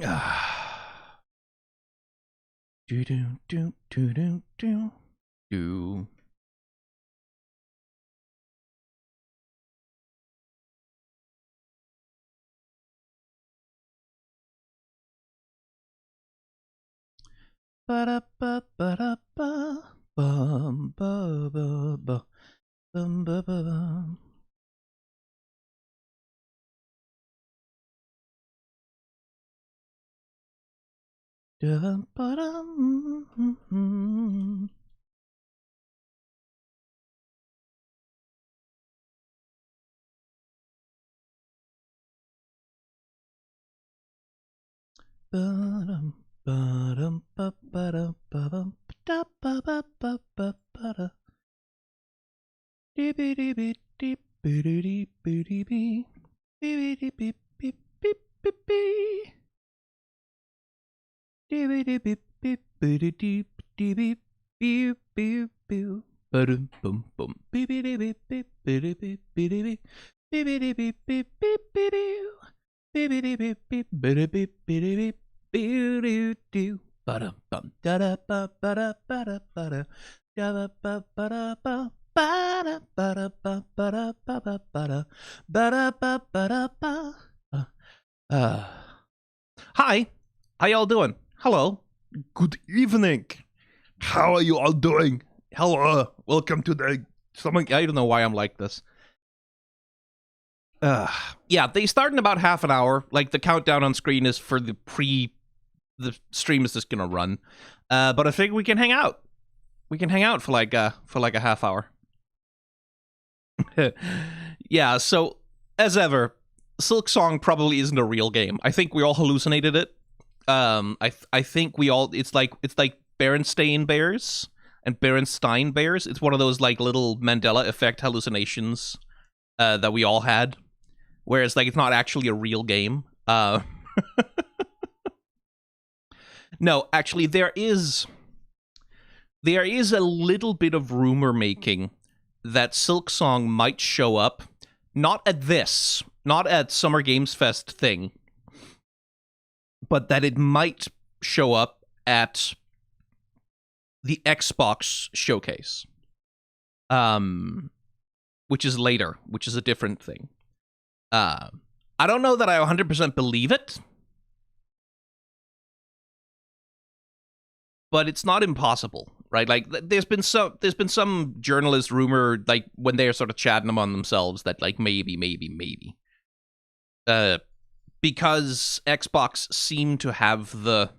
Do do do do do do do. Ba da ba ba da ba bum ba ba ba bum ba ba bum. Dum ba dum. Ba-dum, ba-dum, ba-ba-dum, ba-bum, ba-da, ba-ba-ba-ba-ba-da. Dee-bee-dee-bee-dee-bee-dee-bee-dee-bee. Bee-bee-dee-beep-beep-beep-bee. Dee-bee-dee-beep-beep-beep-beep-beep-beep. Ba-dum-bum-bum. Bee-bee-dee-beep-beep-beep-beep-beep. Bee-bee-dee-beep-beep-beep-beep. Beep-beep-beep-beep-beep-beep-beep-beep-doo. Ba-dum-bum. Da-da-ba-ba-da-ba-da-ba-da. Da-ba-ba-ba-da-ba. Ba-da-ba-da-ba-ba-da-ba-ba-ba-da. Ba-da-ba-ba-da-ba. Hi, how y'all doing? Hello. Good evening. How are you all doing? Hello. Welcome to the something. I don't know why I'm like this. Yeah, they start in about half an hour. Like the countdown on screen is for the stream is just gonna run. But I think we can hang out. We can hang out for like a half hour. Yeah. So as ever, Silk Song probably isn't a real game. I think we all hallucinated it. I think we all. It's like Berenstain Bears and Berenstein Bears. It's one of those like little Mandela effect hallucinations that we all had. Whereas like it's not actually a real game. No, actually there is a little bit of rumor making that Silk Song might show up, not at Summer Games Fest thing, but that it might show up at the Xbox showcase. Which is later, which is a different thing. I don't know that I 100% believe it, but it's not impossible, right? Like there's been some journalist rumor like when they're sort of chatting among themselves that like maybe because Xbox seem to have the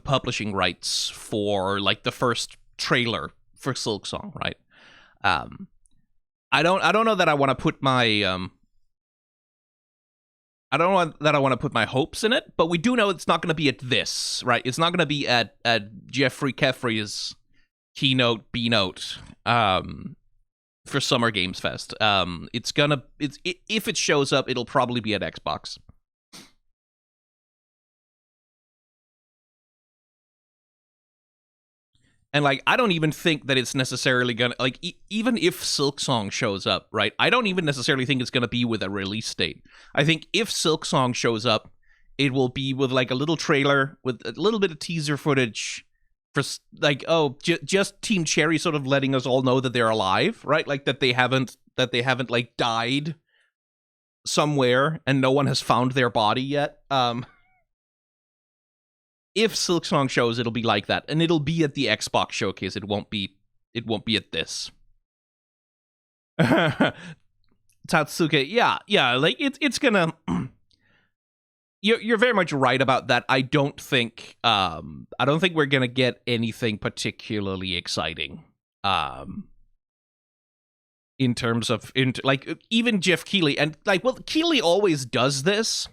publishing rights for like the first trailer for Silk Song, right? I don't know that I want to put my I don't know that I want to put my hopes in it, but we do know it's not going to be at this, right? It's not going to be at Jeffrey Kefri's keynote B-note for Summer Games Fest. If it shows up, it'll probably be at Xbox. And like, I don't even think that it's necessarily gonna like even if Silk Song shows up, right? I don't even necessarily think it's gonna be with a release date. I think if Silk Song shows up, it will be with like a little trailer with a little bit of teaser footage for like just Team Cherry sort of letting us all know that they're alive, right? Like that they haven't like died somewhere and no one has found their body yet. If Silk Song shows, it'll be like that, and it'll be at the Xbox showcase. It won't be at this. Tatsuke, yeah, like it's gonna. You're very much right about that. I don't think we're gonna get anything particularly exciting. In terms of like even Jeff Keighley and like Keighley always does this.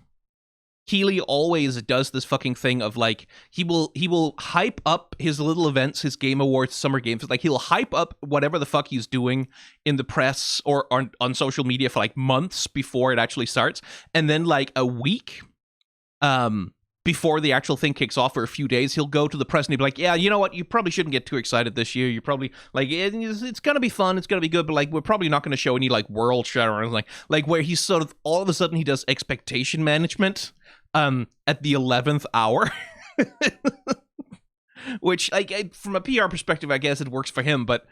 Keighley always does this fucking thing of like he will hype up his little events, his Game Awards, Summer Games. Like he'll hype up whatever the fuck he's doing in the press or on social media for like months before it actually starts, and then like a week before the actual thing kicks off for a few days, he'll go to the press and he'll be like, yeah, you know what, you probably shouldn't get too excited this year. You probably, like, it's going to be fun, it's going to be good, but, like, we're probably not going to show any, like, world shit or anything. Like, where he's sort of, all of a sudden, he does expectation management at the 11th hour. Which, like, from a PR perspective, I guess it works for him, but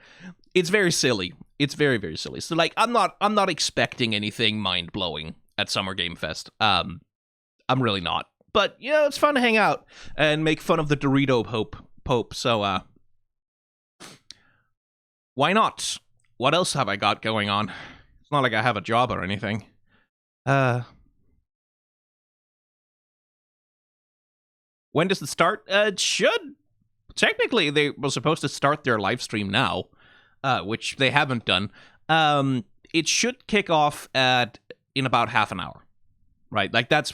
it's very silly. It's very, very silly. So, like, I'm not expecting anything mind-blowing at Summer Game Fest. I'm really not. But, you know, it's fun to hang out and make fun of the Dorito Pope. So, why not? What else have I got going on? It's not like I have a job or anything. When does it start? It should. Technically, they were supposed to start their live stream now, which they haven't done. It should kick off in about half an hour. Right, like that's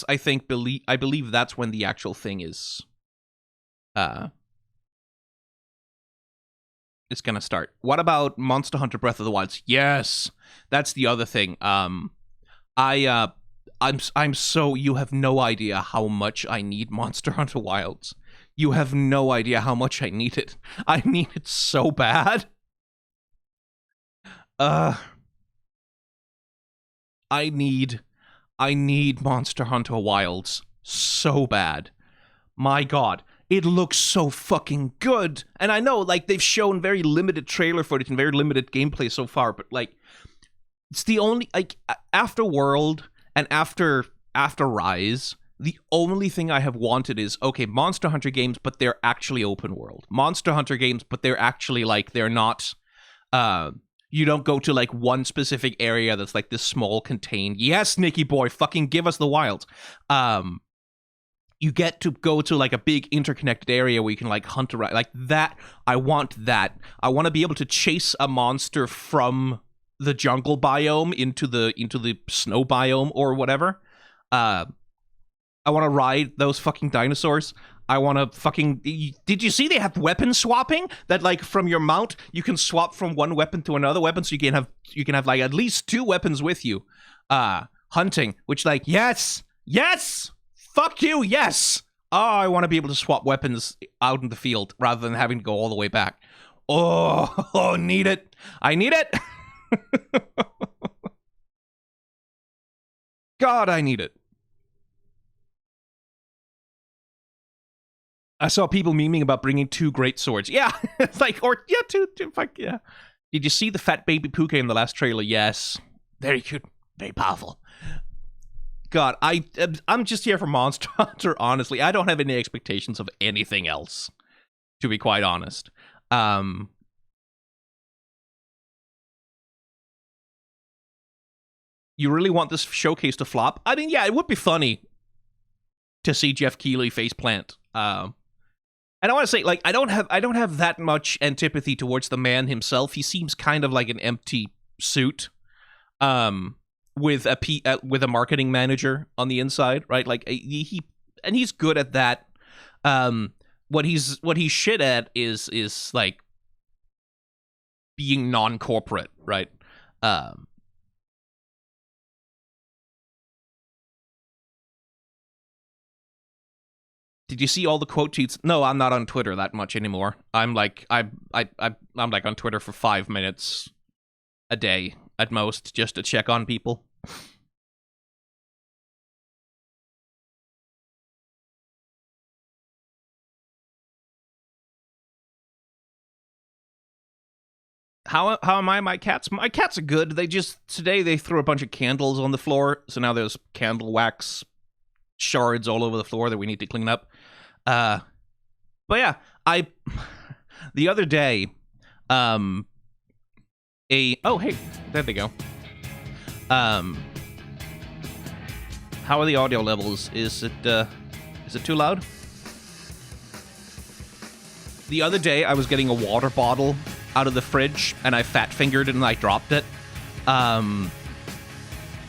I believe that's when the actual thing is it's gonna start. What about Monster Hunter Breath of the Wild? Yes, that's the other thing. I'm so, you have no idea how much I need Monster Hunter Wilds. You have no idea how much I need it. I need it so bad. I need Monster Hunter Wilds so bad. My god, it looks so fucking good. And I know, like, they've shown very limited trailer footage and very limited gameplay so far, but, like, it's the only, like, after World and after Rise, the only thing I have wanted is, okay, Monster Hunter games, but they're actually open world. Monster Hunter games, but they're actually, like, they're not, you don't go to, like, one specific area that's, like, this small, contained... Yes, Nicky boy, fucking give us the wilds. You get to go to, like, a big interconnected area where you can, like, hunt around. Like, that, I want that. I want to be able to chase a monster from the jungle biome into the snow biome or whatever. I want to ride those fucking dinosaurs. I want to fucking... Did you see they have weapon swapping? That, like, from your mount, you can swap from one weapon to another weapon, so you can have like, at least 2 weapons with you. Hunting, which, like, yes! Fuck you, yes! Oh, I want to be able to swap weapons out in the field, rather than having to go all the way back. Oh, need it. I need it! God, I need it. I saw people memeing about bringing 2 great swords. Yeah, it's like, or, yeah, two, fuck, yeah. Did you see the fat baby Puke in the last trailer? Yes. Very cute, very powerful. God, I'm just here for Monster Hunter, honestly. I don't have any expectations of anything else, to be quite honest. You really want this showcase to flop? I mean, yeah, it would be funny to see Jeff Keighley faceplant. And I want to say, like, I don't have that much antipathy towards the man himself. He seems kind of like an empty suit, with a marketing manager on the inside, right? Like, he's good at that. What he's shit at is like being non-corporate, right? Did you see all the quote tweets? No, I'm not on Twitter that much anymore. I'm like I'm like on Twitter for 5 minutes a day at most, just to check on people. How am I? My cats are good. Today they threw a bunch of candles on the floor, so now there's candle wax shards all over the floor that we need to clean up. But yeah, the other day, oh hey, there they go. How are the audio levels? Is it too loud? The other day, I was getting a water bottle out of the fridge, and I fat-fingered it and I dropped it. And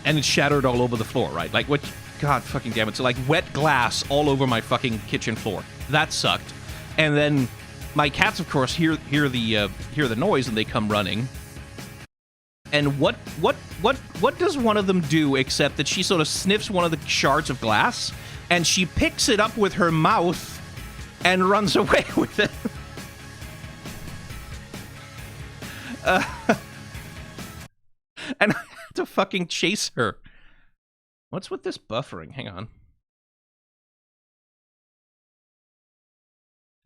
it shattered all over the floor, right? Like, what? God fucking damn it. So, like, wet glass all over my fucking kitchen floor. That sucked. And then my cats, of course, hear the noise and they come running. And what does one of them do except that she sort of sniffs one of the shards of glass, and she picks it up with her mouth and runs away with it. And I had to fucking chase her. What's with this buffering? Hang on.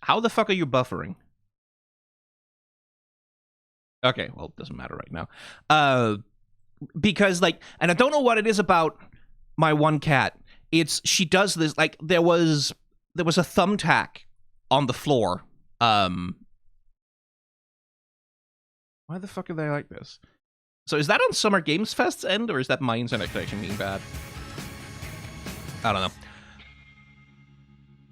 How the fuck are you buffering? Okay, well, it doesn't matter right now. Because, like, and I don't know what it is about my one cat. She does this, like, there was a thumbtack on the floor. Why the fuck are they like this? So is that on Summer Games Fest's end, or is that my internet connection being bad? I don't know.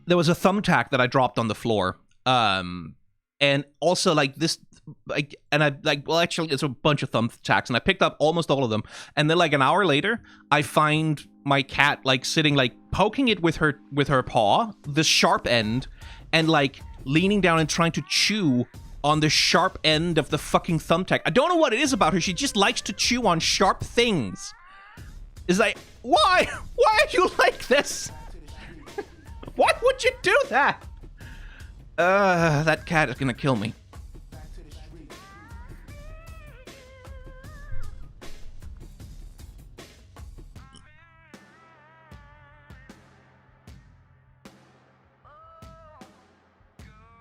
There was a thumbtack that I dropped on the floor. And also, like, this, like, and I, like, well, actually, it's a bunch of thumbtacks, and I picked up almost all of them. And then, like, an hour later, I find my cat, like, sitting, like, poking it with her paw, the sharp end, and, like, leaning down and trying to chew on the sharp end of the fucking thumbtack. I don't know what it is about her. She just likes to chew on sharp things. It's like, why? Why are you like this? Why would you do that? That cat is gonna kill me.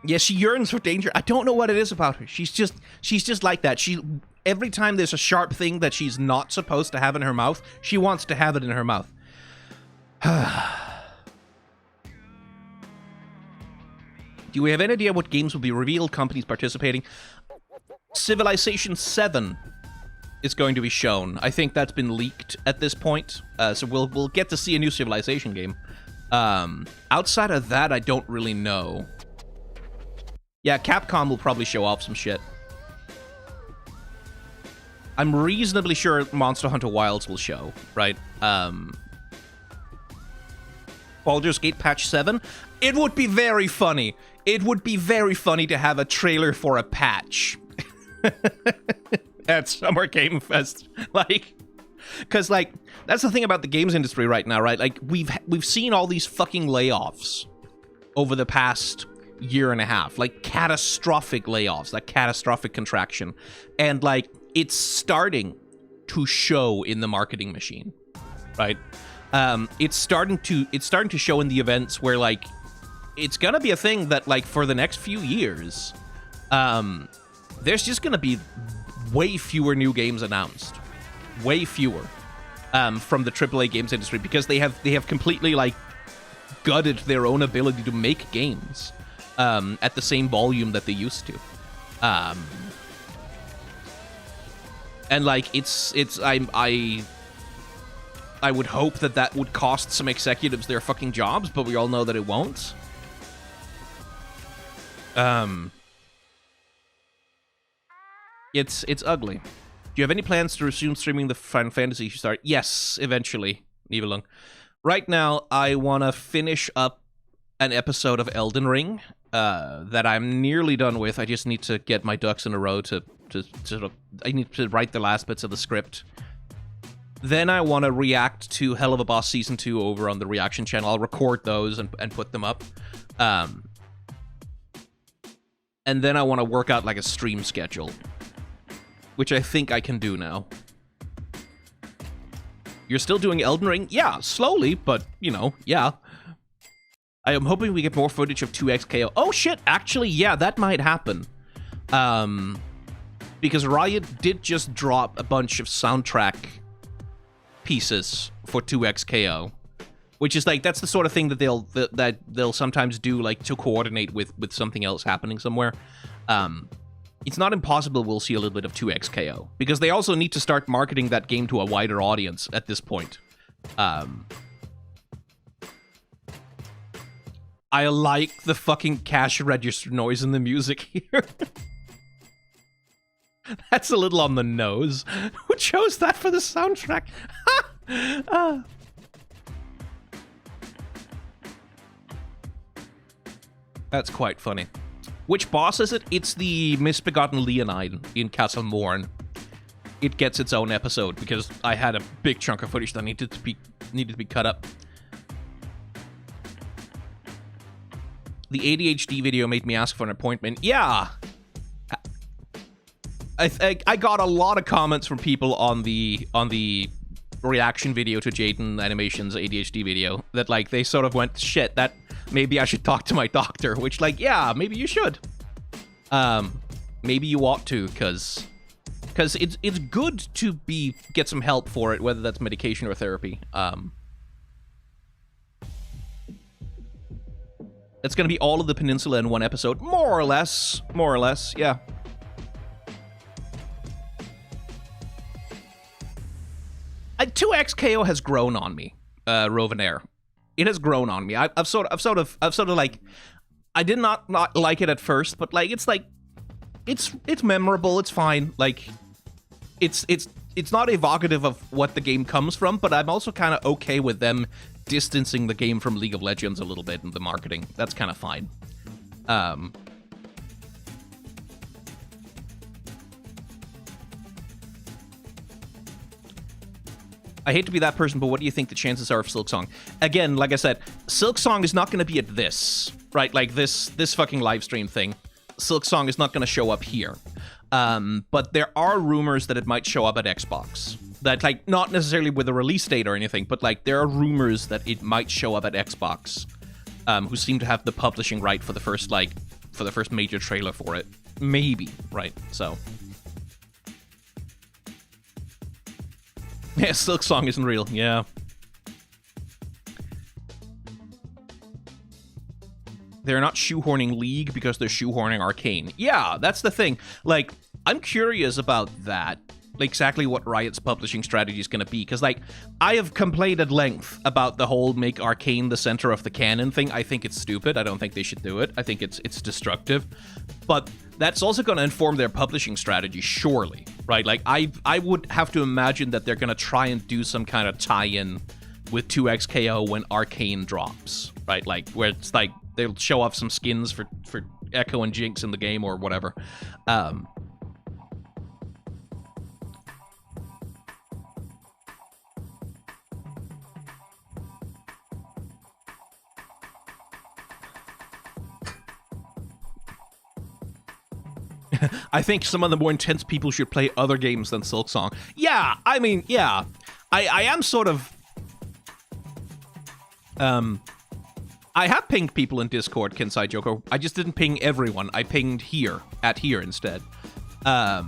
Yeah, she yearns for danger. I don't know what it is about her. She's just like that. Every time there's a sharp thing that she's not supposed to have in her mouth, she wants to have it in her mouth. Do we have any idea what games will be revealed, companies participating? Civilization 7 is going to be shown. I think that's been leaked at this point. So we'll get to see a new Civilization game. Outside of that, I don't really know. Yeah, Capcom will probably show off some shit. I'm reasonably sure Monster Hunter Wilds will show, right? Baldur's Gate Patch 7? It would be very funny. It would be very funny to have a trailer for a patch. At Summer Game Fest. Like, because, like, that's the thing about the games industry right now, right? Like, we've seen all these fucking layoffs over the past year and a half. Like, catastrophic layoffs, like catastrophic contraction. And, like, it's starting to show in the marketing machine, right? It's starting to show in the events where, like, it's gonna be a thing that, like, for the next few years, there's just gonna be way fewer new games announced, way fewer, from the AAA games industry, because they have completely, like, gutted their own ability to make games, at the same volume that they used to, and, like, I would hope that would cost some executives their fucking jobs, but we all know that it won't. It's ugly. Do you have any plans to resume streaming the Final Fantasy you started? Yes, eventually, Nibelung. Right now, I want to finish up an episode of Elden Ring that I'm nearly done with. I just need to get my ducks in a row to sort of... I need to write the last bits of the script. Then I want to react to Hell of a Boss Season 2 over on the Reaction channel. I'll record those and put them up. And then I want to work out, like, a stream schedule, which I think I can do now. You're still doing Elden Ring? Yeah, slowly, but, you know, yeah. I am hoping we get more footage of 2XKO. Oh, shit, actually, yeah, that might happen. Because Riot did just drop a bunch of soundtrack pieces for 2XKO, which is, like, that's the sort of thing that they'll sometimes do, like, to coordinate with something else happening somewhere. It's not impossible we'll see a little bit of 2XKO, because they also need to start marketing that game to a wider audience at this point. I like the fucking cash register noise in the music here. That's a little on the nose. Who chose that for the soundtrack? That's quite funny. Which boss is it? It's the Misbegotten Leonine in Castle Morn. It gets its own episode because I had a big chunk of footage that needed to be cut up. The ADHD video made me ask for an appointment. Yeah. I got a lot of comments from people on the reaction video to Jaden Animation's ADHD video that, like, they sort of went, shit, that maybe I should talk to my doctor, which, like, yeah, maybe you should. Maybe you ought to, because it's good to get some help for it, whether that's medication or therapy. It's gonna be all of the peninsula in one episode, more or less, yeah. 2XKO has grown on me, Rovenair. It has grown on me. I've sort of like, I did not like it at first, but like it's memorable. It's fine. Like, it's not evocative of what the game comes from, but I'm also kind of okay with them distancing the game from League of Legends a little bit in the marketing. That's kind of fine. I hate to be that person, but what do you think the chances are of Silksong? Again, like I said, Silksong is not going to be at this, right? Like this fucking live stream thing. Silksong is not going to show up here. But there are rumors that it might show up at Xbox. That, like, not necessarily with a release date or anything, but, like, there are rumors that it might show up at Xbox, who seem to have the publishing right for the first major trailer for it. Maybe, right? So... yeah, Silksong isn't real. Yeah. They're not shoehorning League because they're shoehorning Arcane. Yeah, that's the thing. Like, I'm curious about that. Like, exactly what Riot's publishing strategy is going to be. Because, like, I have complained at length about the whole make Arcane the center of the canon thing. I think it's stupid. I don't think they should do it. I think it's destructive. But that's also going to inform their publishing strategy, surely, right? Like, I would have to imagine that they're going to try and do some kind of tie-in with 2XKO when Arcane drops, right? Like, where it's like, they'll show off some skins for Echo and Jinx in the game or whatever. I think some of the more intense people should play other games than Silksong. Yeah, I mean, yeah. I am sort of... I have pinged people in Discord, Kensai Joker. I just didn't ping everyone. I pinged here instead. Like,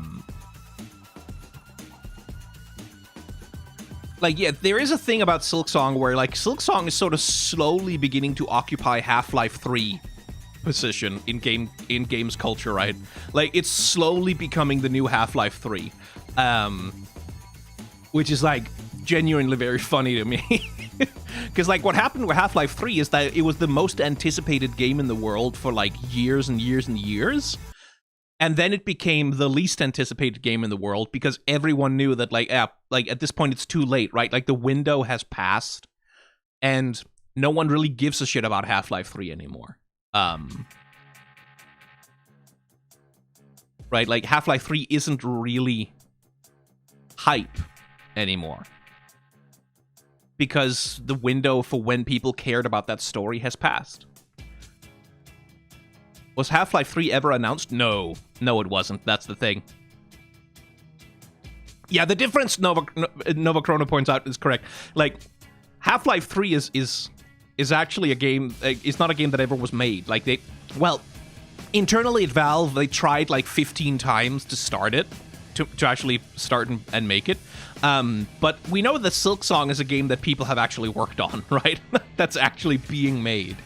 yeah, there is a thing about Silksong where, like, Silksong is sort of slowly beginning to occupy Half-Life 3 position in games culture, right? Like, it's slowly becoming the new Half-Life 3, which is, like, genuinely very funny to me. Because, like, what happened with Half-Life 3 is that it was the most anticipated game in the world for, like, years and years and years, and then it became the least anticipated game in the world because everyone knew that, like, at this point it's too late, right? Like, the window has passed, and no one really gives a shit about Half-Life 3 anymore. Right, like, Half-Life 3 isn't really hype anymore. Because the window for when people cared about that story has passed. Was Half-Life 3 ever announced? No. No, it wasn't. That's the thing. Yeah, the difference Nova Chrono points out is correct. Like, Half-Life 3 is actually a game... it's not a game that ever was made. Like, well, internally at Valve, they tried, like, 15 times to start it. To actually start and make it. But we know that Silksong is a game that people have actually worked on, right? That's actually being made.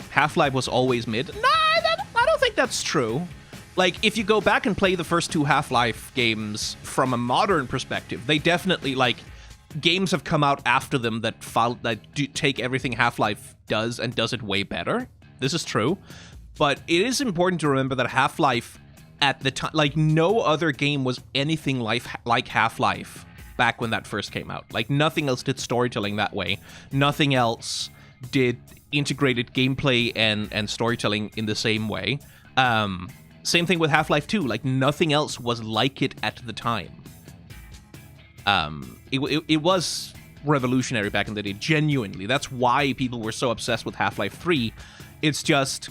Half-Life was always mid. Nah, I don't think that's true. Like, if you go back and play the first two Half-Life games from a modern perspective, they definitely, like, games have come out after them that take everything Half-Life does and does it way better. This is true. But it is important to remember that Half-Life, at the time, like, no other game was anything like Half-Life back when that first came out. Like, nothing else did storytelling that way. Nothing else did integrated gameplay and storytelling in the same way. Same thing with Half-Life 2. Like, nothing else was like it at the time. It was revolutionary back in the day, genuinely. That's why people were so obsessed with Half-Life 3. It's just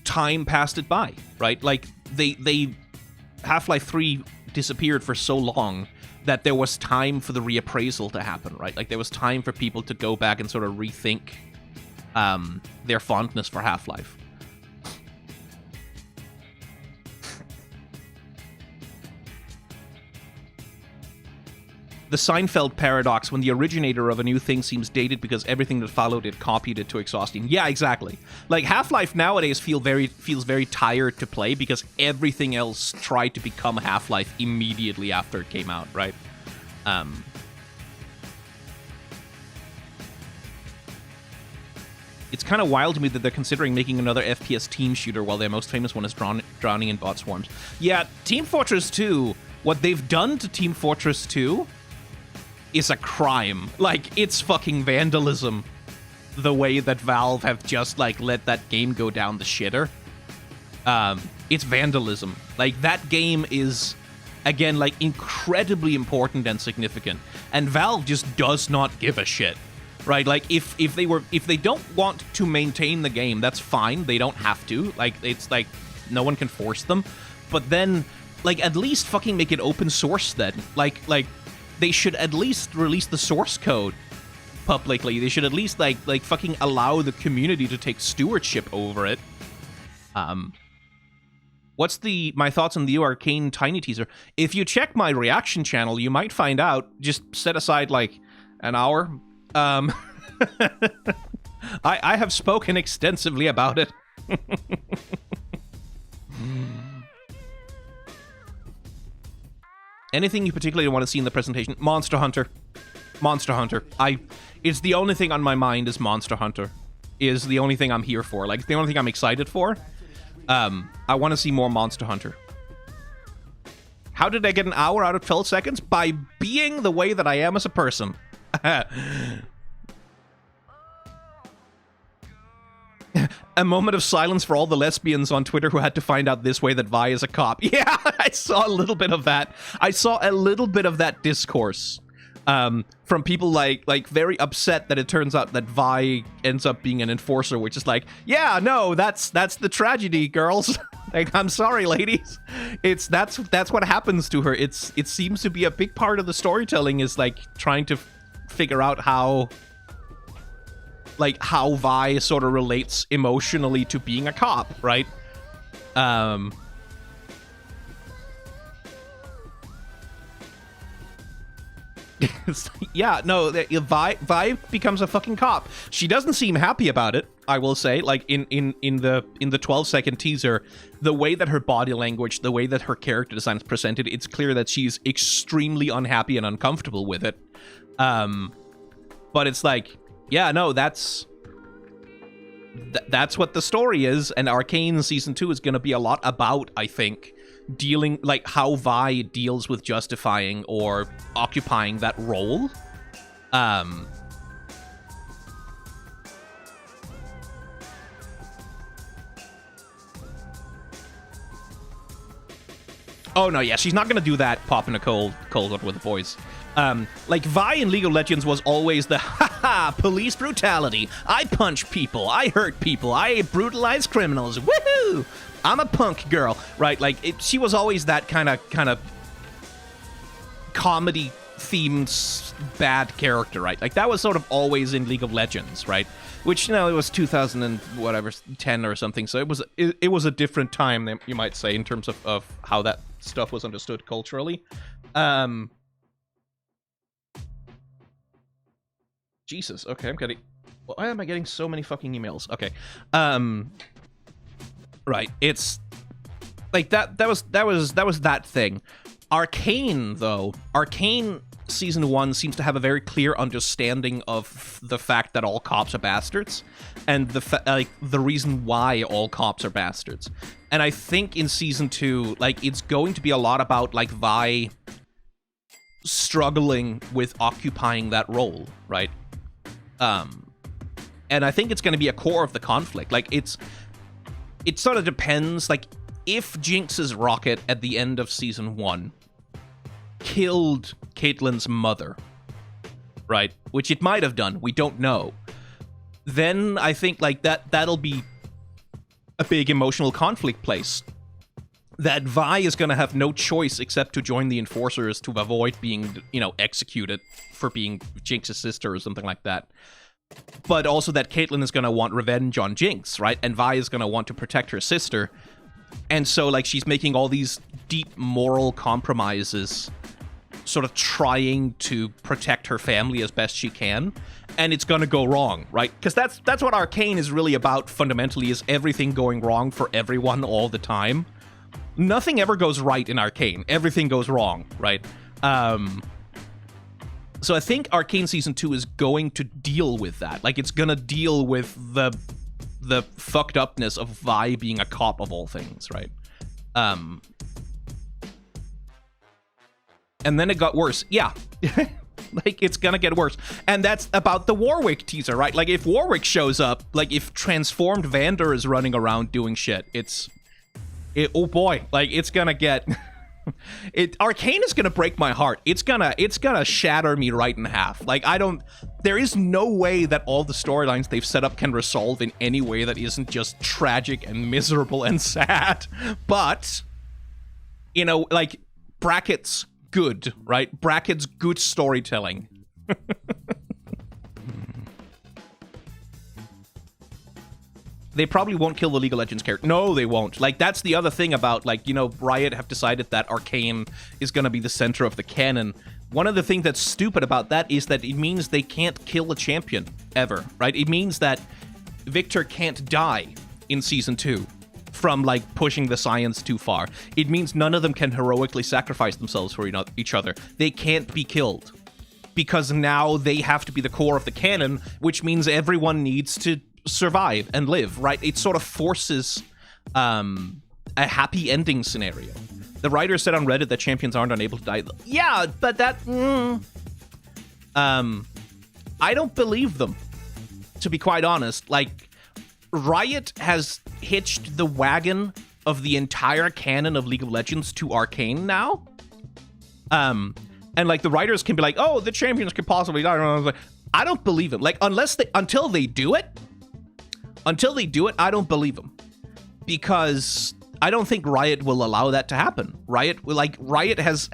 time passed it by, right? Like, they Half-Life 3 disappeared for so long that there was time for the reappraisal to happen, right? Like, there was time for people to go back and sort of rethink their fondness for Half-Life. The Seinfeld paradox, when the originator of a new thing seems dated because everything that followed it copied it to exhausting. Yeah, exactly. Like, Half-Life nowadays feels very tired to play because everything else tried to become Half-Life immediately after it came out, right? It's kind of wild to me that they're considering making another FPS team shooter while their most famous one is drowning in bot swarms. Yeah, Team Fortress 2, what they've done to Team Fortress 2 is a crime. Like, it's fucking vandalism, the way that Valve have just, like, let that game go down the shitter. It's vandalism. Like, that game is, again, like, incredibly important and significant, and Valve just does not give a shit, right? Like, if they don't want to maintain the game, that's fine. They don't have to. Like, it's like, no one can force them. But then, like, at least fucking make it open source then. Like, they should at least release the source code publicly. They should at least, like fucking allow the community to take stewardship over it. What's my thoughts on the new Arcane Tiny teaser? If you check my reaction channel, you might find out. Just set aside, like, an hour. I have spoken extensively about it. Anything you particularly want to see in the presentation? Monster Hunter. Monster Hunter. It's the only thing on my mind is Monster Hunter. Is the only thing I'm here for. Like, the only thing I'm excited for. I want to see more Monster Hunter. How did I get an hour out of 12 seconds? By being the way that I am as a person. A moment of silence for all the lesbians on Twitter who had to find out this way that Vi is a cop. Yeah, I saw a little bit of that. I saw a little bit of that discourse from people like very upset that it turns out that Vi ends up being an enforcer, which is like, yeah, no, that's the tragedy, girls. Like, I'm sorry, ladies. That's what happens to her. It seems to be a big part of the storytelling is, like, trying to figure out how Vi sort of relates emotionally to being a cop, right? Yeah, no, Vi becomes a fucking cop. She doesn't seem happy about it, I will say. Like, in the 12-second teaser, the way that her body language, the way that her character design is presented, it's clear that she's extremely unhappy and uncomfortable with it. But it's like, yeah, no, that's what the story is, and Arcane Season 2 is going to be a lot about, I think, dealing, like, how Vi deals with justifying or occupying that role. Oh, no, yeah, she's not going to do that, popping a cold one with the voice. Like, Vi in League of Legends was always the, haha, police brutality. I punch people, I hurt people, I brutalize criminals, woohoo! I'm a punk girl, right? Like, she was always that kind of comedy-themed bad character, right? Like, that was sort of always in League of Legends, right? Which, you know, it was 2000 and whatever, 10 or something, so it was a different time, you might say, in terms of how that stuff was understood culturally. Jesus, okay, why am I getting so many fucking emails? Okay. Right, it's like that was that thing. Arcane, though, Arcane Season 1 seems to have a very clear understanding of the fact that all cops are bastards, and the reason why all cops are bastards. And I think in Season 2, like, it's going to be a lot about, like, Vi struggling with occupying that role, right? And I think it's going to be a core of the conflict. Like, it sort of depends. Like, if Jinx's rocket at the end of Season 1 killed Caitlyn's mother, right? Which it might have done. We don't know. Then I think like that'll be a big emotional conflict place. That Vi is going to have no choice except to join the Enforcers to avoid being, executed for being Jinx's sister or something like that. But also that Caitlyn is going to want revenge on Jinx, right? And Vi is going to want to protect her sister. And so, like, she's making all these deep moral compromises, sort of trying to protect her family as best she can. And it's going to go wrong, right? Because that's what Arcane is really about, fundamentally, is everything going wrong for everyone all the time. Nothing ever goes right in Arcane. Everything goes wrong, right? So I think Arcane Season 2 is going to deal with that. Like, it's going to deal with the fucked upness of Vi being a cop of all things, right? And then it got worse. Yeah. Like, it's gonna get worse. And that's about the Warwick teaser, right? Like, if Warwick shows up, like, if transformed Vander is running around doing shit, oh boy, like, it's gonna get... Arcane is gonna break my heart. It's gonna shatter me right in half. Like, there is no way that all the storylines they've set up can resolve in any way that isn't just tragic and miserable and sad. But, like, brackets good, right? Brackets good storytelling. They probably won't kill the League of Legends character. No, they won't. Like, that's the other thing about, like, Riot have decided that Arcane is going to be the center of the canon. One of the things that's stupid about that is that it means they can't kill a champion, ever, right? It means that Victor can't die in Season 2 from, like, pushing the science too far. It means none of them can heroically sacrifice themselves for each other. They can't be killed. Because now they have to be the core of the canon, which means everyone needs to survive and live, right? It sort of forces a happy ending scenario. The writer said on Reddit that champions aren't unable to die. Yeah, but that... I don't believe them, to be quite honest. Like, Riot has hitched the wagon of the entire canon of League of Legends to Arcane now. And, like, the writers can be like, oh, the champions could possibly die. I don't believe it. Like, until they do it, I don't believe them. Because I don't think Riot will allow that to happen. Riot has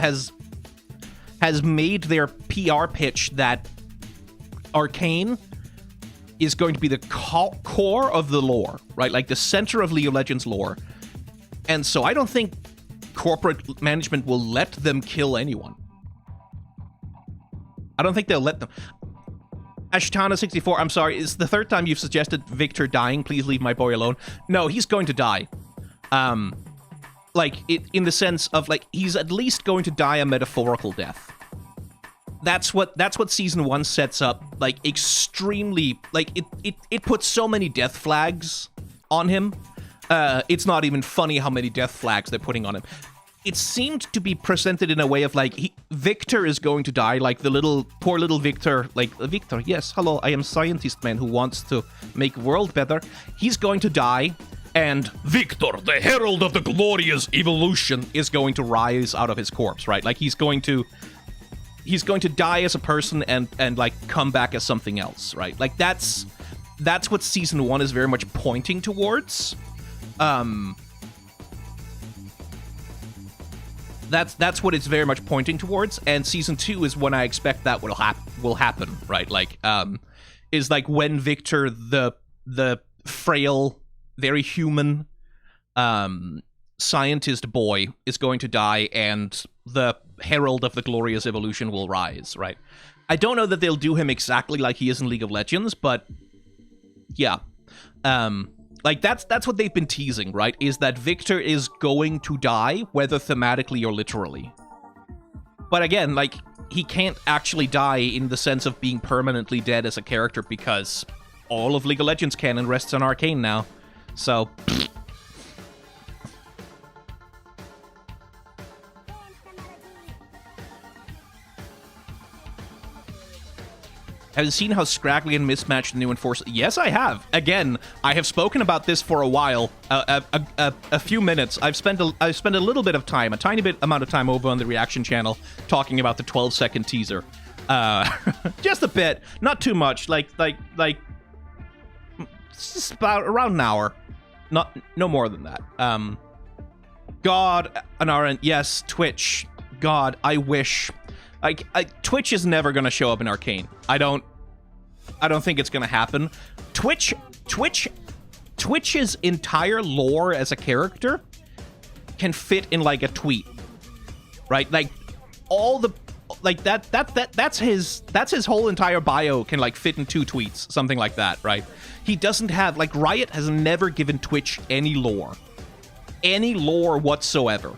made their PR pitch that Arcane is going to be the core of the lore, right? Like the center of League of Legends lore. And so I don't think corporate management will let them kill anyone. I don't think they'll let them. Ashtana64, I'm sorry, it's the third time you've suggested Victor dying. Please leave my boy alone. No, he's going to die. Like, in the sense of, like, he's at least going to die a metaphorical death. That's what Season 1 sets up, like, extremely... Like, it puts so many death flags on him. It's not even funny how many death flags they're putting on him. It seemed to be presented in a way of, like, Victor is going to die, like the poor little Victor, like, Victor, yes, hello, I am scientist man who wants to make world better. He's going to die, and Victor, the herald of the glorious evolution, is going to rise out of his corpse, right? Like, he's going to die as a person and like, come back as something else, right? Like, that's what Season 1 is very much pointing towards. That's what it's very much pointing towards, and Season 2 is when I expect that will happen, right? Like, is like when Victor, the frail, very human, scientist boy is going to die, and the herald of the glorious evolution will rise, right? I don't know that they'll do him exactly like he is in League of Legends, but yeah. Like, that's what they've been teasing, right? Is that Victor is going to die, whether thematically or literally. But again, like, he can't actually die in the sense of being permanently dead as a character, because all of League of Legends canon rests on Arcane now. So... Have you seen how scraggly and mismatched the new Enforcer? Yes, I have. Again, I have spoken about this for a while, a few minutes. I've spent a little bit of time, a tiny bit amount of time over on the reaction channel, talking about the 12-second teaser. Just a bit, not too much. Like it's just about around an hour, no more than that. God, Anaran, yes, Twitch. God, I wish. Twitch is never gonna show up in Arcane. I don't think it's gonna happen. Twitch's entire lore as a character can fit in like a tweet, right? Like all the that's his whole entire bio can like fit in 2 tweets, something like that, right? He doesn't have, like, Riot has never given Twitch any lore whatsoever,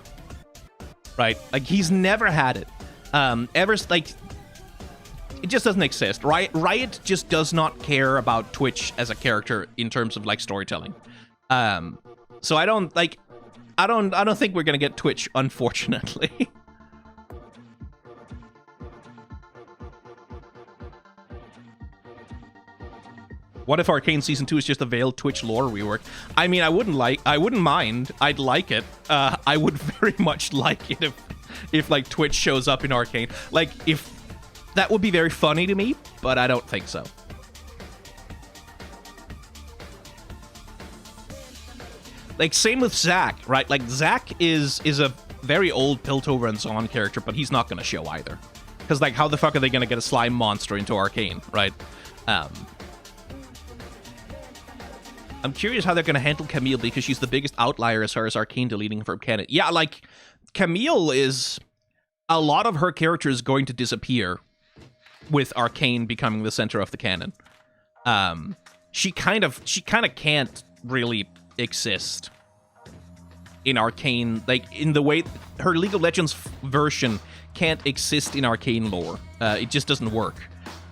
right? Like, he's never had it. Ever, like, it just doesn't exist. Riot just does not care about Twitch as a character in terms of like storytelling. So I don't think we're gonna get Twitch, unfortunately. What if Arcane Season 2 is just a veiled Twitch lore rework? I mean, I wouldn't mind. I'd like it. I would very much like it if like Twitch shows up in Arcane. Like, if that would be very funny to me, but I don't think so. Like, same with Zac, right? Like, Zac is a very old Piltover and Zon character, but he's not gonna show either. Because, like, how the fuck are they gonna get a slime monster into Arcane, right? I'm curious how they're going to handle Camille, because she's the biggest outlier as far as Arcane deleting from canon. Yeah, like, Camille is... A lot of her character is going to disappear with Arcane becoming the center of the canon. She kind of can't really exist in Arcane. Like, in the way... Her League of Legends version can't exist in Arcane lore. It just doesn't work.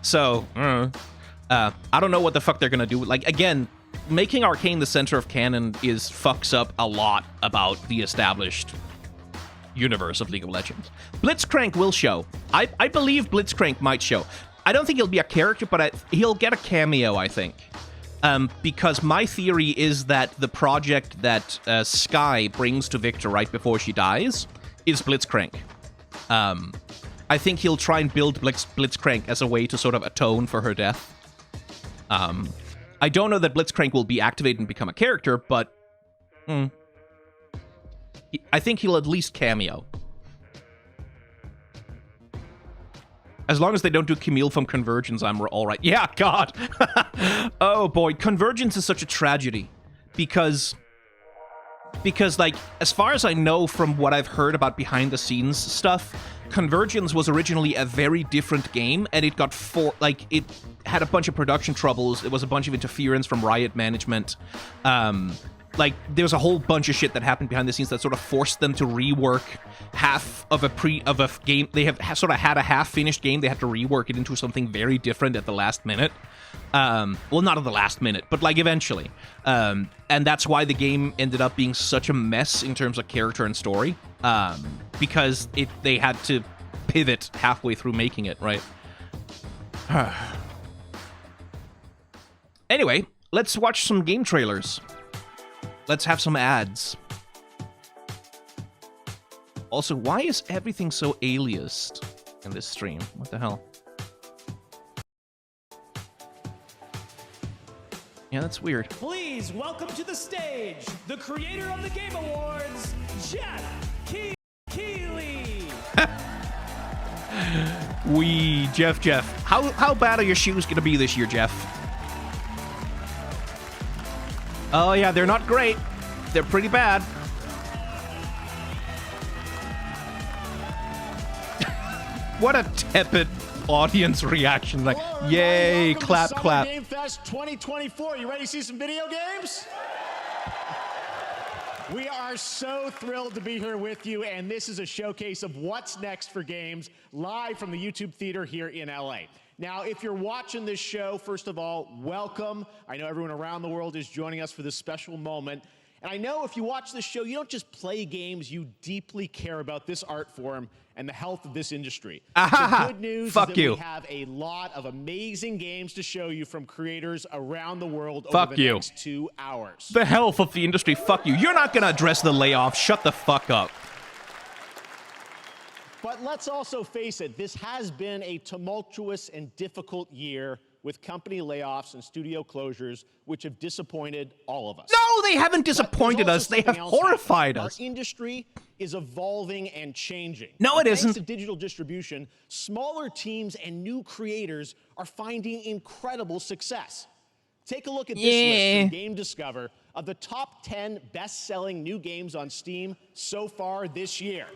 So, I don't know what the fuck they're going to do. Like, again... Making Arcane the center of canon fucks up a lot about the established universe of League of Legends. Blitzcrank will show. I believe Blitzcrank might show. I don't think he'll be a character, but he'll get a cameo, I think. Because my theory is that the project that Skye brings to Victor right before she dies is Blitzcrank. I think he'll try and build Blitzcrank as a way to sort of atone for her death. I don't know that Blitzcrank will be activated and become a character, but I think he'll at least cameo. As long as they don't do Camille from Convergence, I'm all right. Yeah, God. Oh, boy. Convergence is such a tragedy. Because, like, as far as I know from what I've heard about behind-the-scenes stuff, Convergence was originally a very different game, and it got it had a bunch of production troubles. It was a bunch of interference from Riot management. Like, there was a whole bunch of shit that happened behind the scenes that sort of forced them to rework half of a game. They have sort of had a half-finished game. They had to rework it into something very different at the last minute. Well, not at the last minute, but, like, eventually. And that's why the game ended up being such a mess in terms of character and story. Because they had to pivot halfway through making it, right? Anyway, let's watch some game trailers. Let's have some ads. Also, why is everything so aliased in this stream? What the hell? Yeah, that's weird. Please welcome to the stage the creator of the Game Awards, Jeff Keighley. Jeff. How bad are your shoes gonna be this year, Jeff? Oh yeah, they're not great. They're pretty bad. What a tepid audience reaction. Like, hello, yay, clap, clap. Game Fest 2024. You ready to see some video games? We are so thrilled to be here with you, and this is a showcase of what's next for games live from the YouTube Theater here in LA. Now, if you're watching this show, first of all, welcome. I know everyone around the world is joining us for this special moment. And I know if you watch this show, you don't just play games, you deeply care about this art form and the health of this industry. The good news is that we have a lot of amazing games to show you from creators around the world over the next 2 hours. The health of the industry, fuck you. You're not going to address the layoff. Shut the fuck up. But let's also face it, this has been a tumultuous and difficult year with company layoffs and studio closures, which have disappointed all of us. No, they haven't disappointed us. They have horrified us. Our industry is evolving and changing. No, it isn't. Thanks to digital distribution, smaller teams and new creators are finding incredible success. Take a look at this list from Game Discover of the top 10 best-selling new games on Steam so far this year.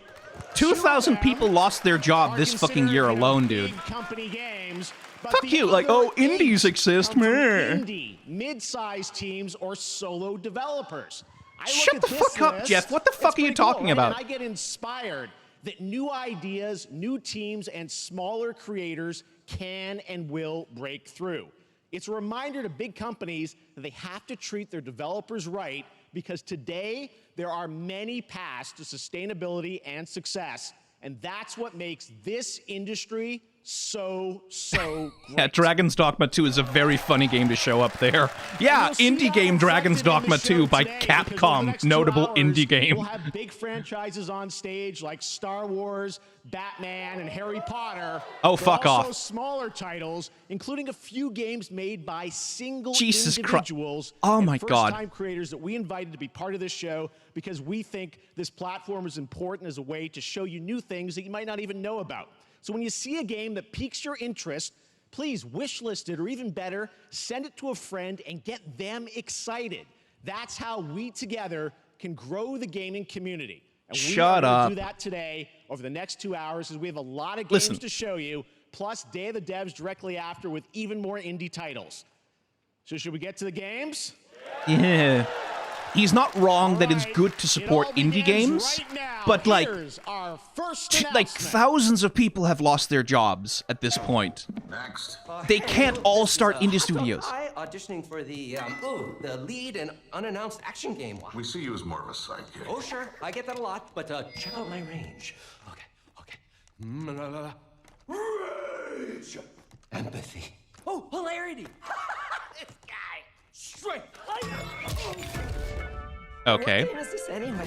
2,000 people lost their job this fucking year alone, dude. Company games, fuck you, like, oh, indies exist, man. Indie, mid-sized teams, or solo developers. Shut the fuck up, Jeff. What the fuck are you talking about? And I get inspired that new ideas, new teams, and smaller creators can and will break through. It's a reminder to big companies that they have to treat their developers right, because today there are many paths to sustainability and success, and that's what makes this industry so great. Yeah, Dragon's Dogma 2 is a very funny game to show up there. Yeah, indie game Dragon's Dogma 2 by Capcom, notable indie game. We'll have big franchises on stage like Star Wars, Batman, and Harry Potter. Oh, fuck off. Also smaller titles, including a few games made by single Jesus individuals. Oh my God. First-time creators that we invited to be part of this show because we think this platform is important as a way to show you new things that you might not even know about. So when you see a game that piques your interest, please wishlist it, or even better, send it to a friend and get them excited. That's how we together can grow the gaming community. And we are going to do that today over the next 2 hours, as we have a lot of games to show you, plus Day of the Devs directly after with even more indie titles. So should we get to the games? Yeah. He's not wrong that it's good to support indie games, but like thousands of people have lost their jobs at this point. Next. They can't all start indie studios. I auditioning for the lead and unannounced action game. We see you as more of a sidekick. Oh sure, I get that a lot, but check out my range. Okay. Rage. Empathy. Oh, hilarity. This guy. Straight. Okay. What game is this anyway?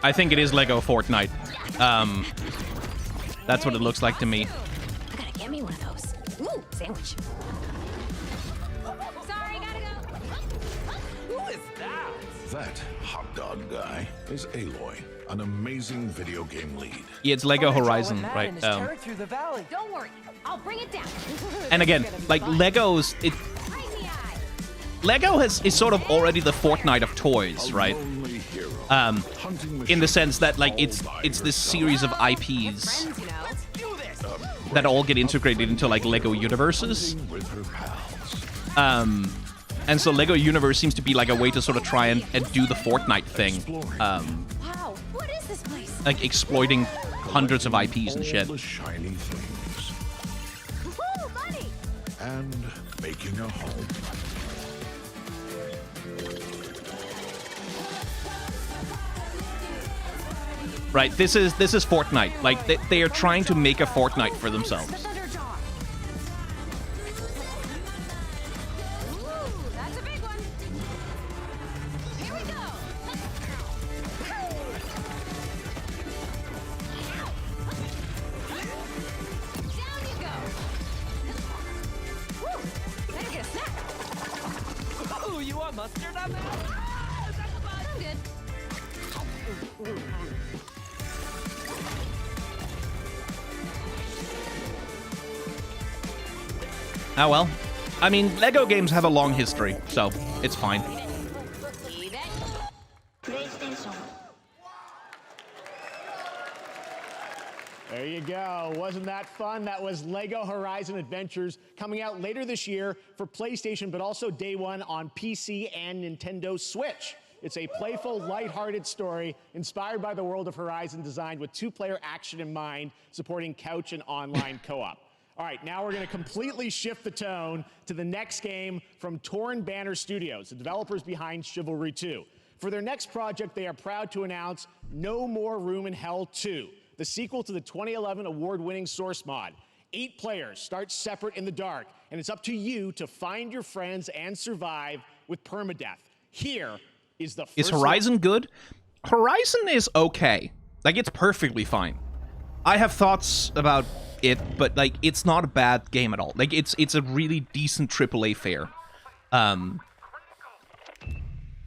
I think it is Lego Fortnite. That's what it looks like to me. I gotta get me one of those. Ooh, sandwich. Sorry, gotta go. Who is that? That hot dog guy is Aloy, an amazing video game lead. Yeah, it's Lego Horizon, right? Through the valley. Don't worry, I'll bring it down. And again, like Legos, Lego is sort of already the Fortnite of toys, right? In the sense that like it's this series of IPs that all get integrated into like Lego universes. And so Lego Universe seems to be like a way to sort of try and do the Fortnite thing. Wow, what is this place? Like exploiting hundreds of IPs and shit. The shiny things. Woo, money! And making a home. Right, this is Fortnite. Like they are trying to make a Fortnite for themselves. Ooh, that's a big one. Here we go. Down you go. Woo, better get a snack. Oh, you want mustard on that? I'm good. Ah well. I mean, Lego games have a long history, so it's fine. There you go. Wasn't that fun? That was Lego Horizon Adventures, coming out later this year for PlayStation, but also day one on PC and Nintendo Switch. It's a playful, lighthearted story inspired by the world of Horizon, designed with two-player action in mind, supporting couch and online co-op. All right, now we're going to completely shift the tone to the next game from Torn Banner Studios, the developers behind Chivalry 2. For their next project, they are proud to announce No More Room in Hell 2, the sequel to the 2011 award-winning Source mod. 8 players start separate in the dark, and it's up to you to find your friends and survive with permadeath. Here is the first Is Horizon good? Horizon is okay. Like, it's perfectly fine. I have thoughts about it, but, like, it's not a bad game at all. Like, it's a really decent AAA fare. I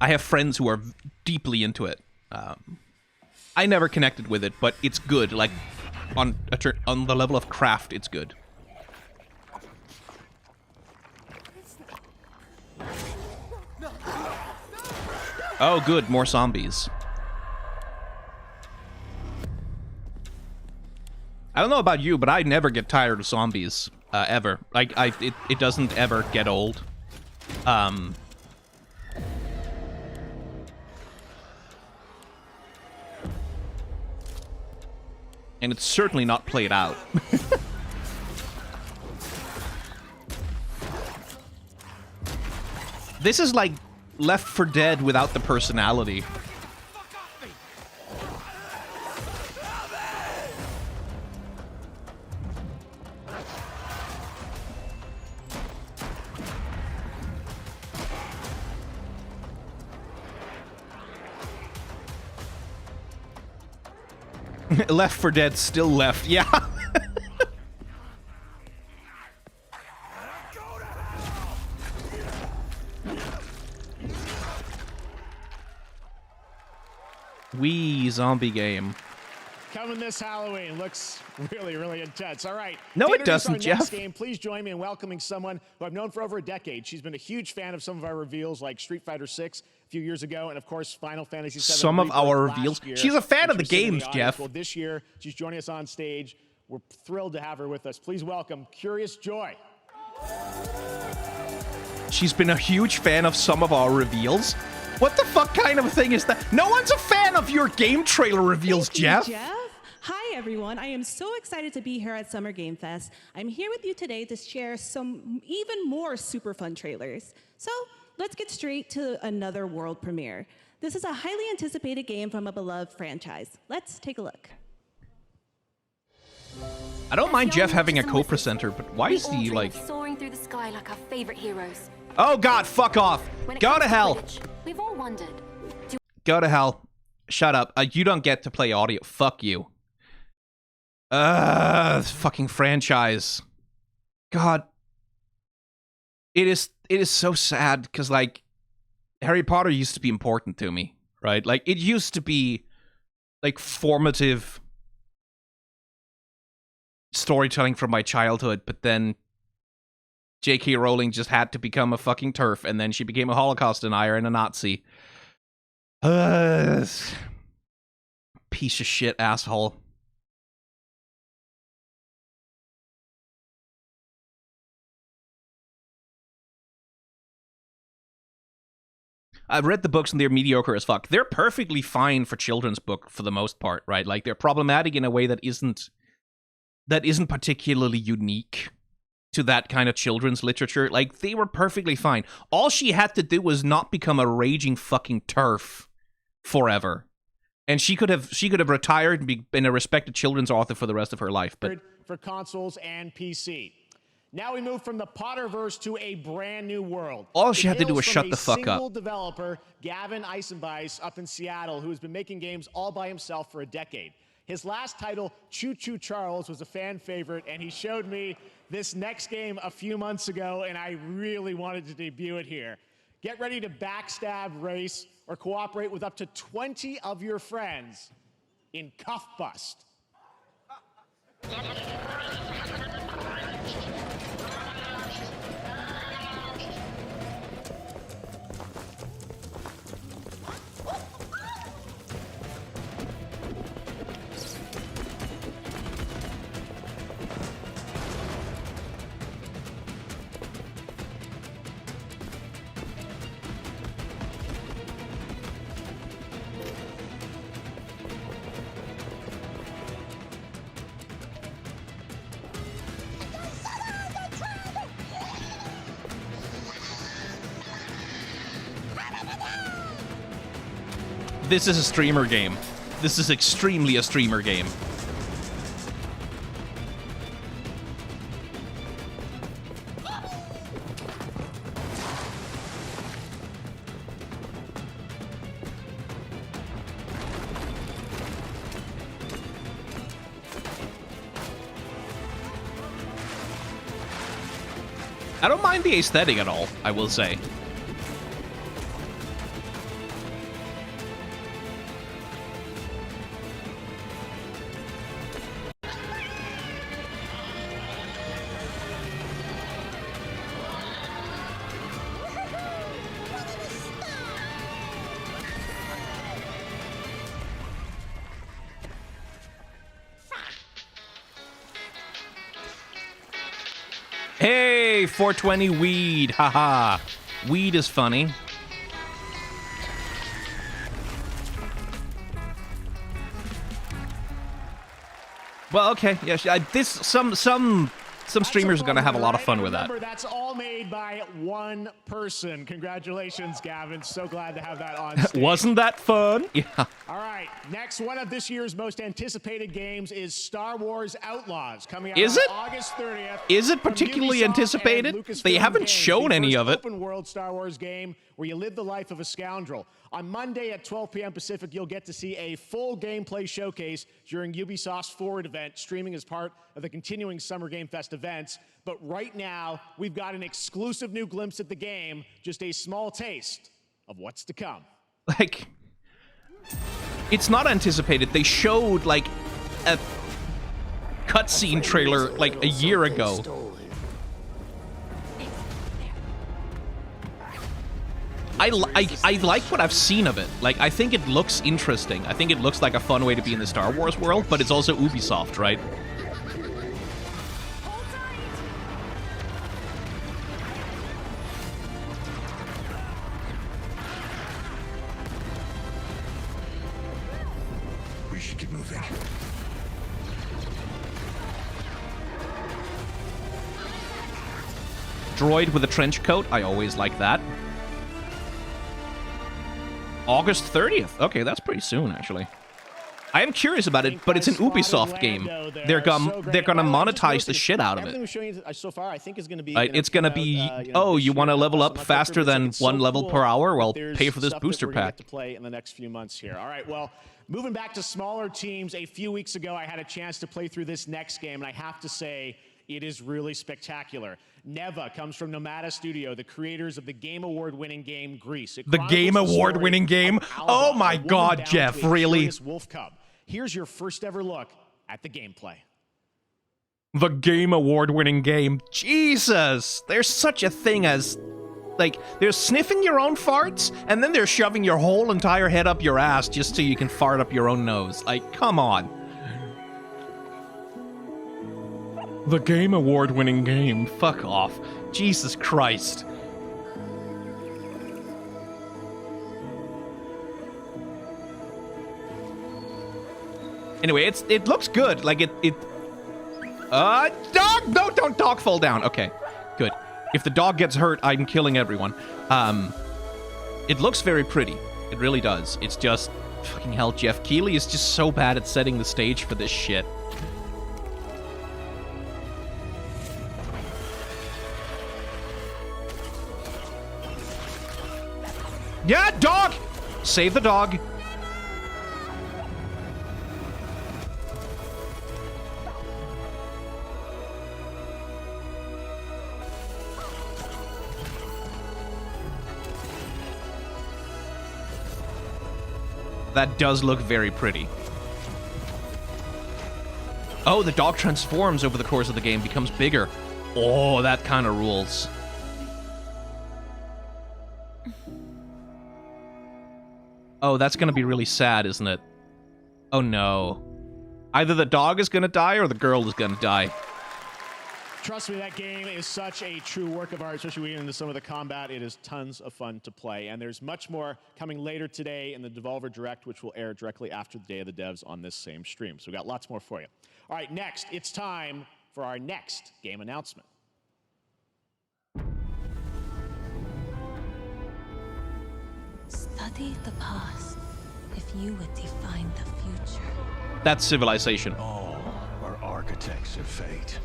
have friends who are deeply into it. I never connected with it, but it's good. Like, on the level of craft, it's good. Oh, good, more zombies. I don't know about you, but I never get tired of zombies, ever. Like, it doesn't ever get old. And it's certainly not played out. This is like Left 4 Dead without the personality. Left 4 Dead still left, yeah. Wee zombie game. Coming this Halloween. Looks really, really intense. All right. No, to it introduce doesn't, our Jeff. next game, please join me in welcoming someone who I've known for over a decade. She's been a huge fan of some of our reveals, like Street Fighter 6 a few years ago, and of course, Final Fantasy 7. Some of our reveals. She's a fan of the games, Jeff. Well, this year, she's joining us on stage. We're thrilled to have her with us. Please welcome Curious Joy. She's been a huge fan of some of our reveals. What the fuck kind of thing is that? No one's a fan of your game trailer reveals, Thank you, Jeff. Hi, everyone. I am so excited to be here at Summer Game Fest. I'm here with you today to share some even more super fun trailers. So let's get straight to another world premiere. This is a highly anticipated game from a beloved franchise. Let's take a look. I don't mind Jeff having a co-presenter, but why is he like... soaring through the sky like our favorite heroes? Oh god, fuck off. Go to hell. We've all wondered. Go to hell. Shut up. You don't get to play audio. Fuck you. This fucking franchise. God. It is so sad, because, like, Harry Potter used to be important to me, right? Like, it used to be, like, formative storytelling from my childhood, but then J.K. Rowling just had to become a fucking TERF, and then she became a Holocaust denier and a Nazi. Piece of shit asshole. I've read the books and they're mediocre as fuck. They're perfectly fine for children's book for the most part, right? Like, they're problematic in a way that isn't particularly unique to that kind of children's literature. Like, they were perfectly fine. All she had to do was not become a raging fucking TERF forever. And she could have retired and been a respected children's author for the rest of her life. But for consoles and PC. Now we move from the Potterverse to a brand new world. All she had to do was shut the fuck up. Single developer, Gavin Eisenbeis, up in Seattle, who has been making games all by himself for a decade. His last title, Choo Choo Charles, was a fan favorite, and he showed me this next game a few months ago, and I really wanted to debut it here. Get ready to backstab, race, or cooperate with up to 20 of your friends in Cuff Bust. this is a streamer game. This is extremely a streamer game. I don't mind the aesthetic at all, I will say. Hey, 420 weed, haha. Weed is funny. Well, okay, yeah, some streamers are gonna have a lot of fun with that. Remember, that's all made by one person. Congratulations, Gavin. So glad to have that on stage. Wasn't that fun? Yeah. All right, next one of this year's most anticipated games is Star Wars Outlaws, coming out on August 30th. Is it particularly anticipated? They haven't shown any of it. Open-world Star Wars game where you live the life of a scoundrel. On Monday at 12 p.m. Pacific, you'll get to see a full gameplay showcase during Ubisoft's Forward event, streaming as part of the continuing Summer Game Fest events. But right now, we've got an exclusive new glimpse at the game, just a small taste of what's to come. Like, it's not anticipated. They showed, like, a cutscene trailer, like, a year ago. I like what I've seen of it. Like, I think it looks interesting. I think it looks like a fun way to be in the Star Wars world, but it's also Ubisoft, right? We should get moving. Droid with a trench coat. I always like that. August 30th. Okay, that's pretty soon, actually. I am curious about it, but it's an Ubisoft game. They're gonna monetize the shit out of it. Everything we're showing you so far, I think, is going to be. It's gonna be. Oh, you want to level up faster than 1 level per hour? Well, pay for this booster pack. To play in the next few months here. All right. Well, moving back to smaller teams, a few weeks ago, I had a chance to play through this next game, and I have to say, it is really spectacular. Neva comes from Nomada Studio, the creators of the Game Award-winning game Grease. The Game Award-winning game? Oh my God, Jeff, really? Wolf cub. Here's your first ever look at the gameplay. The Game Award-winning game. Jesus! There's such a thing as... Like, there's sniffing your own farts, and then there's shoving your whole entire head up your ass just so you can fart up your own nose. Like, come on. The Game Award-winning game. Fuck off. Jesus Christ. Anyway, it looks good. Like, dog! No, don't dog fall down. Okay, good. If the dog gets hurt, I'm killing everyone. It looks very pretty. It really does. It's just... Fucking hell, Jeff Keighley is just so bad at setting the stage for this shit. Yeah, dog! Save the dog. That does look very pretty. Oh, the dog transforms over the course of the game, becomes bigger. Oh, that kind of rules. Oh, that's gonna be really sad, isn't it? Oh no. Either the dog is gonna die or the girl is gonna die. Trust me, that game is such a true work of art, especially when you get into some of the combat. It is tons of fun to play. And there's much more coming later today in the Devolver Direct, which will air directly after the Day of the Devs on this same stream. So we've got lots more for you. All right, next, it's time for our next game announcement. Study the past if you would define the future. That's Civilization. All are architects of fate,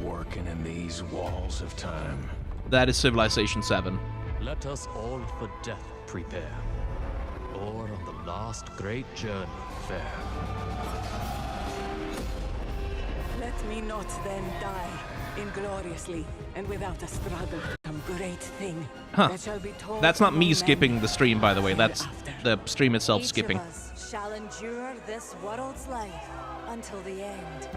working in these walls of time. That is Civilization 7. Let us all for death prepare, or on the last great journey fare. Let me not then die. ingloriously and without a struggle, some great thing Huh. that shall be told. That's not me among skipping men the stream, by the way. That's hereafter. the stream itself Each skipping. of us shall endure this world's life until the end.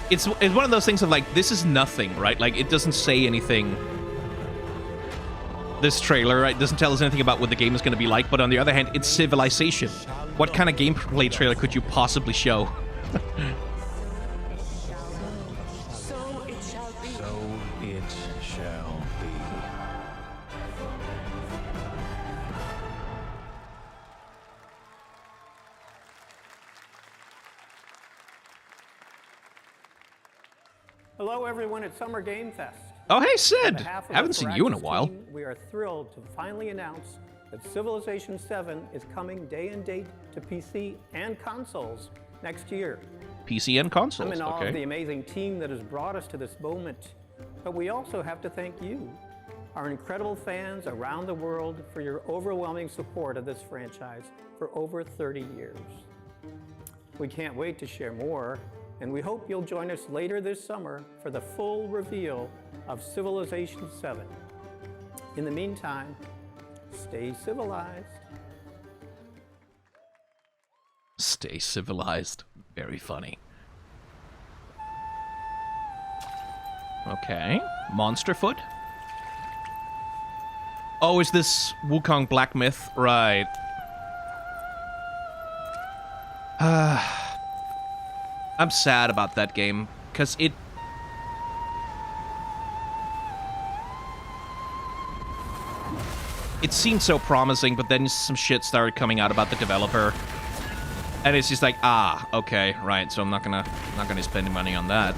It's one of those things of like, this is nothing, right? Like, it doesn't say anything. This trailer, right, doesn't tell us anything about what the game is going to be like, but on the other hand, it's Civilization. What kind of gameplay trailer could you possibly show? So it shall be. So it shall be. Hello, everyone at Summer Game Fest. Oh, hey, On Sid! behalf of the Haven't seen you in a Firaxis while. team, we are thrilled to finally announce that Civilization 7 is coming day and date to PC and consoles next year. PC and consoles, I'm in awe of the okay. amazing team that has brought us to this moment, but we also have to thank you, our incredible fans around the world, for your overwhelming support of this franchise for over 30 years. We can't wait to share more, and we hope you'll join us later this summer for the full reveal of Civilization 7. In the meantime, stay civilized. Stay civilized. Very funny. Okay. Monsterfoot? Oh, is this Wukong Black Myth? Right. I'm sad about that game, because it... It seemed so promising, but then some shit started coming out about the developer. And it's just like, ah, okay, right, so I'm not gonna spend any money on that.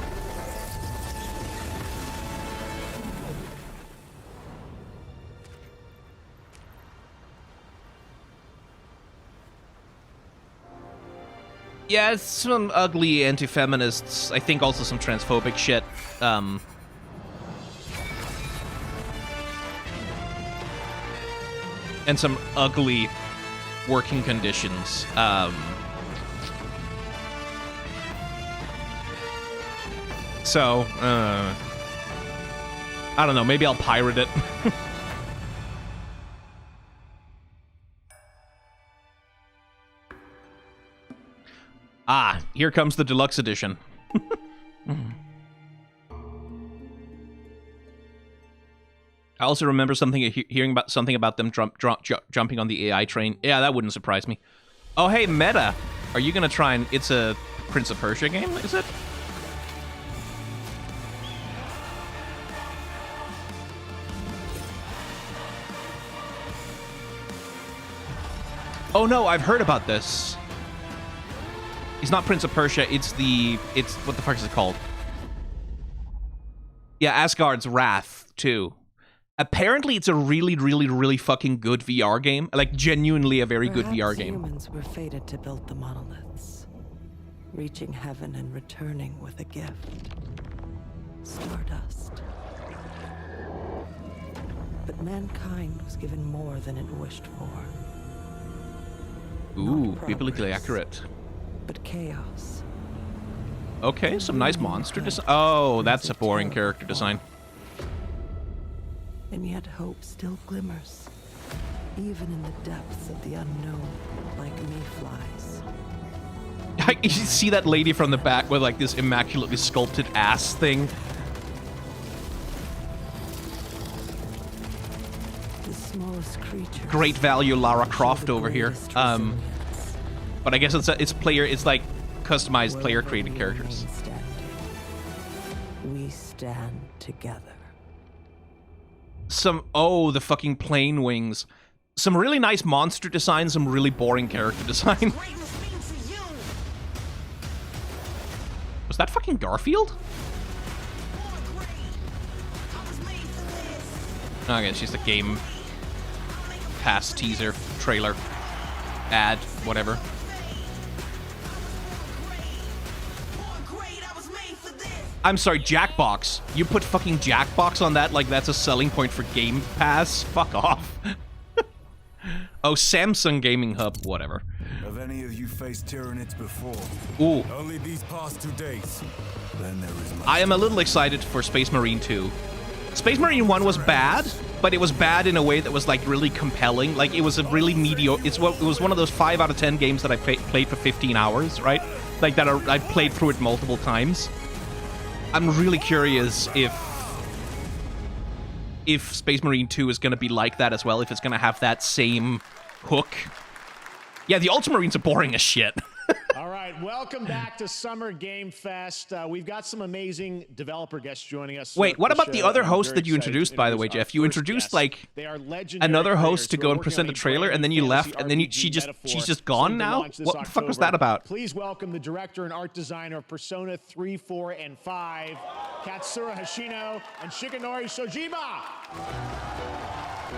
Yeah, it's some ugly anti-feminists. I think also some transphobic shit. And some ugly working conditions. So, I don't know, maybe I'll pirate it. Ah, here comes the deluxe edition. I also remember hearing about something about them jumping on the AI train. Yeah, that wouldn't surprise me. Oh, hey, Meta, are you gonna try and... It's a Prince of Persia game, is it? Oh no, I've heard about this. It's not Prince of Persia, it's what the fuck is it called? Yeah, Asgard's Wrath 2. Apparently it's a really, really, really fucking good VR game. Like, genuinely a very good VR game. Humans were fated to build the monoliths, reaching heaven and returning with a gift. Stardust. But mankind was given more than it wished for. Ooh, biblically accurate. But chaos. Okay, some nice monster design. Oh, that's a boring character design. And yet hope still glimmers, even in the depths of the unknown, like mayflies. You see that lady from the back with like this immaculately sculpted ass thing. The smallest creature. Great value Lara Croft over here. But I guess it's like customized player created characters. We stand together. The fucking plane wings. Some really nice monster design, some really boring character design. Was that fucking Garfield? Okay, it's just a Game Pass teaser, trailer, ad, whatever. I'm sorry, Jackbox. You put fucking Jackbox on that like that's a selling point for Game Pass? Fuck off. Oh, Samsung Gaming Hub, whatever. Have any of you faced Tyranids before? Ooh. Only these past 2 days. Then there is much. I am a little excited for Space Marine 2. Space Marine 1 was bad, but it was bad in a way that was like really compelling. Like it was a really mediocre. It was one of those 5 out of 10 games that I played for 15 hours, right? Like that I played through it multiple times. I'm really curious if Space Marine 2 is going to be like that as well, if it's going to have that same hook. Yeah, the Ultramarines are boring as shit. All right, welcome back to Summer Game Fest. We've got some amazing developer guests joining us. Wait, what about the other host that you introduced, by the way, Jeff? You introduced like another host to go and present a trailer, and then you left, and then she's just gone now? What the fuck was that about? Please welcome the director and art designer of Persona 3, 4, and 5, Katsura Hashino and Shigenori Shojiba.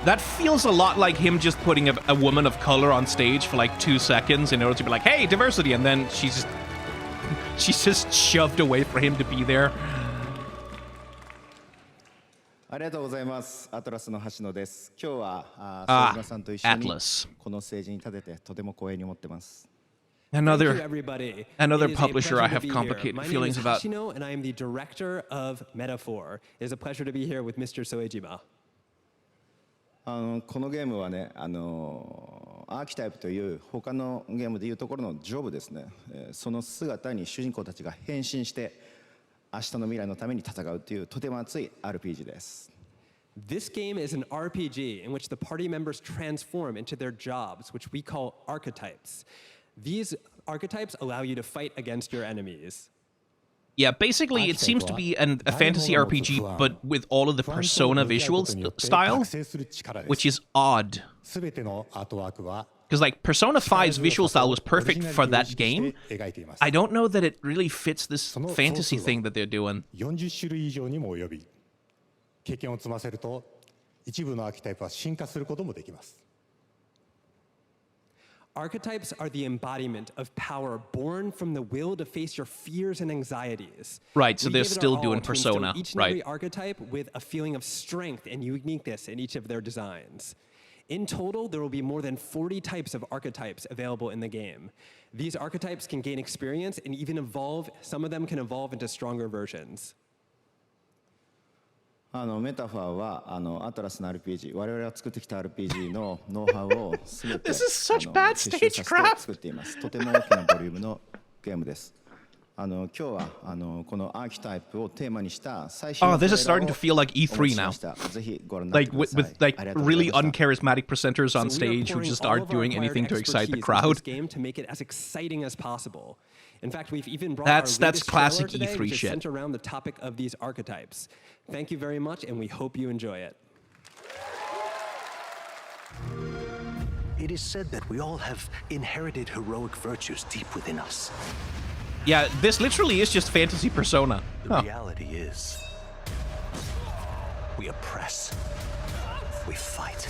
That feels a lot like him just putting a woman of color on stage for like 2 seconds in order to be like, hey, diversity, and then she's just shoved away for him to be there. Atlas. Another publisher I have complicated feelings about. Hashino, and I am the director of Metaphor. It is a pleasure to be here with Mr. Soejima. このゲームはね、アーキタイプという他のゲームでいうところのジョブですね。その姿に主人公たちが変身して明日の未来のために戦うというとても熱い RPG です。This game is an RPG in which the party members transform into their jobs, which we call archetypes. These archetypes allow you to fight against your enemies. Yeah, basically, it seems to be a fantasy RPG, but with all of the Persona visual style, which is odd. Because, like, Persona 5's visual style was perfect for that game. I don't know that it really fits this fantasy thing that they're doing. 経験を積ませると一部のアーキタイプは進化することもできます。 Archetypes are the embodiment of power born from the will to face your fears and anxieties. Right, so they're still doing Persona, each and every archetype with a feeling of strength and uniqueness in each of their designs. In total, there will be more than 40 types of archetypes available in the game. These archetypes can gain experience and even evolve. Some of them can evolve into stronger versions. メタファーはアトラスの RPG、我々が作ってきた RPG のノウハウを全て結集させて作っています。とても大きなボリュームのゲームです。今日はこのアーキタイプをテーマにした最新の this is starting to feel like E3 now. ぜひご覧になってください。 with like really uncharismatic presenters on stage who just aren't doing anything to excite the crowd. To make it as exciting as possible. In fact, we've even brought that's classic E3 shit. Centered around the topic of these archetypes. Thank you very much, and we hope you enjoy it. It is said that we all have inherited heroic virtues deep within us. Yeah, this literally is just fantasy Persona. The reality is, we oppress, we fight.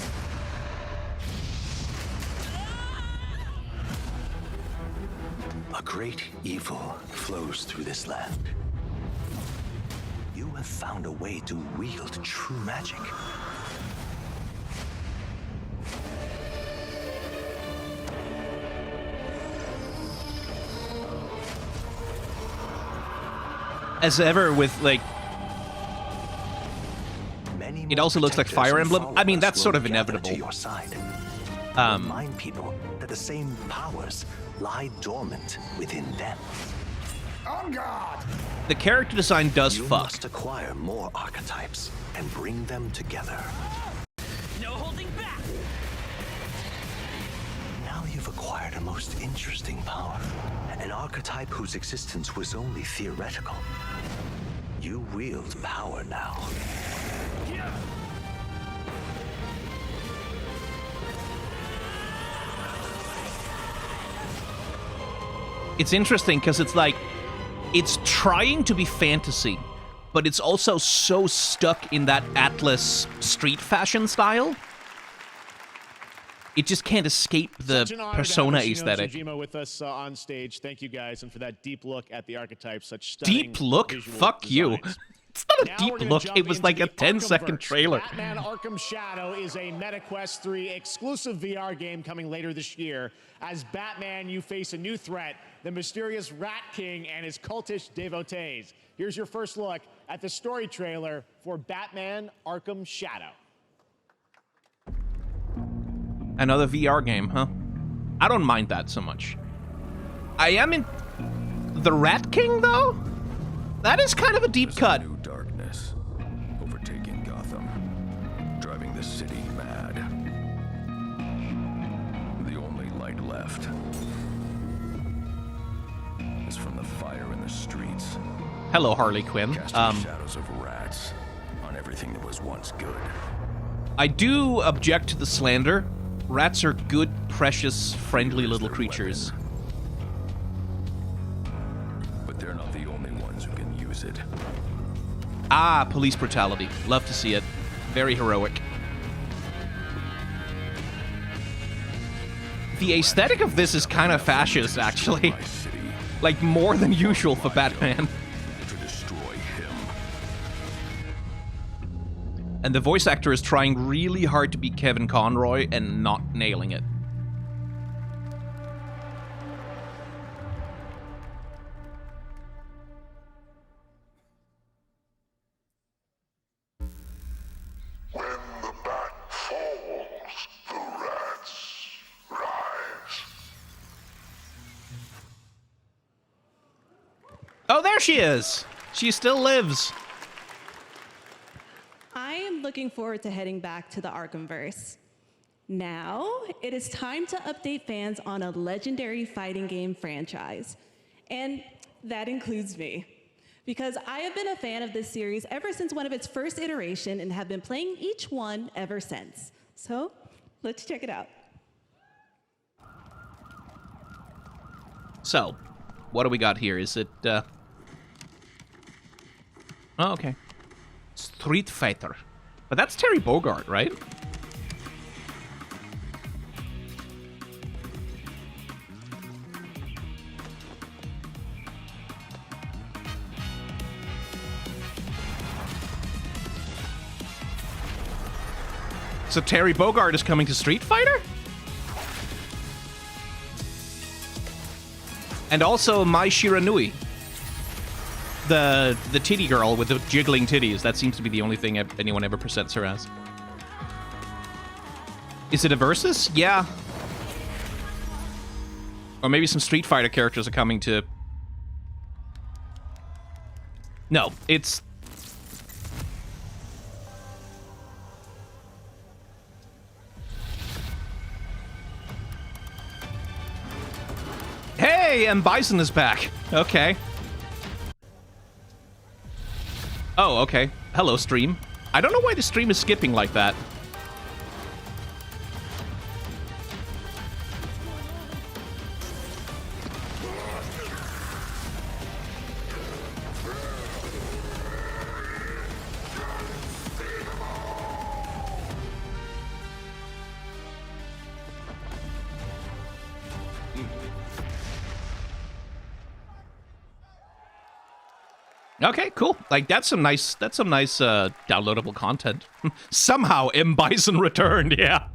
A great evil flows through this land. You have found a way to wield true magic. As ever with, like... It also looks like Fire Emblem. I mean, that's sort of inevitable. Remind people that the same powers lie dormant within them. On guard! The character design does you fuck. Must acquire more archetypes and bring them together. No holding back! Now you've acquired a most interesting power. An archetype whose existence was only theoretical. You wield power now. It's interesting because it's like, it's trying to be fantasy, but it's also so stuck in that Atlas street fashion style. It just can't escape the Persona aesthetic. Shojiima with us on stage. Thank you guys, and for that deep look at the archetypes, such stunning deep look? Fuck designs. you. It's not a deep look. It was like a 10-second trailer. Batman Arkham Shadow is a MetaQuest 3 exclusive VR game coming later this year. As Batman, you face a new threat, the mysterious Rat King and his cultish devotees. Here's your first look at the story trailer for Batman Arkham Shadow. Another VR game, huh? I don't mind that so much. I am in... The Rat King, though? That is kind of a deep cut. New darkness, overtaking Gotham, driving the city mad. The only light left is from the fire in the streets. Hello, Harley Quinn. Casting shadows of rats on everything that was once good. I do object to the slander. Rats are good, precious, friendly little creatures. But they're not the only ones who can use it. Ah, police brutality. Love to see it. Very heroic. The aesthetic of this is kind of fascist, actually. Like, more than usual for Batman. To destroy him. And the voice actor is trying really hard to be Kevin Conroy and not nailing it. When the bat falls, the rats rise. Oh, there she is! She still lives. I am looking forward to heading back to the Arkhamverse. Now, it is time to update fans on a legendary fighting game franchise. And that includes me. Because I have been a fan of this series ever since one of its first iteration and have been playing each one ever since. So, let's check it out. So, what do we got here? Is it, Oh, okay. Street Fighter. But that's Terry Bogard, right? So Terry Bogard is coming to Street Fighter? And also Mai Shiranui. The titty girl with the jiggling titties. That seems to be the only thing anyone ever presents her as. Is it a versus? Yeah. Or maybe some Street Fighter characters are coming to... No, it's... Hey, M. Bison is back. Okay. Oh, okay. Hello, stream. I don't know why the stream is skipping like that. Okay, cool. Like that's some nice downloadable content. Somehow M. Bison returned, yeah.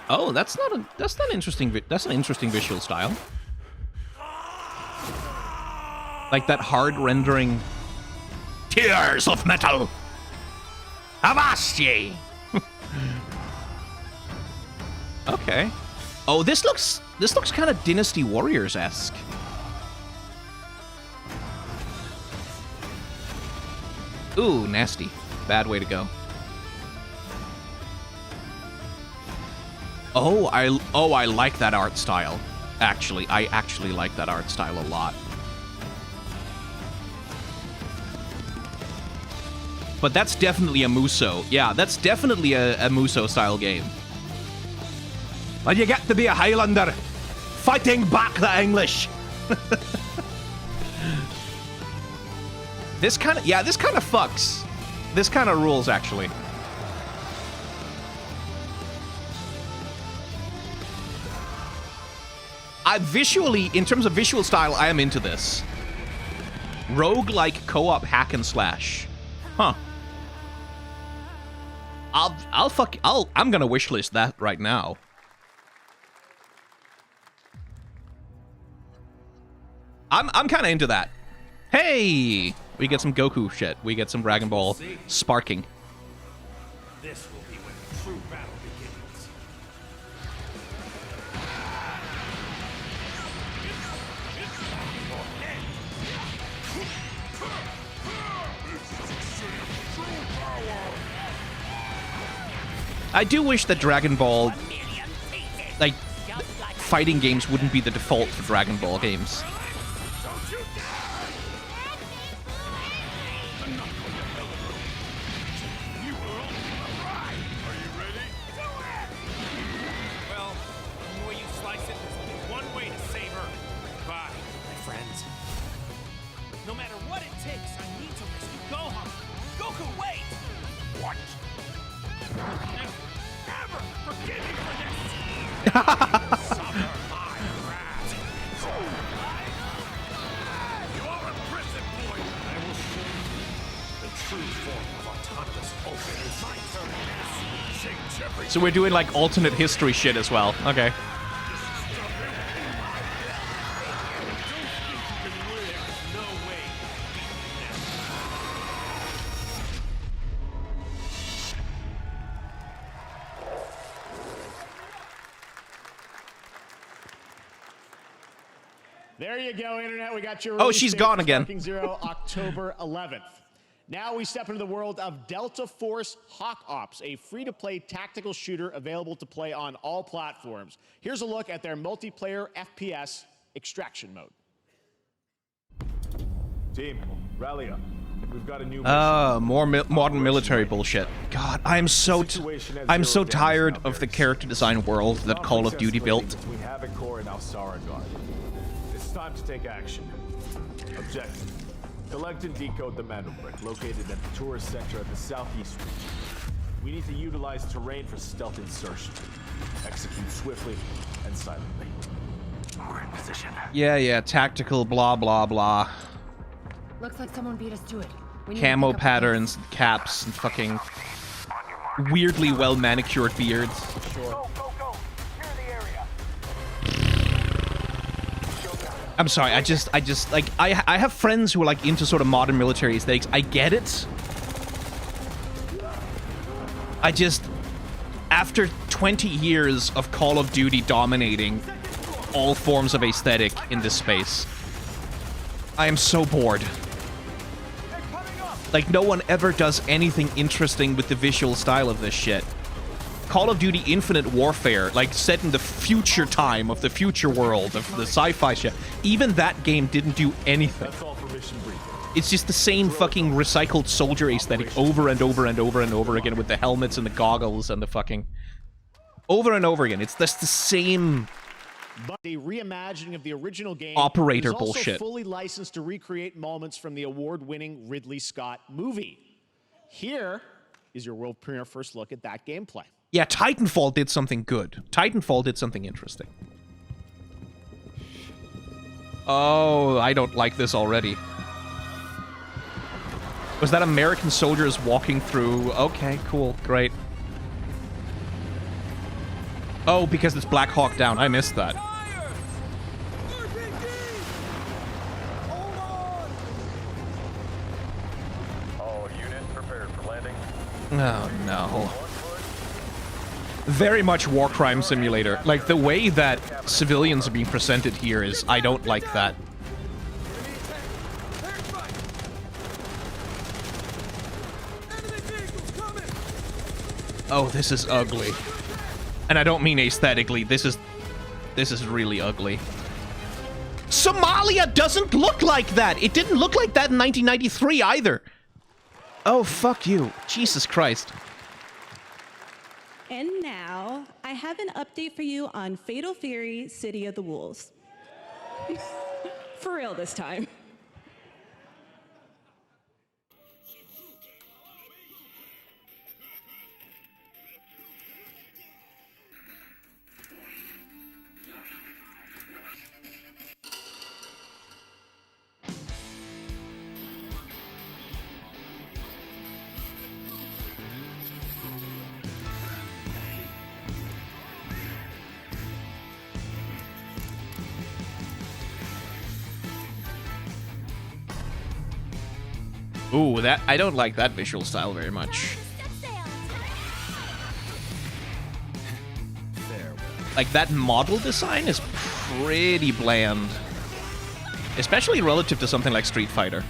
Oh, that's an interesting visual style. Like that hard rendering. Tears of metal. Avast ye! Okay. Oh, this looks kind of Dynasty Warriors-esque. Ooh, nasty. Bad way to go. Oh, I like that art style. Actually, I actually like that art style a lot. But that's definitely a Muso. Yeah, that's definitely a Muso-style game. And you get to be a Highlander, fighting back the English. This kind of fucks. This kind of rules, actually. Visually, in terms of visual style, I am into this. Roguelike co-op hack and slash. Huh. I'm gonna wishlist that right now. I'm kind of into that. Hey, we get some Goku shit. We get some Dragon Ball sparking. This will be when the true battle begins. I do wish that Dragon Ball, like, fighting games wouldn't be the default for Dragon Ball games. Well, the way you slice it, there's only one way to save her. Goodbye, my friends. No matter what it takes, I need to rescue Gohan. Goku, wait! What? Never forgive me for this! Suffer my wrath. You are a prison boy. I will show you the true form of autonomous open. It's my turn. Change everything. So we're doing like alternate history shit as well. Okay. There you go, Internet. We got your Oh, release she's date gone for again. Sparking Zero, October 11th. Now we step into the world of Delta Force Hawk Ops, a free-to-play tactical shooter available to play on all platforms. Here's a look at their multiplayer FPS extraction mode. Team, rally up. We've got a new More modern military bullshit. God, I'm so tired of the character design world that Call of Duty built. Between Havoc Corps and Alsara Guard. It's time to take action. Objective: collect and decode the Mando Brick located at the tourist sector at the southeast region. We need to utilize terrain for stealth insertion. Execute swiftly and silently. We're in position. Yeah, tactical blah blah blah. Looks like someone beat us to it. We need to Camo pick up patterns, caps, and fucking weirdly well manicured beards. I'm sorry, I just like I have friends who are like into sort of modern military aesthetics. I get it. I just, after 20 years of Call of Duty dominating all forms of aesthetic in this space, I am so bored. Like, no one ever does anything interesting with the visual style of this shit. Call of Duty Infinite Warfare, like, set in the future time of the future world of the sci-fi shit, even that game didn't do anything. It's just the same fucking recycled soldier aesthetic over and over and over and over again with the helmets and the goggles and the fucking... Over and over again. It's just the same... But a reimagining of the original game operator is also bullshit. fully licensed to recreate moments from the award-winning Ridley Scott movie. Here is your world premiere first look at that gameplay. Yeah, Titanfall did something good. Titanfall did something interesting. Oh, I don't like this already. Was that American soldiers walking through? Okay, cool, great. Oh, because it's Black Hawk Down. I missed that. All units prepared for landing. Oh, no. Very much war crime simulator. Like, the way that civilians are being presented here is... I don't like that. Oh, this is ugly. And I don't mean aesthetically. This is really ugly. Somalia doesn't look like that! It didn't look like that in 1993 either! Oh, fuck you. Jesus Christ. And now, I have an update for you on Fatal Fury: City of the Wolves. For real this time. Ooh, that I don't like that visual style very much. Like, that model design is pretty bland. Especially relative to something like Street Fighter.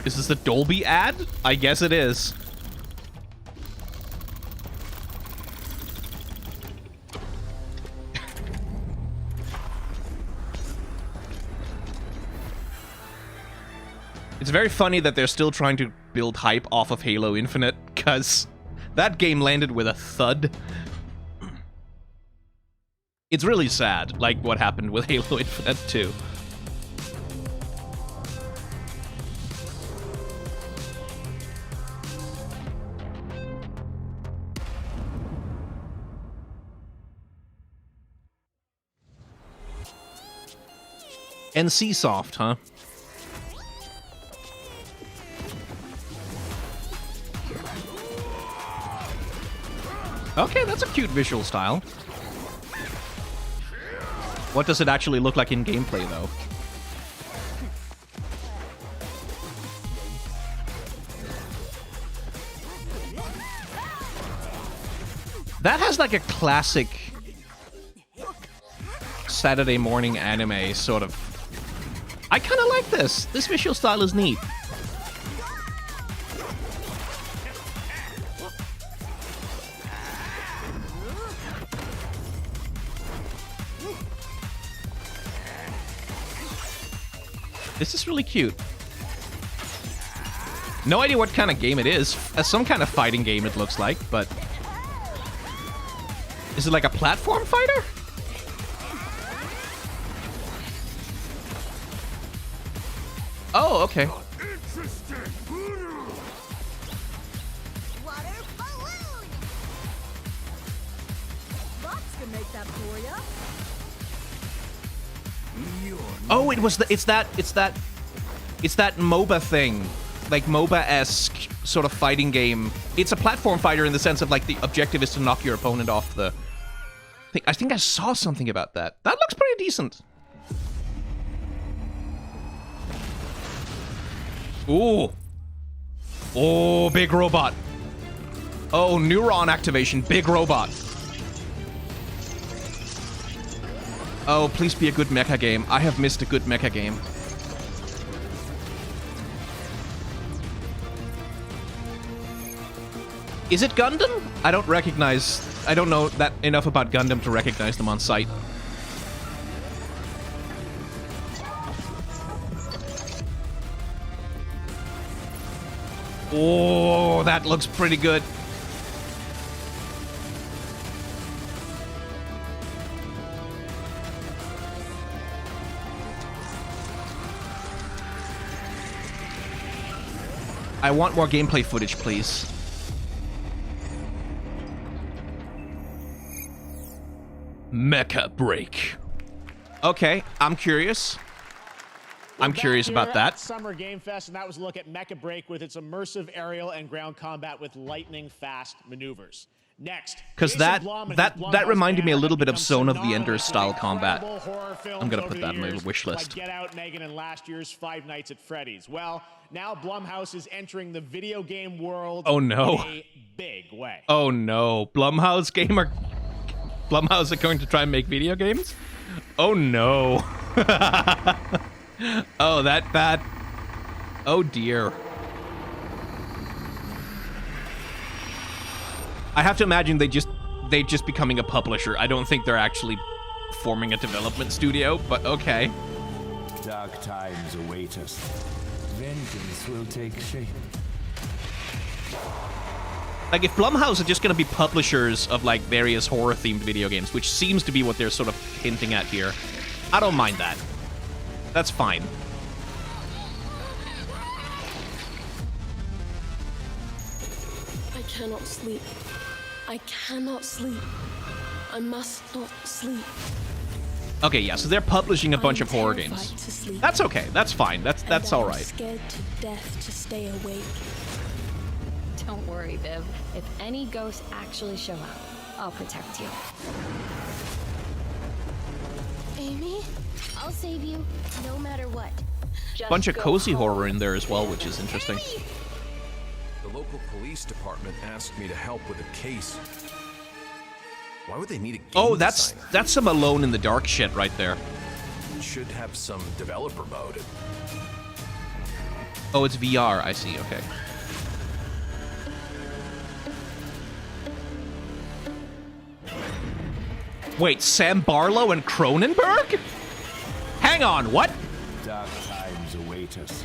Is this the Dolby ad? I guess it is. It's very funny that they're still trying to build hype off of Halo Infinite, because that game landed with a thud. It's really sad, like what happened with Halo Infinite too. NC Soft, huh? Okay, that's a cute visual style. What does it actually look like in gameplay, though? That has like a classic Saturday morning anime sort of... I kind of like this. This visual style is neat. This is really cute. No idea what kind of game it is. Some kind of fighting game it looks like, but... Is it like a platform fighter? Oh, okay. Oh, it's that MOBA thing. Like MOBA-esque sort of fighting game. It's a platform fighter in the sense of like the objective is to knock your opponent off the thing. I think I saw something about that. That looks pretty decent. Ooh. Oh, big robot. Oh, neuron activation, big robot. Oh, please be a good mecha game. I have missed a good mecha game. Is it Gundam? I don't know that enough about Gundam to recognize them on sight. Oh, that looks pretty good. I want more gameplay footage, please. Mecha Break. Okay, I'm curious. I'm curious about that. Summer Game Fest, and that was a look at Mecha Break with its immersive aerial and ground combat with lightning-fast maneuvers. Next, because that reminded me a little bit of Zone of the Enders style combat. I'm gonna put that on my wish list. Like Get Out, Megan, and last year's Five Nights at Freddy's. Well, now Blumhouse is entering the video game world. Oh no! In a big way. Oh no! Blumhouse are going to try and make video games? Oh no! Oh, that. Oh dear. I have to imagine they just becoming a publisher. I don't think they're actually forming a development studio, but okay. Dark times await us. Vengeance will take shape. Like, if Blumhouse are just gonna be publishers of, like, various horror-themed video games, which seems to be what they're sort of hinting at here, I don't mind that. That's fine. I cannot sleep. I cannot sleep. I must not sleep. Okay, yeah, so they're publishing a bunch of horror games. That's okay. That's fine. That's all right. Scared to death to stay awake. Don't worry, Viv. If any ghosts actually show up, I'll protect you. Amy, I'll save you, no matter what. Bunch of cozy horror in there as well, which is interesting. The local police department asked me to help with a case. Why would they need a game Oh, designer? that's some Alone in the Dark shit right there. Should have some developer mode. Oh, it's VR. I see. Okay. Wait, Sam Barlow and Cronenberg? Hang on, what? Dark times await us.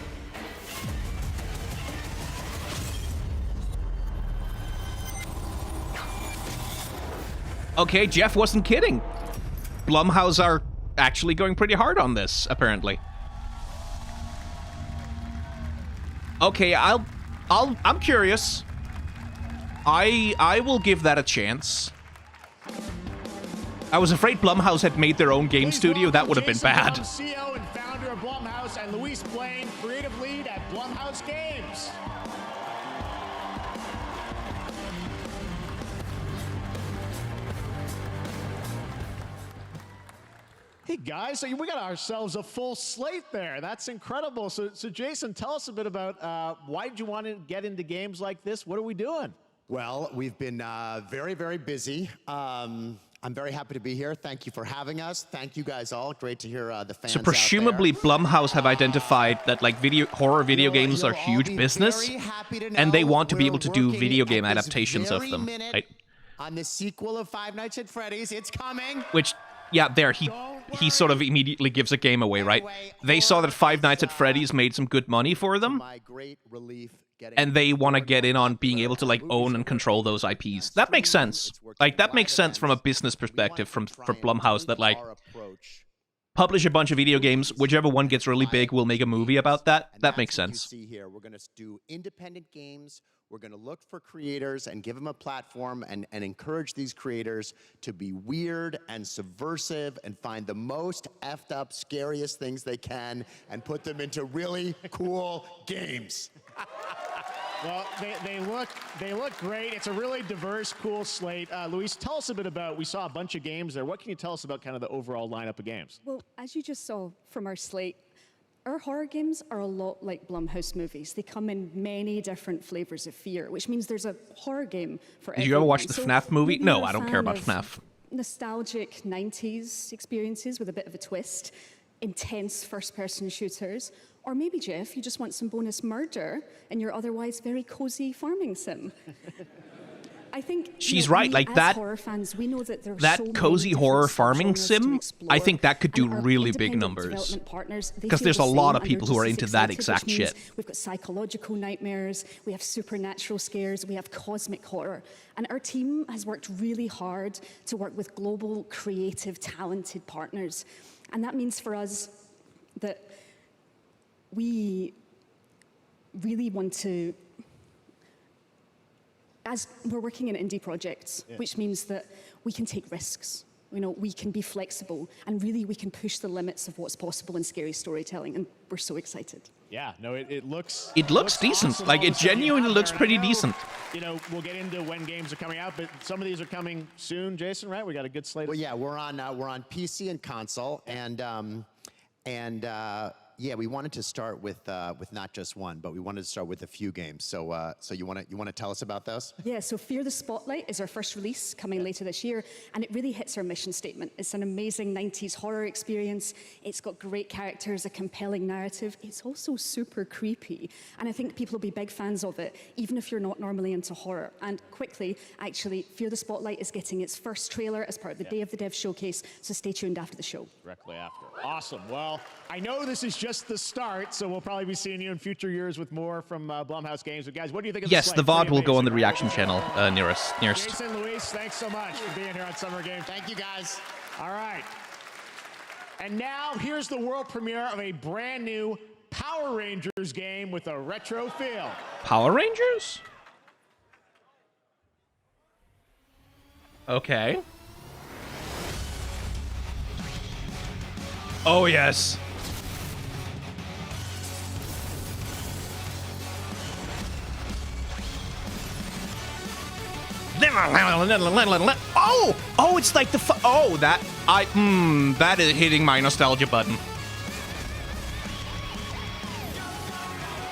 Okay, Jeff wasn't kidding. Blumhouse are actually going pretty hard on this, apparently. Okay, I'm curious. I will give that a chance. I was afraid Blumhouse had made their own game studio. That would have been bad. CEO and founder of Blumhouse, and Luis Blaine, creative lead at Blumhouse Games. Hey guys, so we got ourselves a full slate there. That's incredible. So Jason, tell us a bit about why did you want to get into games like this? What are we doing? Well, we've been very, very busy. I'm very happy to be here. Thank you for having us. Thank you guys all. Great to hear the fans. So presumably Blumhouse have identified that like horror video games are huge business, and they want to be able to do video game adaptations of them. Right? On the sequel of Five Nights at Freddy's, it's coming. Which, yeah, there he sort of immediately gives a game away, right? They saw that Five Nights at Freddy's made some good money for them, and they want to get in on being able to like own and control those IPs. That makes sense. Like that makes sense from a business perspective for Blumhouse that like publish a bunch of video games, whichever one gets really big, we'll make a movie about that. That makes sense. See here, we're going to do independent games. We're going to look for creators and give them a platform and encourage these creators to be weird and subversive and find the most effed up, scariest things they can and put them into really cool games. Well, they look great. It's a really diverse, cool slate. Luis, tell us a bit about, we saw a bunch of games there. What can you tell us about kind of the overall lineup of games? Well, as you just saw from our slate, our horror games are a lot like Blumhouse movies. They come in many different flavors of fear, which means there's a horror game for everyone. Did you ever watch the FNAF movie? No, I don't care about FNAF. Nostalgic 90s experiences with a bit of a twist, intense first-person shooters, or maybe, Jeff, you just want some bonus murder in your otherwise very cozy farming sim. I think she's right. Like that, horror fans, we know that that cozy horror farming sim, I think that could do really big numbers. Because there's a lot of people who are into that exact shit. We've got psychological nightmares, we have supernatural scares, we have cosmic horror. And our team has worked really hard to work with global, creative, talented partners. And that means for us that we really want to, as we're working in indie projects, which means that we can take risks. You know, we can be flexible, and really we can push the limits of what's possible in scary storytelling, and we're so excited. Yeah, no, it looks... It looks decent. Awesome. Like, it genuinely looks pretty decent. You know, we'll get into when games are coming out, but some of these are coming soon, Jason, right? We got a good slate. Well, yeah, we're on PC and console, yeah, we wanted to start with not just one, but we wanted to start with a few games. So, so you want to tell us about those? Yeah. So, Fear the Spotlight is our first release coming later this year, and it really hits our mission statement. It's an amazing 90s horror experience. It's got great characters, a compelling narrative. It's also super creepy, and I think people will be big fans of it, even if you're not normally into horror. And quickly, actually, Fear the Spotlight is getting its first trailer as part of the Day of the Dev showcase. So, stay tuned after the show. Directly after. Awesome. Well, I know this is just the start, so we'll probably be seeing you in future years with more from Blumhouse Games. But guys, what do you think of Yes, the VOD will go on the reaction channel nearest. Jason, Luis, thanks so much for being here on Summer Games. Thank you, guys. All right. And now, here's the world premiere of a brand new Power Rangers game with a retro feel. Power Rangers? Oh, yes. Oh! Oh, it's like the that is hitting my nostalgia button.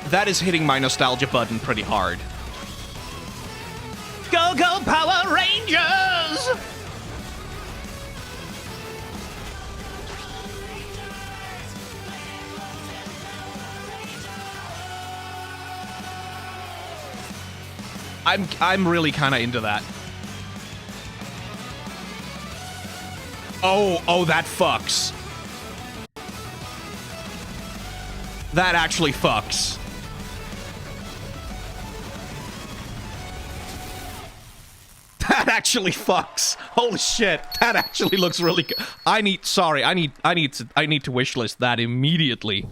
That is hitting my nostalgia button pretty hard. Go, go, Power Rangers! I'm really kind of into that. Oh, that fucks. That actually fucks. That actually fucks. Holy shit. That actually looks really good. I need to wishlist that immediately.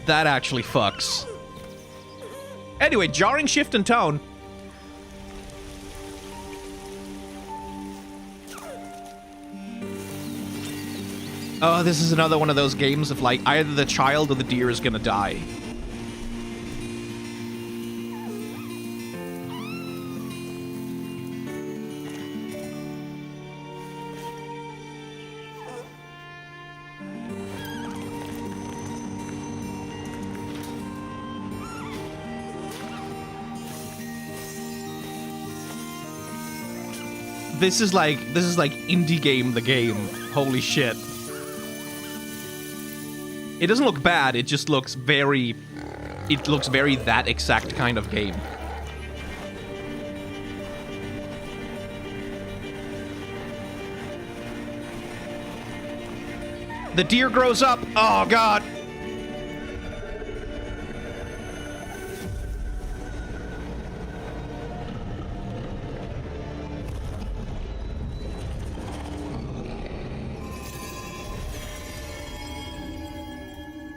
That actually fucks. Anyway, jarring shift in tone. Oh, this is another one of those games of like either the child or the deer is gonna die. This is like indie game the game. Holy shit. It doesn't look bad, it just looks very that exact kind of game. The deer grows up. Oh god.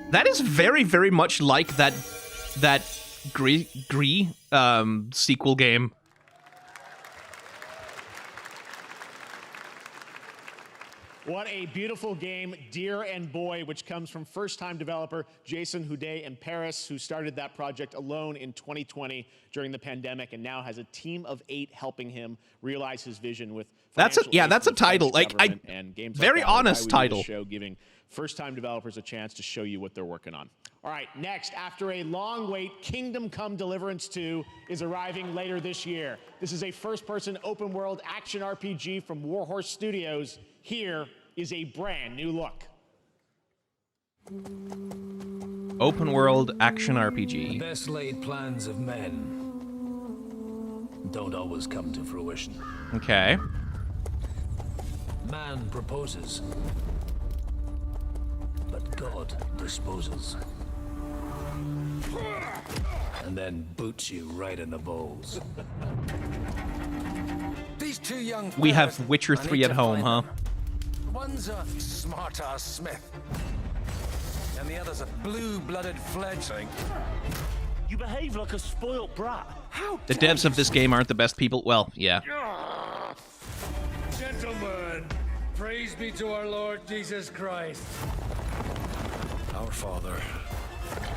That is very, very much like that Gree sequel game. What a beautiful game, Deer and Boy, which comes from first-time developer Jason Houdet in Paris, who started that project alone in 2020 during the pandemic, and now has a team of 8 helping him realize his vision with. That's a title. Like very honest title. Show giving first-time developers a chance to show you what they're working on. All right, next, after a long wait, Kingdom Come Deliverance 2 is arriving later this year. This is a first-person open-world action RPG from Warhorse Studios. Here is a brand new look. Open world action RPG. The best laid plans of men don't always come to fruition. Okay. Man proposes, but God disposes. And then boots you right in the balls. These two young We have Witcher 3 at home, huh? One's a smart-ass smith, and the other's a blue-blooded fledgling. You behave like a spoiled brat. How The devs of this game aren't the best people. Well, yeah. Gentlemen, praise be to our Lord Jesus Christ. Our Father,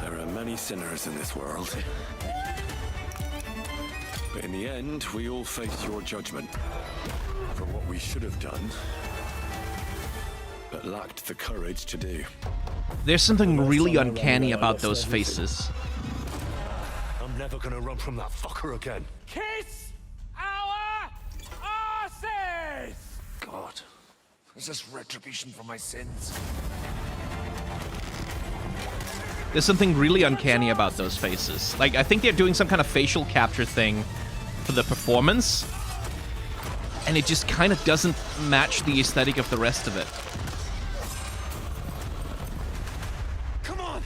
there are many sinners in this world. But in the end, we all face your judgment for what we should have done, but lacked the courage to do. There's something really uncanny about those faces. I'm never gonna run from that fucker again. Kiss our asses! God, is this retribution for my sins? There's something really uncanny about those faces. Like, I think they're doing some kind of facial capture thing for the performance, and it just kind of doesn't match the aesthetic of the rest of it. Come on!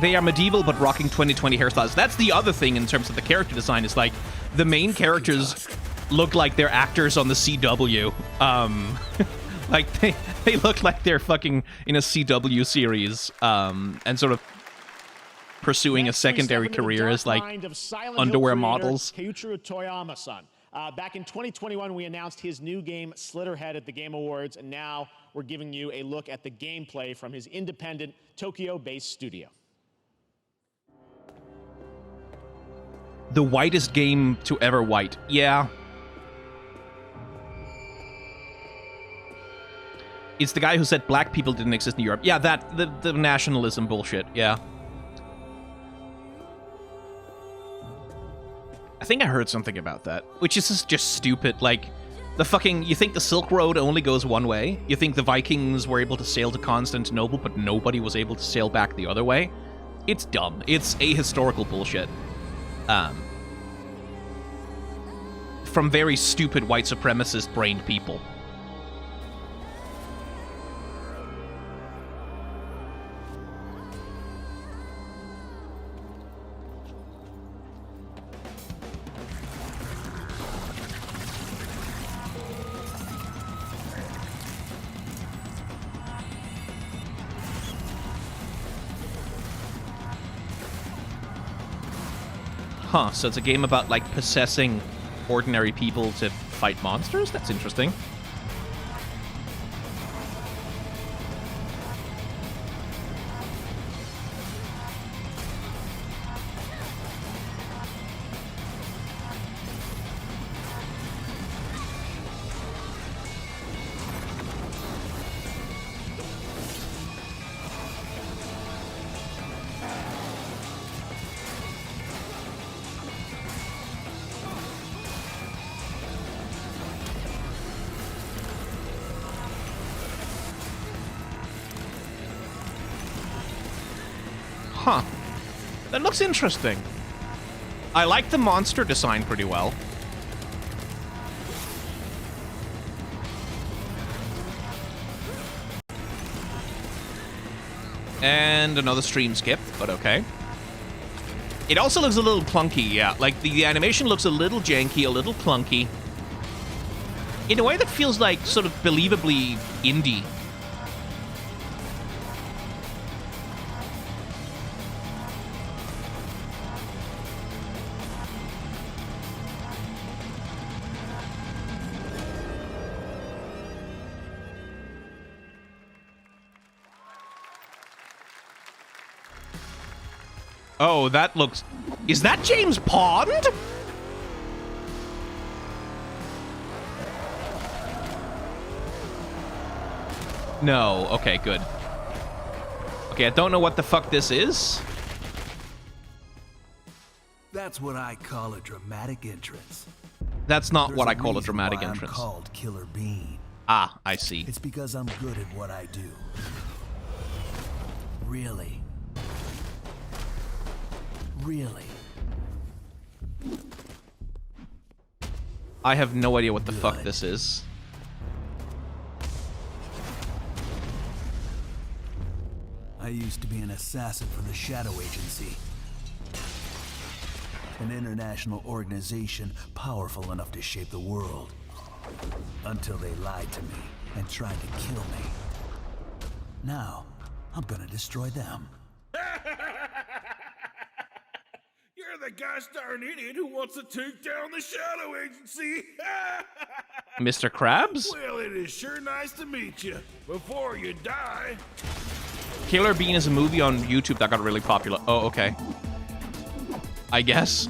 They are medieval but rocking 2020 hairstyles. That's the other thing in terms of the character design, is like, the main characters look like they're actors on the CW. Like, they look like they're fucking in a CW series, and sort of pursuing a secondary career as, like, underwear models. Keiichiro Toyama-san. Back in 2021, we announced his new game, Slitterhead, at the Game Awards, and now we're giving you a look at the gameplay from his independent, Tokyo-based studio. The whitest game to ever white. Yeah. It's the guy who said black people didn't exist in Europe. Yeah, the nationalism bullshit, yeah. I think I heard something about that, which is just stupid. Like, the fucking... You think the Silk Road only goes one way? You think the Vikings were able to sail to Constantinople, but nobody was able to sail back the other way? It's dumb. It's ahistorical bullshit. From very stupid white supremacist-brained people. Huh, so it's a game about, like, possessing ordinary people to fight monsters? That's interesting. Huh. That looks interesting. I like the monster design pretty well. And another stream skip, but okay. It also looks a little clunky, yeah. Like, the animation looks a little janky, a little clunky. In a way that feels like sort of believably indie. Oh, that looks... Is that James Pond? No. Okay, good. Okay, I don't know what the fuck this is. That's what I call a dramatic entrance. That's not There's what a I call a reason dramatic why entrance. I'm called Killer Bean. Ah, I see. It's because I'm good at what I do. Really. Really. I have no idea what the fuck this is. I used to be an assassin for the Shadow Agency. An international organization powerful enough to shape the world. Until they lied to me and tried to kill me. Now, I'm gonna destroy them. You're the gosh darn idiot who wants to take down the Shadow Agency. Mr. Krabs? Well, it is sure nice to meet you. Before you die. Killer Bean is a movie on YouTube that got really popular. Oh, okay. I guess.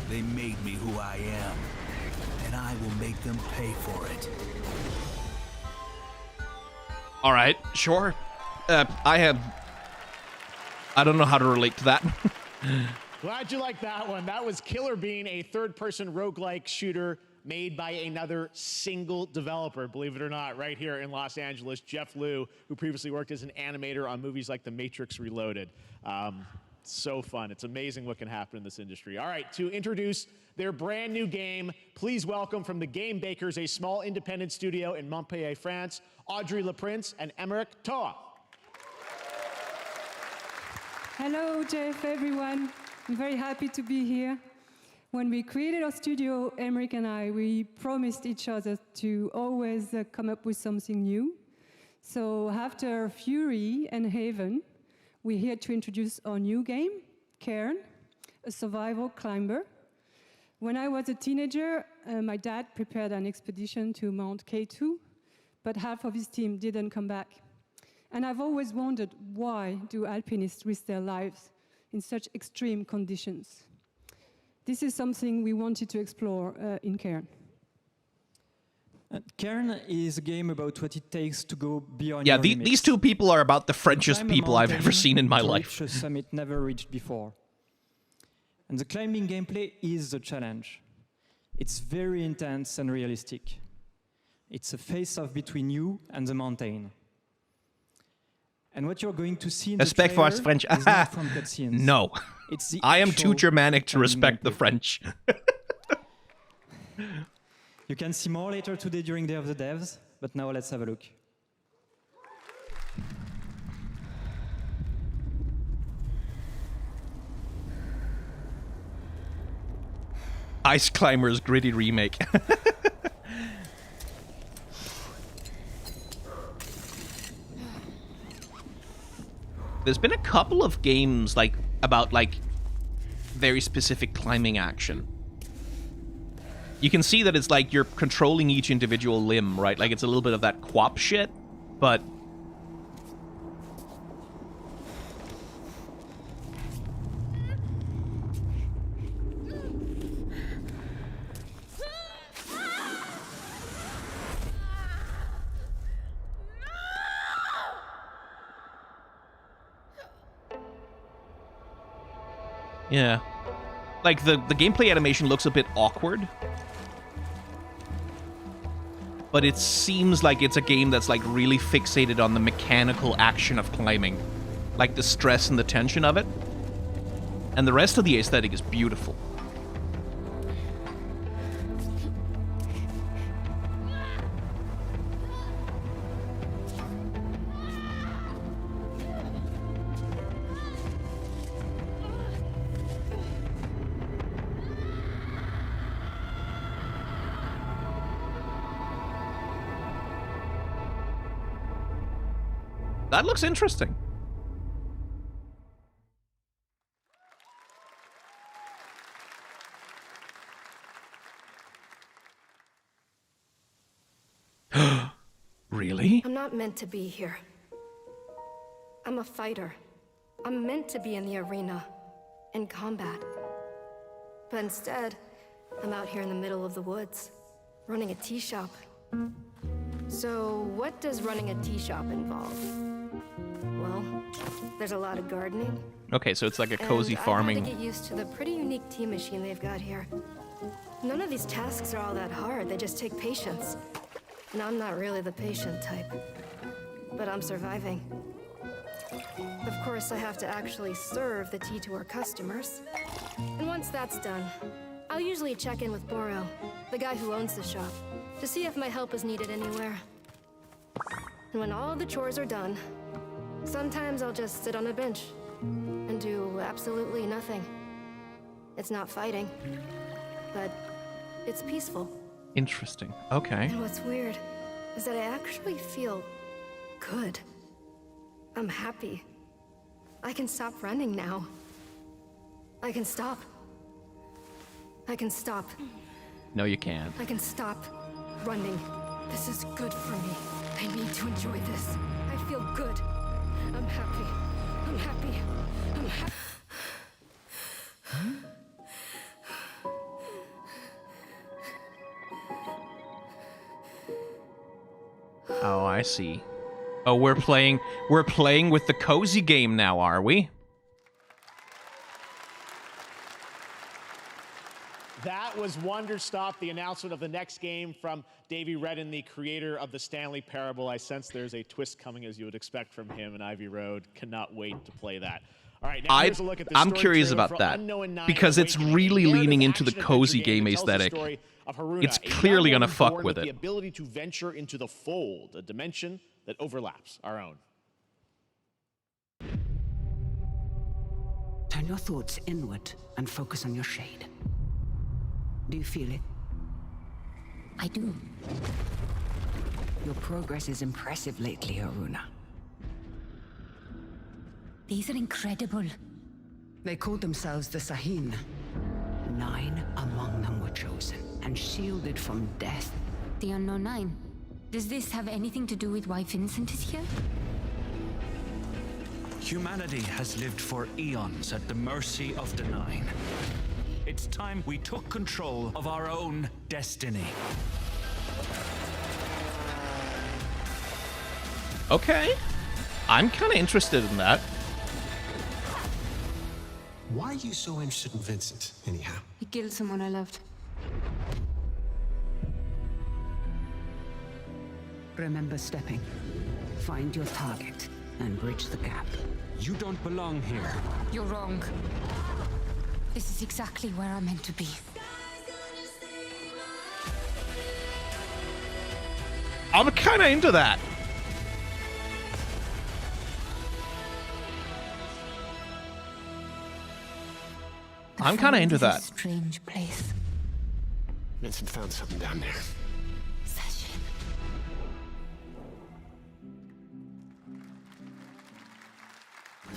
They made me who I am, and I will make them pay for it. All right, sure. I don't know how to relate to that. Glad you liked that one. That was Killer Bean, a third-person roguelike shooter made by another single developer, believe it or not, right here in Los Angeles, Jeff Liu, who previously worked as an animator on movies like The Matrix Reloaded. So fun. It's amazing what can happen in this industry. All right, to introduce their brand new game, please welcome from the Game Bakers, a small independent studio in Montpellier, France, Audrey Leprince and Emmerich Toa. Hello, Jeff, everyone. I'm very happy to be here. When we created our studio, Emmerich and I, we promised each other to always come up with something new. So after Fury and Haven, we're here to introduce our new game, Cairn, a survival climber. When I was a teenager, my dad prepared an expedition to Mount K2, but half of his team didn't come back. And I've always wondered, why do alpinists risk their lives in such extreme conditions? This is something we wanted to explore in Cairn. Cairn is a game about what it takes to go beyond Yeah, your limits. these two people are about the Frenchest people I've ever seen in my life. Reach a summit never reached before. And the climbing gameplay is the challenge. It's very intense and realistic. It's a face-off between you and the mountain. And what you're going to see in Respect the for trailer us French. is not from cutscenes. No. It's the I am too actual Germanic to climbing respect the gameplay. French. You can see more later today during Day of the Devs, but now let's have a look. Ice Climbers gritty remake. There's been a couple of games about very specific climbing action. You can see that it's like you're controlling each individual limb, right? Like it's a little bit of that quap shit, but yeah. Like, the gameplay animation looks a bit awkward. But it seems like it's a game that's, like, really fixated on the mechanical action of climbing. Like, the stress and the tension of it. And the rest of the aesthetic is beautiful. That looks interesting. Really? I'm not meant to be here. I'm a fighter. I'm meant to be in the arena, in combat. But instead, I'm out here in the middle of the woods, running a tea shop. So, what does running a tea shop involve? Well, there's a lot of gardening. Okay, so it's like a cozy and farming. I've had to get used to the pretty unique tea machine they've got here. None of these tasks are all that hard, they just take patience. And I'm not really the patient type. But I'm surviving. Of course, I have to actually serve the tea to our customers. And once that's done, I'll usually check in with Boro, the guy who owns the shop, to see if my help is needed anywhere. And when all the chores are done, sometimes I'll just sit on a bench and do absolutely nothing. It's not fighting, but it's peaceful. Interesting. Okay. And what's weird is that I actually feel good. I'm happy. I can stop running now. I can stop. I can stop. No, you can't. I can stop running. This is good for me. I need to enjoy this. I feel good. I'm happy. I'm happy. I'm happy. Oh, I see. Oh, we're playing with the cozy game now, are we? That was Wonderstop, the announcement of the next game from Davey Redden, the creator of the Stanley Parable. I sense there's a twist coming, as you would expect from him, and Ivy Road. Cannot wait to play that. All right, now here's a look at the I'm story curious trailer about for that Unknown Nine because it's Awakening, really a narrative leaning into the action-adventure cozy game game that tells the aesthetic. story of Haruna, It's a clearly young gonna woman fuck born with the it. ability to venture into the fold, a dimension that overlaps our own. Turn your thoughts inward and focus on your shade. Do you feel it? I do. Your progress is impressive lately, Haruna. These are incredible. They called themselves the Sahin. 9 among them were chosen and shielded from death. The Unknown Nine. Does this have anything to do with why Vincent is here? Humanity has lived for eons at the mercy of the Nine. It's time we took control of our own destiny. Okay. I'm kind of interested in that. Why are you so interested in Vincent, anyhow? He killed someone I loved. Remember stepping. Find your target and bridge the gap. You don't belong here. You're wrong. This is exactly where I'm meant to be. I'm kind of into that. I'm kind of into that. Strange place. Vincent found something down there.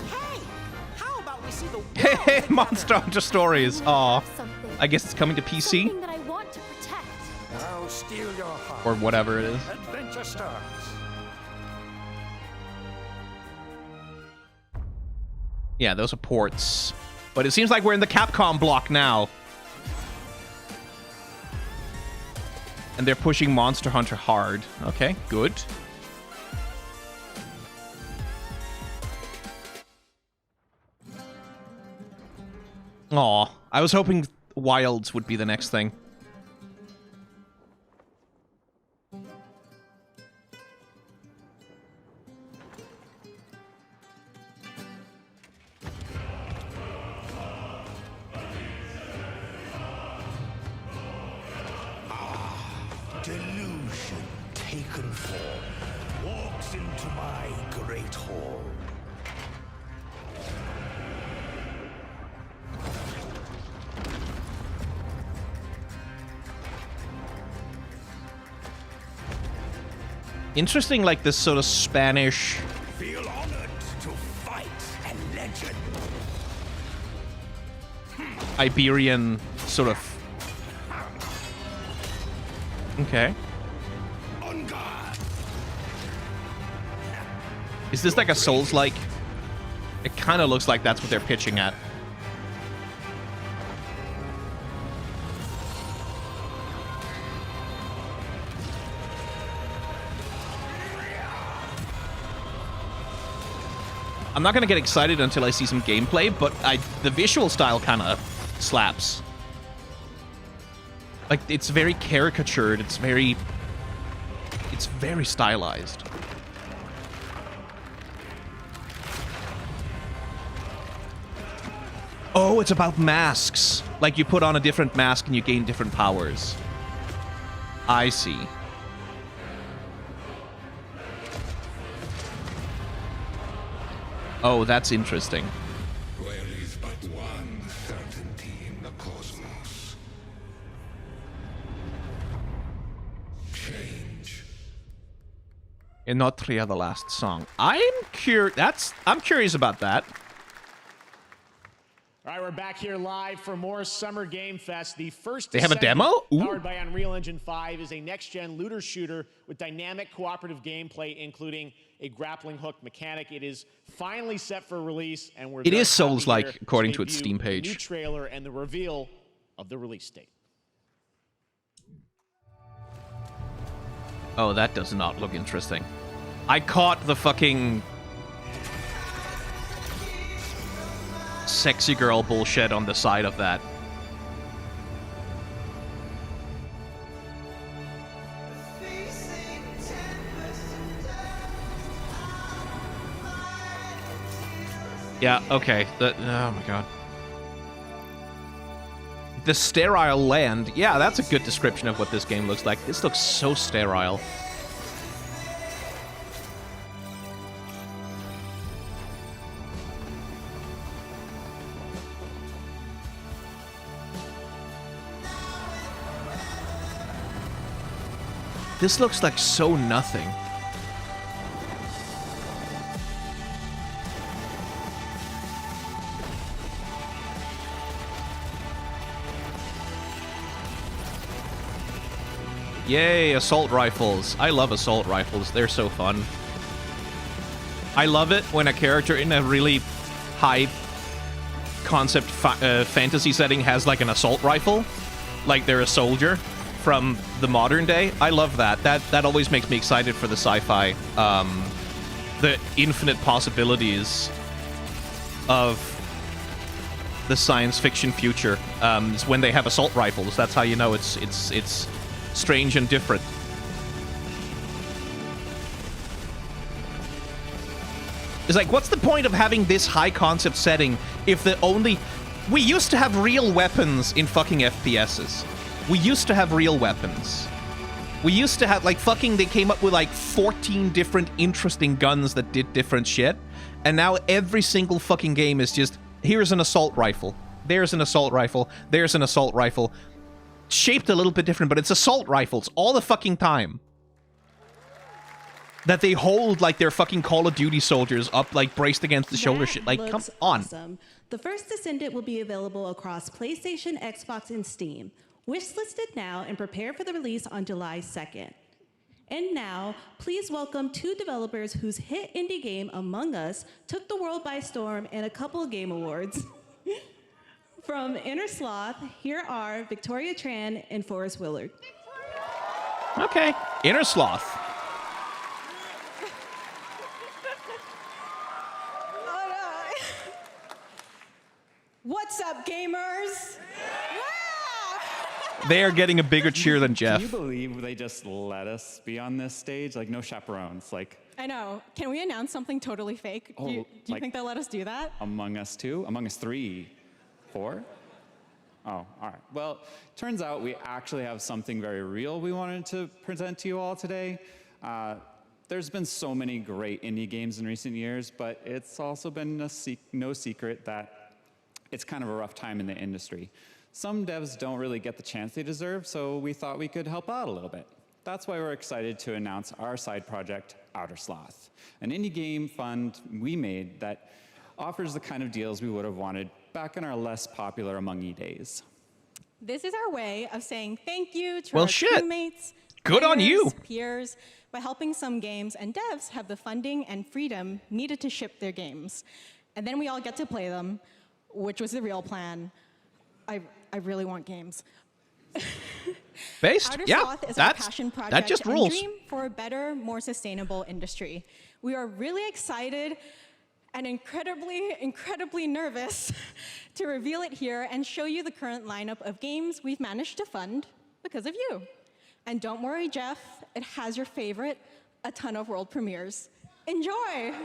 Hey, how about we see the Hey, Monster Hunter Stories. Aw. I guess it's coming to PC Something that I want to protect. I'll steal your heart. or whatever it is. Adventure starts. Yeah, those are ports. But it seems like we're in the Capcom block now. And they're pushing Monster Hunter hard. Okay, good. Aw, I was hoping Wilds would be the next thing. Delusion taken form walks into my great hall. Interesting, like this sort of Spanish Feel honored to fight a legend. Iberian sort of. Okay. On guard. Is this like a Souls-like? It kind of looks like that's what they're pitching at. I'm not gonna get excited until I see some gameplay, but the visual style kind of slaps. Like, it's very caricatured. It's very stylized. Oh, it's about masks. Like, you put on a different mask and you gain different powers. I see. Oh, that's interesting. There is but one certainty in the cosmos. Change. And not Tria, the last song. I'm curious about that. All right, we're back here live for more Summer Game Fest. The first They have a Descendant, demo? Ooh. powered by Unreal Engine 5, is a next-gen looter shooter with dynamic cooperative gameplay, including a grappling hook mechanic. It is finally set for release, and we're It very is Souls-like, happy here according to its debut Steam the page. new trailer and the reveal of the release date. Oh, that does not look interesting. I caught the fucking sexy girl bullshit on the side of that. Yeah, okay. Oh my god. The sterile land. Yeah, that's a good description of what this game looks like. This looks so sterile. This looks like so nothing. Yay, assault rifles. I love assault rifles. They're so fun. I love it when a character in a really high concept fantasy setting has like an assault rifle. Like they're a soldier from the modern day. I love that. That always makes me excited for the sci-fi. The infinite possibilities of the science fiction future. Is when they have assault rifles. That's how you know it's strange and different. It's like, what's the point of having this high concept setting if the only... We used to have real weapons in fucking FPSs. We used to have real weapons. We used to have, like, fucking... They came up with, like, 14 different interesting guns that did different shit. And now every single fucking game is just, here's an assault rifle. There's an assault rifle. There's an assault rifle. Shaped a little bit different, but it's assault rifles all the fucking time. That they hold like they're fucking Call of Duty soldiers up, like braced against the shoulder shit. Like, come on. Awesome. The first Descendant will be available across PlayStation, Xbox, and Steam. Wishlisted now and prepare for the release on July 2nd. And now, please welcome two developers whose hit indie game, Among Us, took the world by storm in a couple of game awards. From Inner Sloth, here are Victoria Tran and Forrest Willard. Okay. Inner Sloth. What's up, gamers? They are getting a bigger cheer than Jeff. Can you believe they just let us be on this stage? Like, no chaperones. Like, I know. Can we announce something totally fake? Do you like, think they'll let us do that? Among Us 2? Among Us 3? 4? Oh, all right. Well, turns out we actually have something very real we wanted to present to you all today. There's been so many great indie games in recent years, but it's also been no secret that it's kind of a rough time in the industry. Some devs don't really get the chance they deserve, so we thought we could help out a little bit. That's why we're excited to announce our side project, Outer Sloth, an indie game fund we made that offers the kind of deals we would have wanted back in our less popular Among E days. This is our way of saying thank you to our teammates, good on you, peers, by helping some games and devs have the funding and freedom needed to ship their games. And then we all get to play them, which was the real plan. I really want games. Based? Outer Yeah, Sloth is our passion project that just and rules. dream for a better, more sustainable industry. We are really excited and incredibly nervous to reveal it here and show you the current lineup of games we've managed to fund because of you. And don't worry, Jeff, it has your favorite, a ton of world premieres. Enjoy!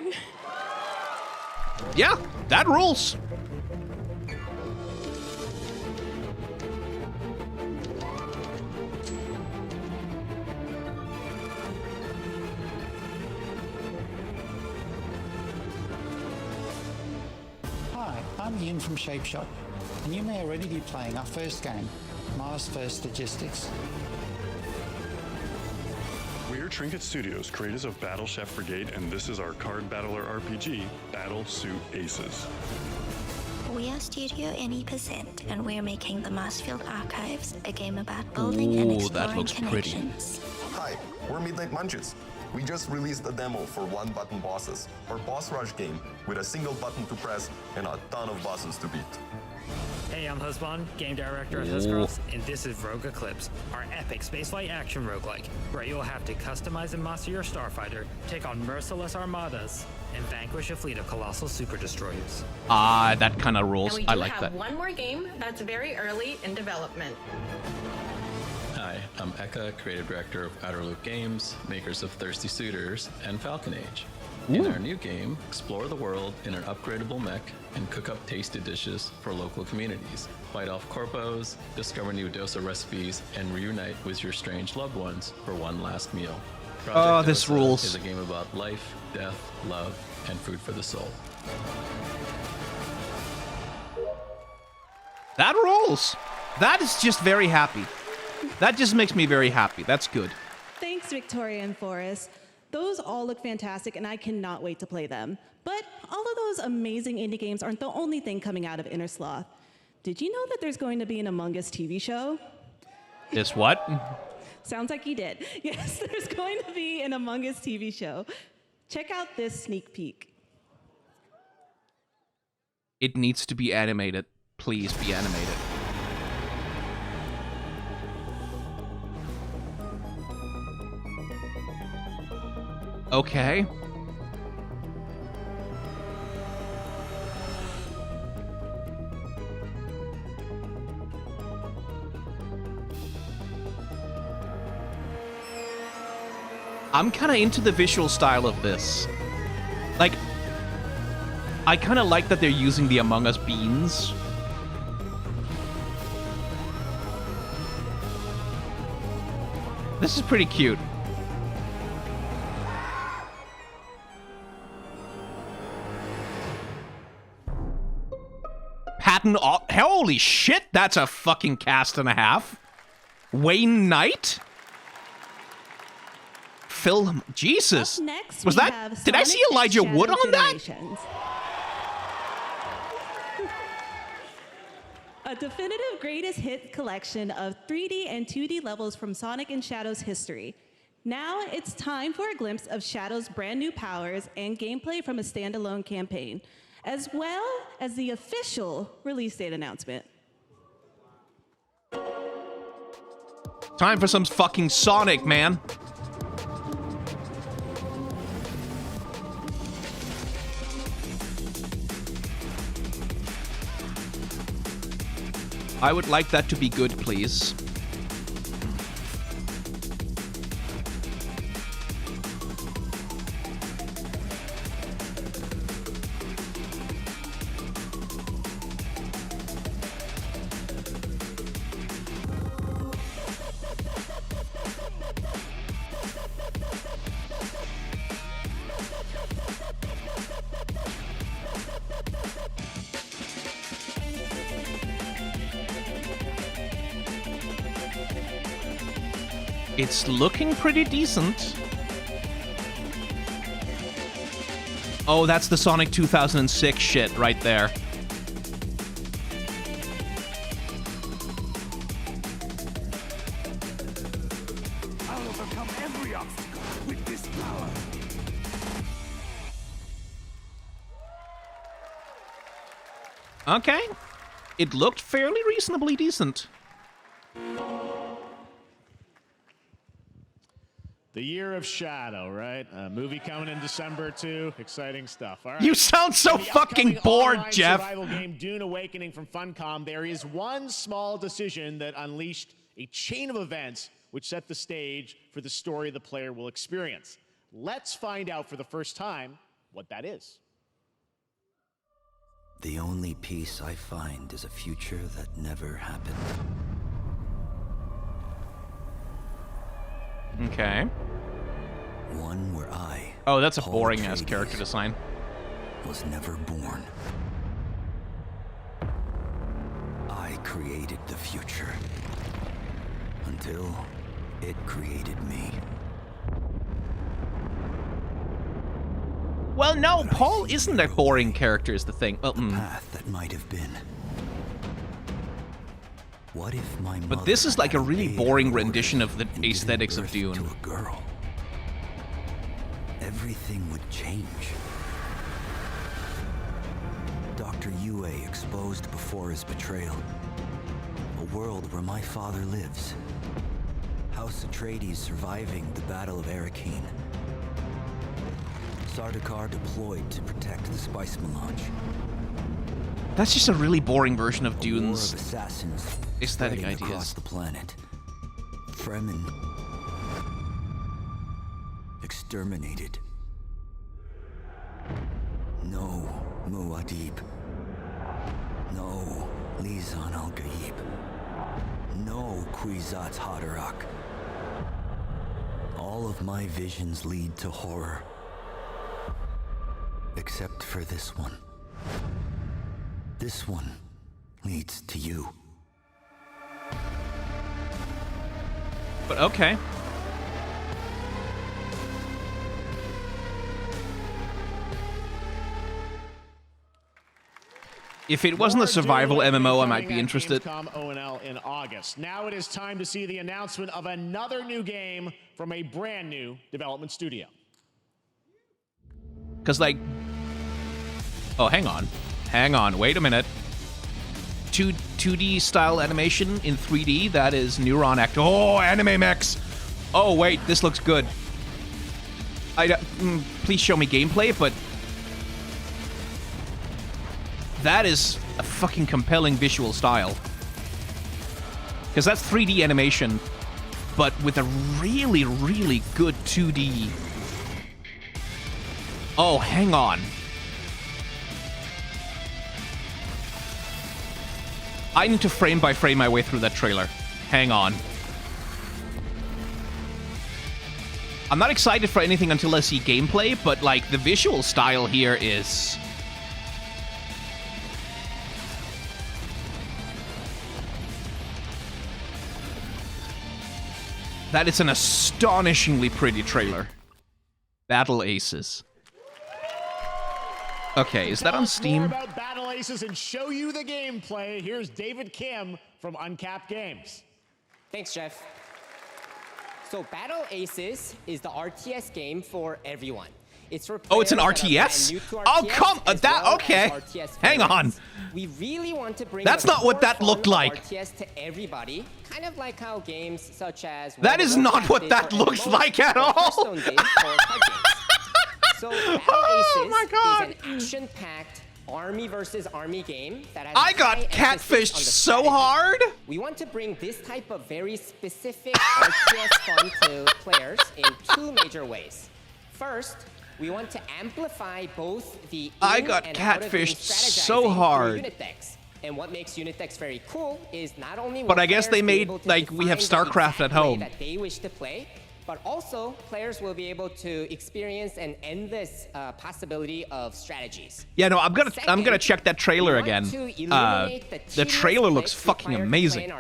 Yeah, that rules. Hi, I'm Ian from Shapeshot, and you may already be playing our first game, Mars First Logistics. We're Trinket Studios, creators of Battle Chef Brigade, and this is our card battler RPG, Battle Suit Aces. We are Studio NE%, and we're making the Marsfield Archives, a game about building and exploring connections. Hi, we're Midnight Munches. We just released a demo for one-button bosses, our boss rush game with a single button to press and a ton of bosses to beat. Hey, I'm Husband, game director at Huscross, and this is Rogue Eclipse, our epic spaceflight action roguelike, where you'll have to customize and master your starfighter, take on merciless armadas, and vanquish a fleet of colossal super destroyers. Ah, that kind of rules. And we I do like have that. one more game that's very early in development. Hi, I'm Eka, creative director of Outer Loop Games, makers of Thirsty Suitors and Falcon Age. In our new game, explore the world in an upgradable mech and cook up tasty dishes for local communities. Fight off corpos, discover new dosa recipes, and reunite with your strange loved ones for one last meal. Project this Dosa rules. is a game about life, death, love, and food for the soul. That rules. That is just very happy. That just makes me very happy. That's good. Thanks, Victoria and Forrest. Those all look fantastic, and I cannot wait to play them. But all of those amazing indie games aren't the only thing coming out of Inner Sloth. Did you know that there's going to be an Among Us TV show? This what? Sounds like you did. Yes, there's going to be an Among Us TV show. Check out this sneak peek. It needs to be animated. Please be animated. Okay. I'm kind of into the visual style of this. Like, I kind of like that they're using the Among Us beans. This is pretty cute. Patton, holy shit, that's a fucking cast and a half. Wayne Knight? Phil, Jesus. Up next, was we that? have Did I see Sonic Elijah Shadow Wood on that? Generations. A definitive greatest hit collection of 3D and 2D levels from Sonic and Shadow's history. Now it's time for a glimpse of Shadow's brand new powers and gameplay from a standalone campaign, as well as the official release date announcement. Time for some fucking Sonic, man. I would like that to be good, please. It's looking pretty decent. Oh, that's the Sonic 2006 shit right there. I'll overcome every obstacle with this power. Okay. It looked fairly reasonably decent. The Year of Shadow, right? A movie coming in December too. Exciting stuff. All right. You sound so The fucking upcoming bored, online Jeff. Survival game Dune Awakening from Funcom. There is one small decision that unleashed a chain of events which set the stage for the story the player will experience. Let's find out for the first time what that is. The only peace I find is a future that never happened. Okay. One where I... Oh, that's a Paul boring-ass Atreides, character design. was never born. I created the future. Until it created me. Well, no, Paul isn't a boring character is the thing. Well, Path that might have been. What if my mother but this is like a really had boring aborted rendition of the and given aesthetics of birth Dune. to a girl? Everything would change. Dr. Yue exposed before his betrayal. A world where my father lives. House Atreides surviving the Battle of Arrakeen. Sardaukar deployed to protect the spice melange. That's just a really boring version of A war Dune's of assassins aesthetic spreading across ideas. the planet. Fremen exterminated. No, Muad'Dib. No, Lizan al-Gaib. No, Kwisatz Haderach. All of my visions lead to horror. Except for this one. This one leads to you. But okay. If it wasn't a survival MMO, I might be interested. Gamescom O&L in August. Now it is time to see the announcement of another new game from a brand new development studio. Because, like... Oh, hang on. Hang on. Wait a minute. 2D style animation in 3D. That is Neuron Act. Oh, anime mechs. Oh, wait. This looks good. Please show me gameplay, but... That is a fucking compelling visual style. Because that's 3D animation, but with a really, really good 2D. Oh, hang on. I need to frame by frame my way through that trailer. Hang on. I'm not excited for anything until I see gameplay, but like the visual style here is... That is an astonishingly pretty trailer. Battle Aces. Okay, is that on Steam? More about Battle Aces and show you the gameplay. Here's David Kim from Uncapped Games. Thanks, Jeff. So Battle Aces is the RTS game for everyone. It's for it's an RTS? Oh, come that okay. Hang on. We really want to bring That's not what that looked like. RTS to everybody, kind of like how games such as That is not what that looks like at all. So Battle Aces is an action-packed army versus army game that has I got catfished so hard. We want to bring this type of very specific RTS fun to players in two major ways. First, we want to amplify both the I got catfished so hard. Unit decks. And what makes unit decks very cool is not only but I guess they made like we have StarCraft at home that they wish to play, but also players will be able to experience an endless possibility of strategies. Yeah, no, I'm gonna check that trailer again. The trailer looks fucking amazing.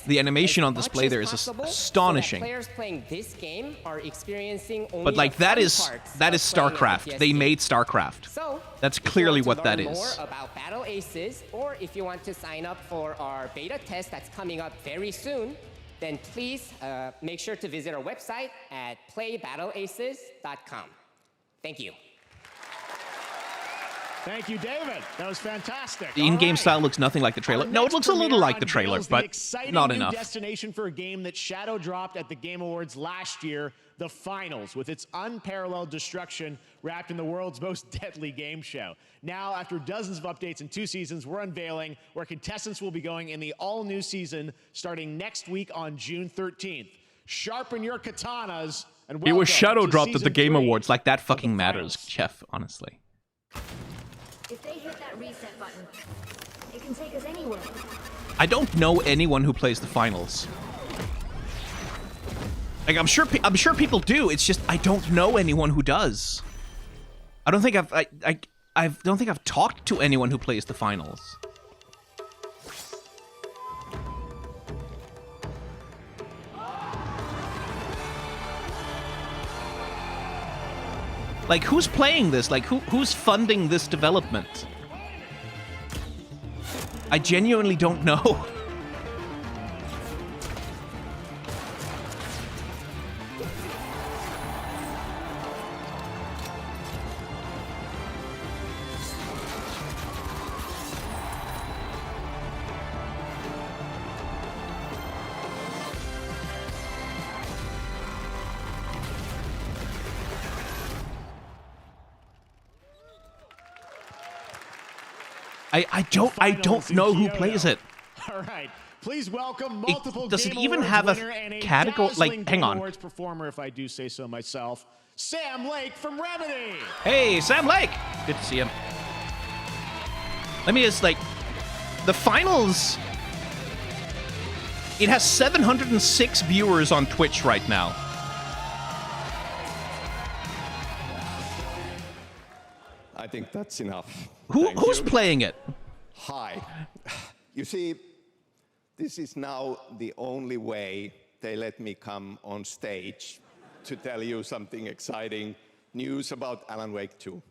The animation on display there is astonishing. So players playing this game are experiencing only but like that is StarCraft. They made StarCraft. So that's clearly what that is. More about Battle Aces, or if you want to sign up for our beta test that's coming up very soon, then please make sure to visit our website at playbattleaces.com. Thank you. Thank you, David. That was fantastic. The in-game style looks nothing like the trailer. No, it looks a little like the trailer, but not enough. Destination for a game that Shadow dropped at the Game Awards last year, the finals, with its unparalleled destruction wrapped in the world's most deadly game show. Now, after dozens of updates in 2 seasons, we're unveiling where contestants will be going in the all-new season starting next week on June 13th. Sharpen your katanas and welcome. It was Shadow dropped at the Game 3 Awards. Like that fucking matters, Chef, honestly. If they hit that reset button, it can take us anywhere. I don't know anyone who plays the finals. Like I'm sure people do. It's just I don't know anyone who does. I don't think I've talked to anyone who plays the finals. Like who's playing this? Like who's funding this development? I genuinely don't know. I don't know who plays it. All right. Please welcome multiple does it Game even Awards have a winner and category? Like, dazzling hang Game on. Awards performer, if I do say so myself, Sam Lake from Remedy. Hey, Sam Lake. Good to see him. Let me just, like, the finals... It has 706 viewers on Twitch right now. I think that's enough. Who's playing it? Hi. You see, this is now the only way they let me come on stage to tell you something exciting news about Alan Wake 2.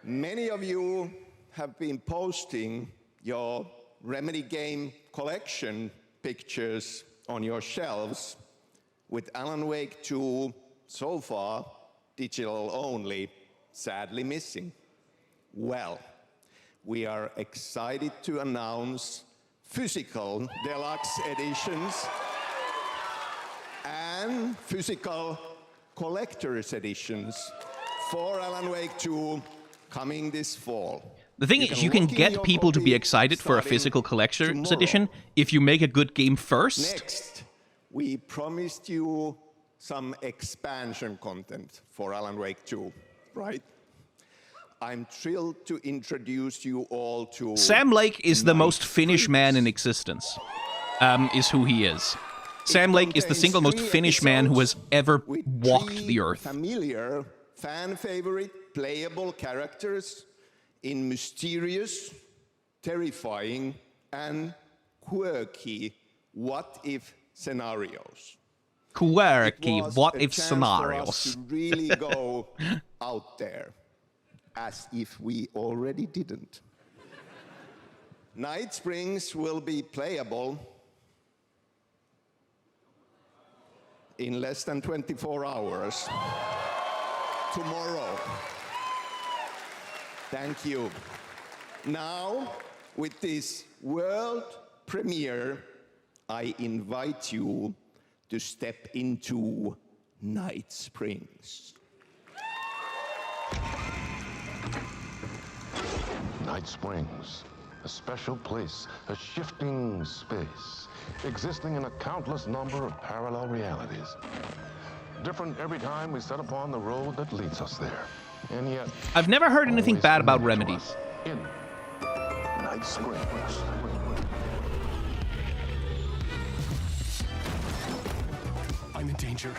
Many of you have been posting your Remedy game collection pictures on your shelves with Alan Wake 2 so far digital only, sadly missing. Well, we are excited to announce physical deluxe editions and physical collector's editions for Alan Wake 2 coming this fall. The thing is, you can get people to be excited for a physical collector's edition if you make a good game first. Next, we promised you some expansion content for Alan Wake 2, right? I'm thrilled to introduce you all to... Sam Lake is the most Finnish man in existence, is who he is. Sam Lake is the single most Finnish man who has ever walked the earth. Familiar, fan-favorite, playable characters in mysterious, terrifying, and quirky what-if scenarios. Quirky what-if scenarios. To really go out there, as if we already didn't. Night Springs will be playable in less than 24 hours. Tomorrow. Thank you. Now, with this world premiere, I invite you to step into Night Springs. Night Springs, a special place, a shifting space, existing in a countless number of parallel realities. Different every time we set upon the road that leads us there. And yet, I've never heard anything bad about Remedy. In Night Springs. I'm in danger.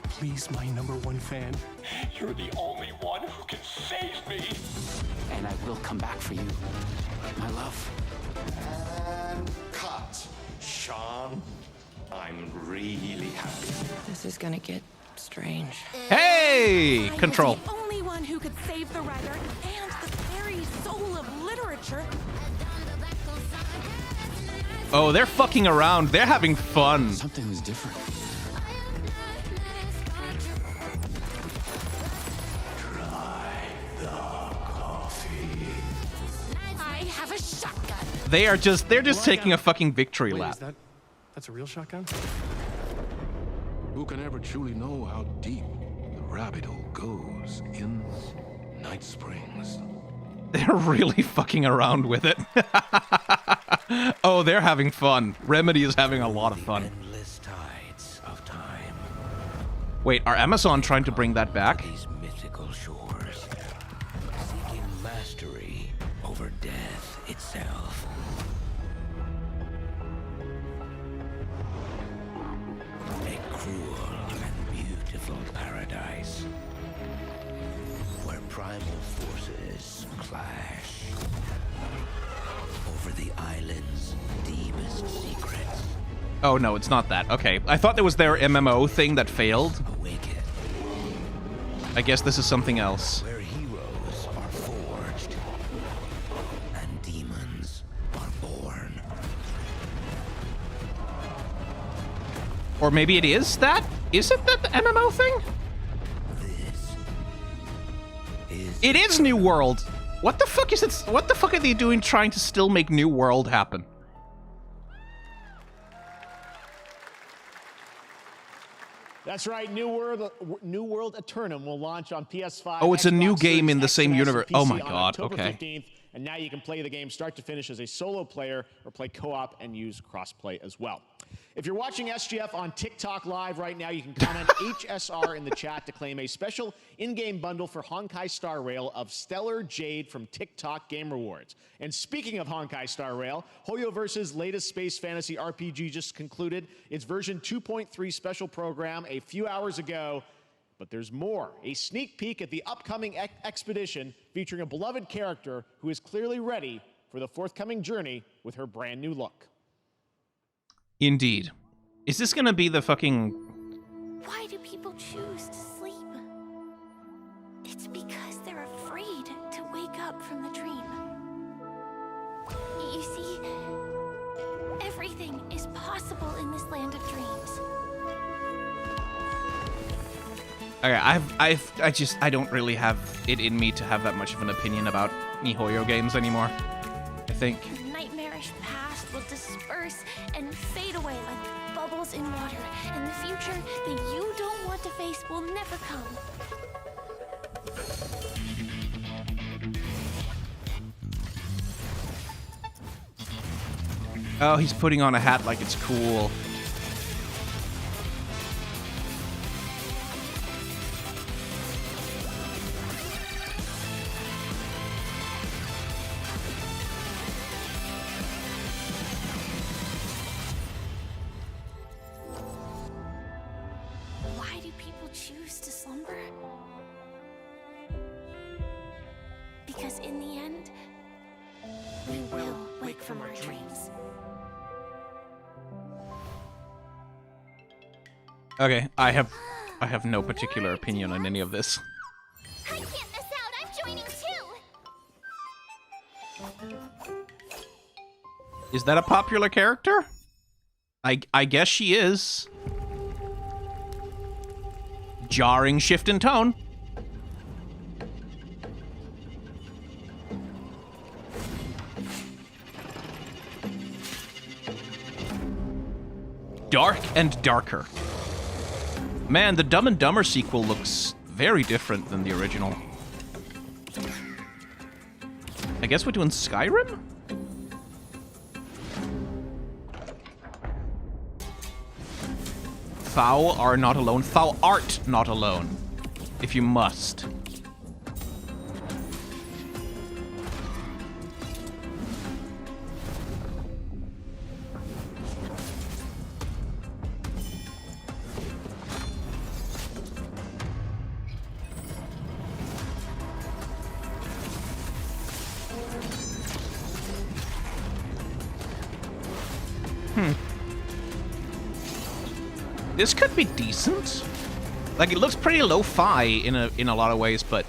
Please, my #1 fan. You're the only one who can save me. And I will come back for you, my love. And cut. Sean, I'm really happy. This is gonna get strange. Hey! Control. The only one who could save the writer and the very soul of literature. Oh, they're fucking around. They're having fun. Something was different. I have a shotgun. They're just taking a fucking victory Wait, lap. That's a real shotgun? Who can ever truly know how deep the rabbit hole goes in Night Springs? They're really fucking around with it. Oh, they're having fun. Remedy is having a lot of fun. Endless tides of time. Wait, are Amazon trying to bring that back? These mythical shores, seeking mastery over death itself. A cruel and beautiful paradise where primal forces clash over the island's deepest secrets. Oh no, it's not that. Okay, I thought there was their MMO thing that failed. I guess this is something else. Where heroes are forged and demons are born. Or maybe it is that? Is it that the MMO thing? It is New World. What the fuck is it? What the fuck are they doing trying to still make New World happen? That's right. New World Eternum will launch on PS5. Oh, it's a new game in the same universe. Oh my PC on god, October okay. 15th, and now you can play the game start to finish as a solo player or play co-op and use cross-play as well. If you're watching SGF on TikTok Live right now, you can comment HSR in the chat to claim a special in-game bundle for Honkai Star Rail of Stellar Jade from TikTok Game Rewards. And speaking of Honkai Star Rail, Hoyoverse's latest space fantasy RPG just concluded its version 2.3 special program a few hours ago. But there's more. A sneak peek at the upcoming expedition featuring a beloved character who is clearly ready for the forthcoming journey with her brand new look. Indeed. Is this gonna be the fucking... Why do people choose to sleep? It's because they're afraid to wake up from the dream. You see, everything is possible in this land of dreams. Okay, I don't really have it in me to have that much of an opinion about MiHoYo games anymore. I think. The nightmarish past will disperse and fade away like bubbles in water, and the future that you don't want to face will never come. Oh, he's putting on a hat like it's cool. Why do people choose to slumber? Because in the end, we will wake from our dreams. Okay, I have no particular opinion on any of this. I can't miss out. I'm joining too. Is that a popular character? I guess she is. Jarring shift in tone. Dark and darker. Man, the Dumb and Dumber sequel looks very different than the original. I guess we're doing Skyrim? Thou are not alone. Thou art not alone. If you must. This could be decent. Like, it looks pretty lo-fi in a lot of ways, but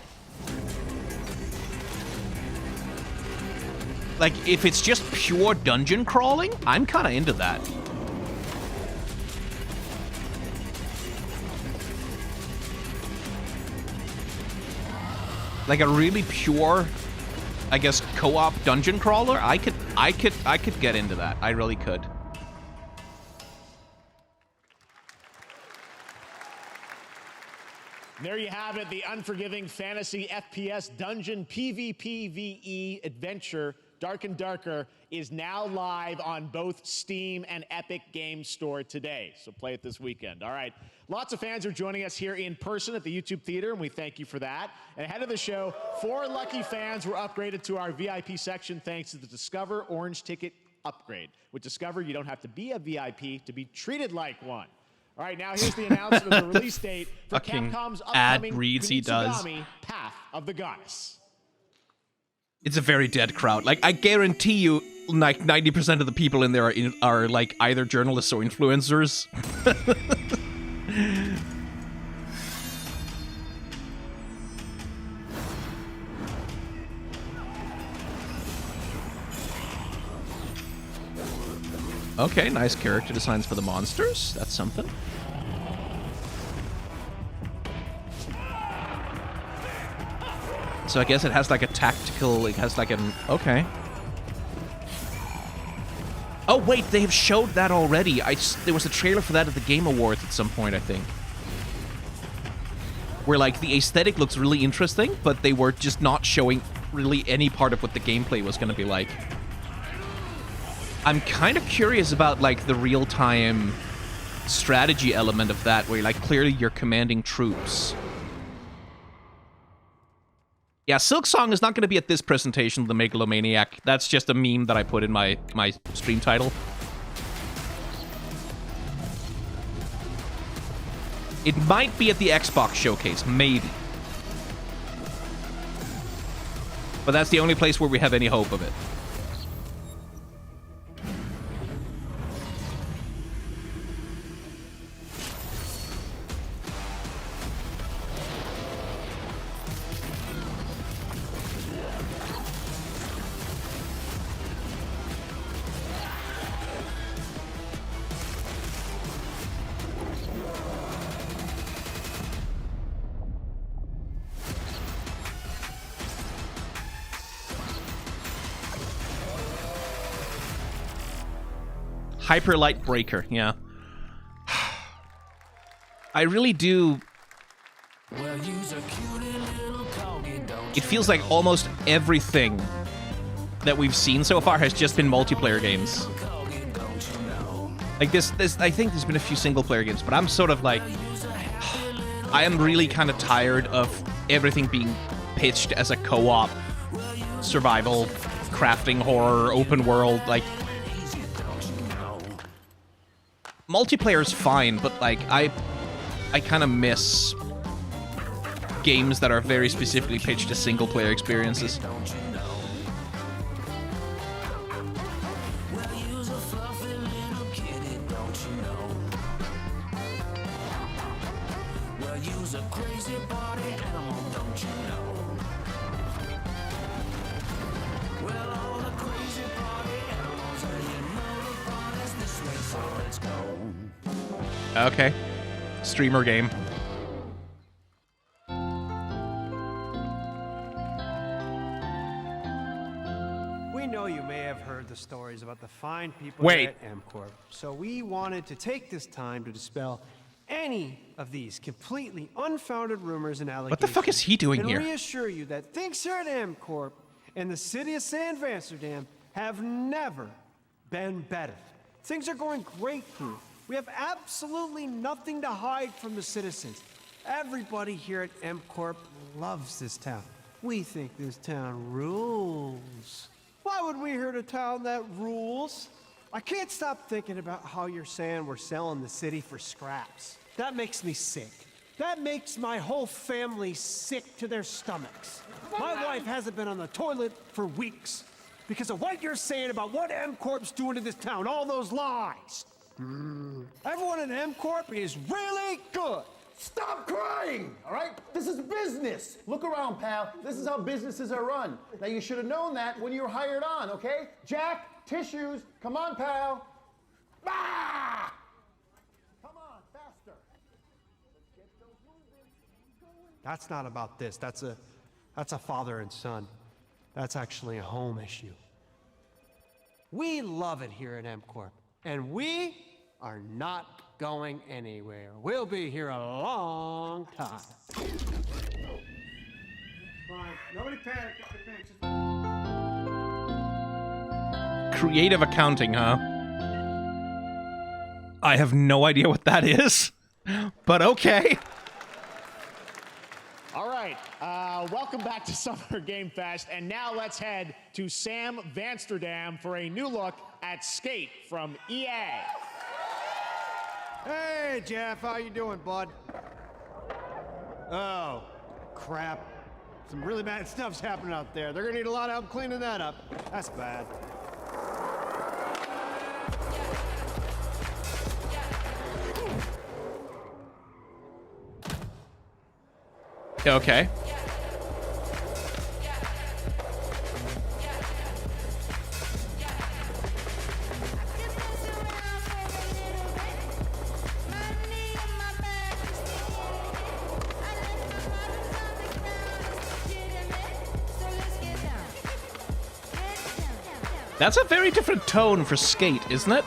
like, if it's just pure dungeon crawling, I'm kind of into that. Like a really pure, I guess, co-op dungeon crawler, I could get into that. I really could. There you have it, the unforgiving fantasy FPS dungeon PvPvE adventure, Dark and Darker, is now live on both Steam and Epic Games Store today. So play it this weekend. All right. Lots of fans are joining us here in person at the YouTube Theater, and we thank you for that. And ahead of the show, 4 lucky fans were upgraded to our VIP section thanks to the Discover Orange Ticket upgrade. With Discover, you don't have to be a VIP to be treated like one. All right, now here's the announcement of the release date for Capcom's upcoming Kunitsugami Path of the Goddess. It's a very dead crowd. Like, I guarantee you, like 90% of the people in there are like either journalists or influencers. Okay, nice character designs for the monsters. That's something. So I guess it has like a tactical, it has like an, okay. Oh wait, they have showed that already. There was a trailer for that at the Game Awards at some point, I think. Where like the aesthetic looks really interesting, but they were just not showing really any part of what the gameplay was going to be like. I'm kind of curious about, like, the real-time strategy element of that, where, like, clearly you're commanding troops. Yeah, Silksong is not going to be at this presentation of the Megalomaniac. That's just a meme that I put in my stream title. It might be at the Xbox showcase, maybe. But that's the only place where we have any hope of it. Hyperlight Breaker, yeah. I really do... It feels like almost everything that we've seen so far has just been multiplayer games. Like this I think there's been a few single-player games, but I'm sort of like... I am really kind of tired of everything being pitched as a co-op, survival, crafting, horror, open world, like... Multiplayer's fine, but, like, I kind of miss games that are very specifically pitched as single-player experiences. Okay. Streamer game. We know you may have heard the stories about the fine people Wait. at M-Corp, so we wanted to take this time to dispel any of these completely unfounded rumors and allegations. What the fuck is he doing and here? reassure you that things here at M-Corp and the city of San Amsterdam have never been better. Things are going great here. We have absolutely nothing to hide from the citizens. Everybody here at M-Corp loves this town. We think this town rules. Why would we hurt a town that rules? I can't stop thinking about how you're saying we're selling the city for scraps. That makes me sick. That makes my whole family sick to their stomachs. My wife hasn't been on the toilet for weeks because of what you're saying about what M-Corp's doing to this town, all those lies. Everyone in M-Corp is really good. Stop crying, all right? This is business. Look around, pal. This is how businesses are run. Now, you should have known that when you were hired on, okay? Jack, tissues. Come on, pal. Ah! Come on, faster. Let's get those moving. That's not about this. That's a father and son. That's actually a home issue. We love it here at M-Corp, and we are not going anywhere. We'll be here a long time. Fine. Nobody panic. Creative accounting, huh? I have no idea what that is, but okay. All right, welcome back to Summer Game Fest, and now let's head to Sam Vansterdam for a new look at Skate from EA. Hey, Jeff, how you doing, bud? Oh, crap. Some really bad stuff's happening out there. They're gonna need a lot of help cleaning that up. That's bad. Okay. That's a very different tone for Skate, isn't it?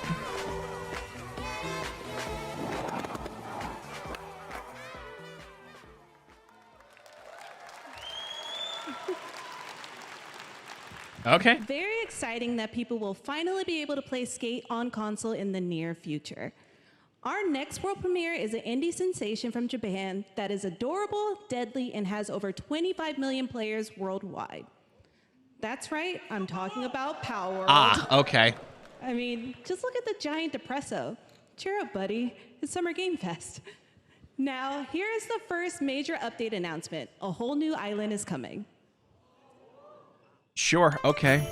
Okay. Very exciting that people will finally be able to play Skate on console in the near future. Our next world premiere is an indie sensation from Japan that is adorable, deadly, and has over 25 million players worldwide. That's right, I'm talking about Power World. Ah, okay. I mean, just look at the giant depresso. Cheer up, buddy. It's Summer Game Fest. Now, here is the first major update announcement. A whole new island is coming. Sure, okay.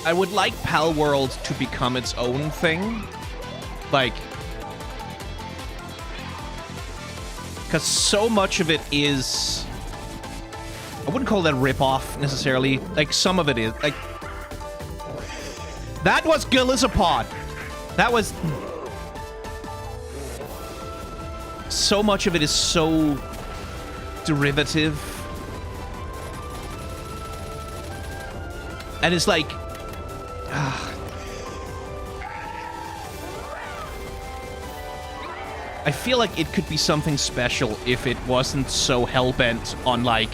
I would like Pal World to become its own thing. Like, because so much of it is... I wouldn't call that rip-off, necessarily. Like, some of it is. Like, that was Galizapod. That was... So much of it is so derivative. And it's like... I feel like it could be something special if it wasn't so hell-bent on, like...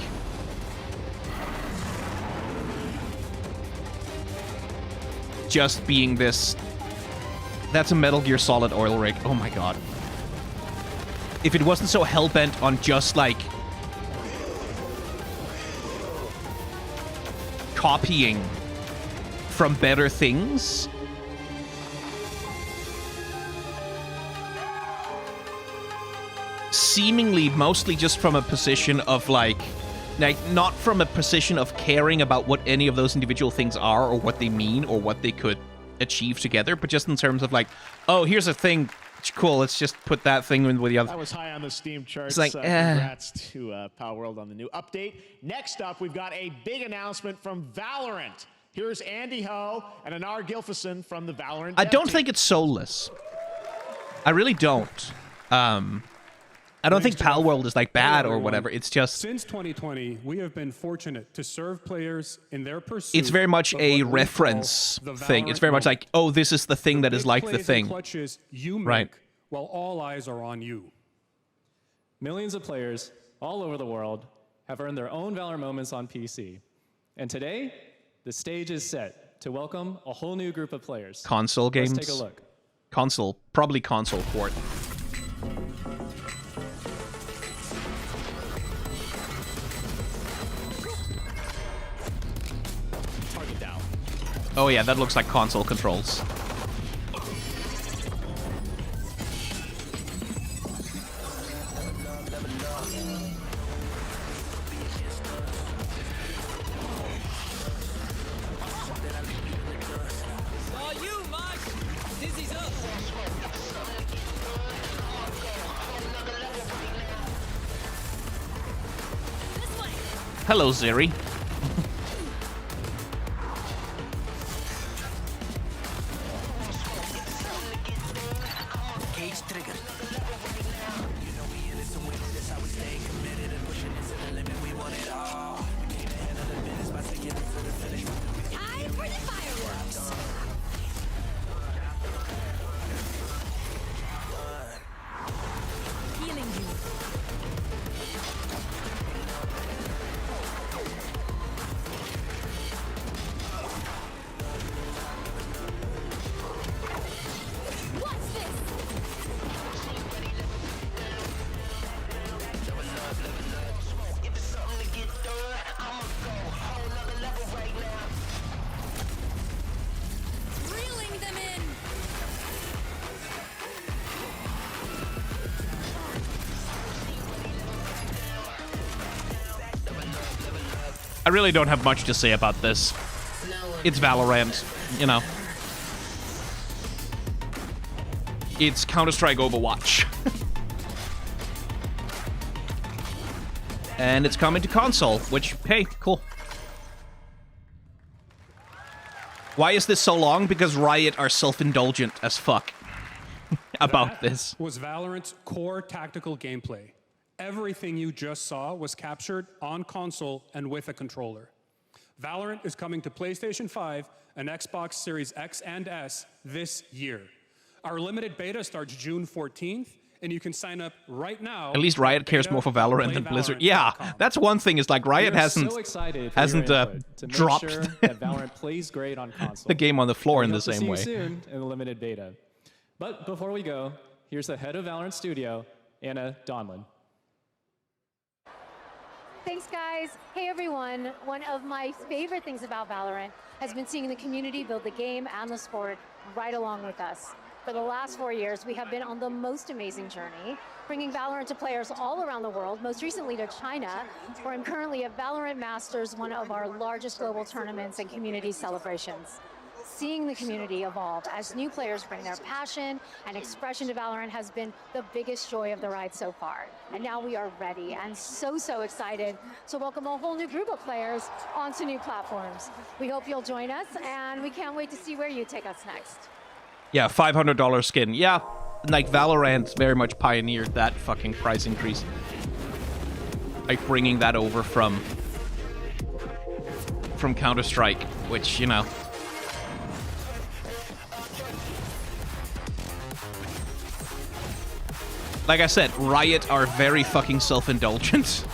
just being this... That's a Metal Gear Solid oil rig. Oh my god. If it wasn't so hell-bent on just, like... copying from better things... seemingly mostly just from a position of, like, not from a position of caring about what any of those individual things are or what they mean or what they could achieve together, but just in terms of, like, oh, here's a thing, cool, let's just put that thing in with the other. That was high on the Steam charts. It's like, congrats to Power World on the new update. Next up, we've got a big announcement from Valorant. Here's Andy Ho and Anar Gilfison from the Valorant I dev don't team. think it's soulless. I really don't. I don't think Pal World is, like, bad or whatever. It's just... Since 2020, we have been fortunate to serve players in their pursuit. It's very much a reference thing. It's very much like, oh, this is the thing that is like the thing. Clutches you make right. While all eyes are on you. Millions of players all over the world have earned their own Valor moments on PC. And today, the stage is set to welcome a whole new group of players. Console games? Let's take a look. Console. Probably console port. Oh yeah, that looks like console controls. Hello, Zeri. I really don't have much to say about this. It's Valorant, you know. It's Counter-Strike Overwatch. And it's coming to console, which, hey, cool. Why is this so long? Because Riot are self-indulgent as fuck about this. Was Valorant's core tactical gameplay. Everything you just saw was captured on console and with a controller. Valorant is coming to PlayStation 5 and Xbox Series X and S this year. Our limited beta starts June 14th, and you can sign up right now. At least Riot cares more for Valorant than Blizzard. Yeah, that's one thing. Is like Riot hasn't dropped sure that Valorant plays great on console. the game on the floor in the Hope to same see you way. soon in the limited beta. But before we go, here's the head of Valorant Studio, Anna Donlin. Thanks, guys. Hey, everyone. One of my favorite things about Valorant has been seeing the community build the game and the sport right along with us. For the last 4 years, we have been on the most amazing journey, bringing Valorant to players all around the world, most recently to China, where I'm currently at Valorant Masters, one of our largest global tournaments and community celebrations. Seeing the community evolve as new players bring their passion and expression to Valorant has been the biggest joy of the ride so far. And now we are ready and so excited to welcome a whole new group of players onto new platforms. We hope you'll join us, and we can't wait to see where you take us next. Yeah, $500 skin. Yeah, like Valorant very much pioneered that fucking price increase. Like bringing that over from Counter-Strike, which, you know. Like I said, Riot are very fucking self-indulgent.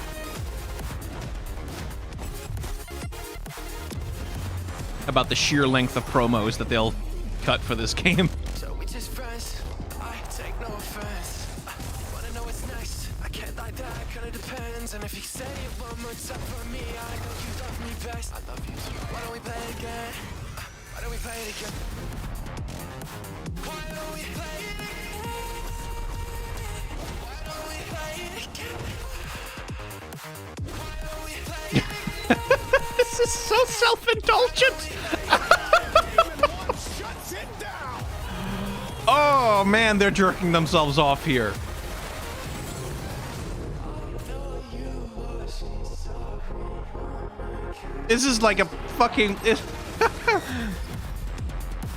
About the sheer length of promos that they'll cut for this game. So we just friends, I take no offense. Wanna know what's next? I can't like that, kinda depends. And if you say it one more time for me, I know you love me best. I love you too. Why don't we play it again? Why don't we play it again? Why don't we play it again? Why don't we play it again? Why don't we play it again? This is so self-indulgent. Oh man, they're jerking themselves off here. This is like a fucking...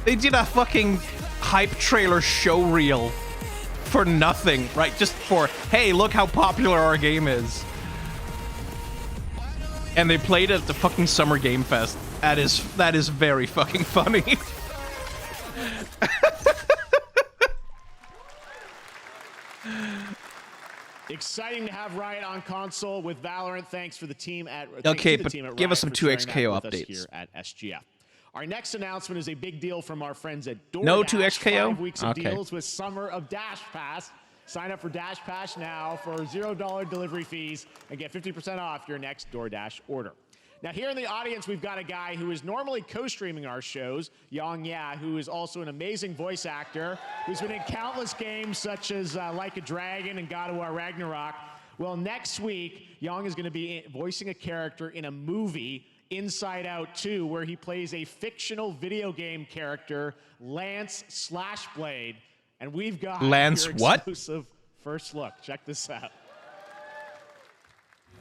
They did a fucking hype trailer show reel for nothing, right? Just for, hey, look how popular our game is. And they played it at the fucking Summer Game Fest. That is very fucking funny. Exciting to have Riot on console with Valorant. Thanks for the team at Okay, but team at give Riot us some for sharing that 2XKO with us updates. here at SGF. Our next announcement is a big deal from our friends at DoorDash. No 2XKO? 5 weeks of Okay. deals with Summer of Dash Pass. Sign up for Dash Pass now for $0 delivery fees and get 50% off your next DoorDash order. Now, here in the audience, we've got a guy who is normally co-streaming our shows, Yang Ya, who is also an amazing voice actor, who's been in countless games such as Like a Dragon and God of War Ragnarok. Well, next week, Yang is going to be voicing a character in a movie, Inside Out 2, where he plays a fictional video game character, Lance Slashblade. And we've got Lance your what? exclusive first look. Check this out.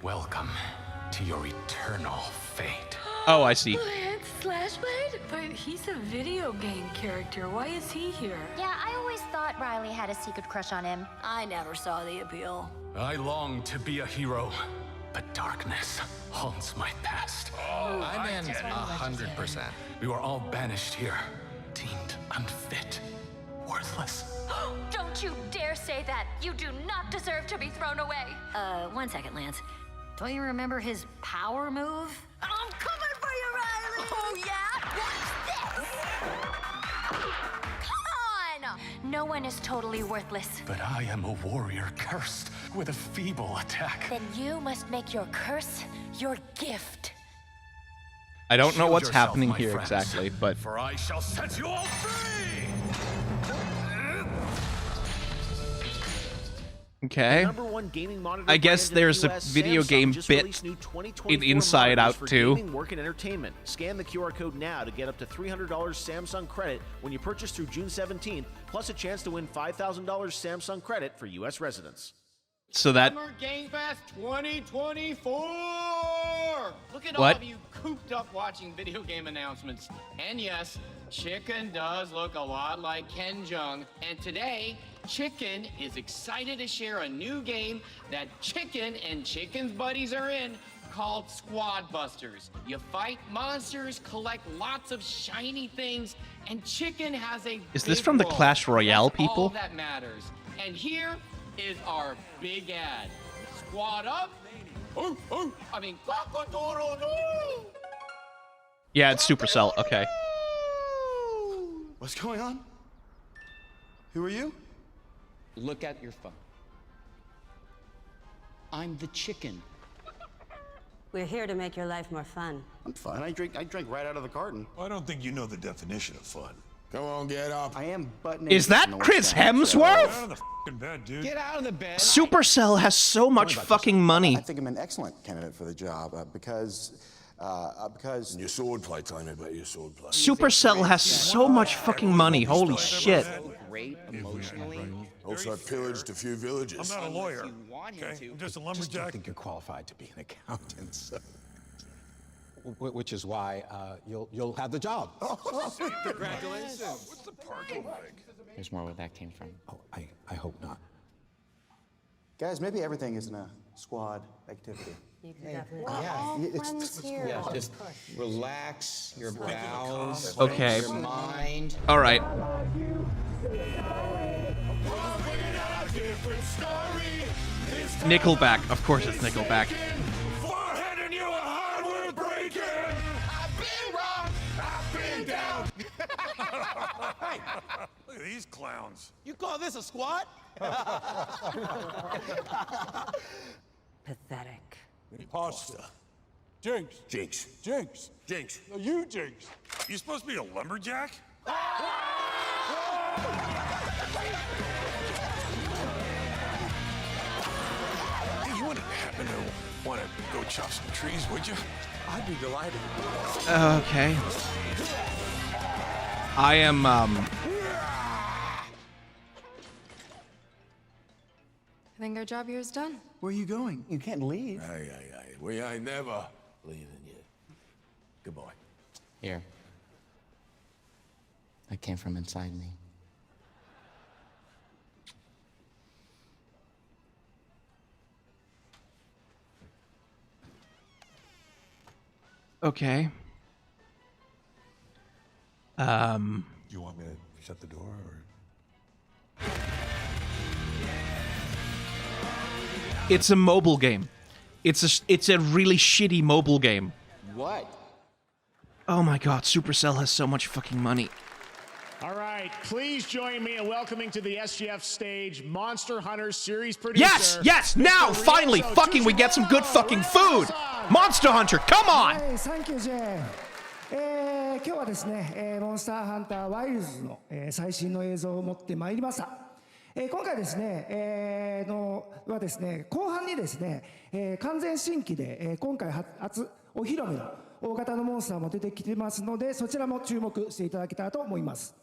Welcome to your eternal fate. Oh, I see. Lance Slashblade? But he's a video game character. Why is he here? Yeah, I always thought Riley had a secret crush on him. I never saw the appeal. I long to be a hero, but darkness haunts my past. I'm in 100%. We were all banished here, deemed unfit, worthless. Don't you dare say that! You do not deserve to be thrown away! 1 second, Lance. Don't you remember his power move? I'm coming for you, Riley! Oh, yeah? Watch this! Come on! No one is totally worthless. But I am a warrior cursed with a feeble attack. Then you must make your curse your gift. I don't know Shield what's yourself, happening my here friends, exactly, but for I shall set you all free! okay. Number one gaming monitor I guess brand in the there's a US, video Samsung game just bit released new 2024 in Inside monitors Out for 2. Gaming, work, and entertainment. Scan the QR code now to get up to $300 Samsung credit when you purchase through June 17th, plus a chance to win $5,000 Samsung credit for U.S. residents. So that Summer Game Fest 2024! Look at all What? of you cooped up watching video game announcements. And yes, Chicken does look a lot like Ken Jeong. And today, Chicken is excited to share a new game that Chicken and Chicken's buddies are in called Squad Busters. You fight monsters, collect lots of shiny things, and Chicken has a Is this big from the role. Clash Royale That's all people? that matters. And here is our big ad. Squad up. I mean, cock-a-doodle-doo. Yeah, it's Supercell. Okay. What's going on? Who are you? Look at your phone. I'm the chicken. We're here to make your life more fun. I'm fine. I drink right out of the carton. I don't think you know the definition of fun. Come on, get up. I am butt Is that Chris Hemsworth? Get out of the f***ing bed, dude. Get out of the bed. Supercell has so much fucking money. I think I'm an excellent candidate for the job because your swordplay, tell me about your swordplay. Supercell has so much fucking money. Holy shit. Great emotionally. Also pillaged a few villages. I'm not a lawyer. Okay, I'm just a lumberjack. I think you're qualified to be an accountant, so. Which is why you'll have the job. Congratulations. What's the parking like? There's more where that came from. Oh, I hope not. Guys, maybe everything isn't a squad activity. You can definitely. Yeah, just relax your bowels, Okay. your mind. All right. Nickelback. Of course it's Nickelback. Forehead and you a hardware breaking. I've been wrong. I've been down. Hey, look at these clowns. You call this a squad? Pathetic. Imposter. Jinx. Jinx. Jinx. Jinx. No, you Jinx. You supposed to be a lumberjack? Hey, you wouldn't happen to want to go chop some trees, would you? I'd be delighted. Okay. I am, I think our job here is done. Where are you going? You can't leave. Aye. We ain't never leaving you. Goodbye. Here. That came from inside me. okay. Do you want me to shut the door or? It's a mobile game. It's a really shitty mobile game. What? Oh my god, Supercell has so much fucking money. All right, please join me in welcoming to the SGF stage Monster Hunter series producer. Yes, now, finally, fucking, we get some good fucking food. Monster Hunter, come on! Thank you, Jay. 今日はですね、モンスターハンターワイルズの、最新の映像を持ってまいりました。今回ですね、はですね、後半にですね、完全新規で、今回初お披露目の大型のモンスターも出てきてますので、そちらも注目していただけたらと思います。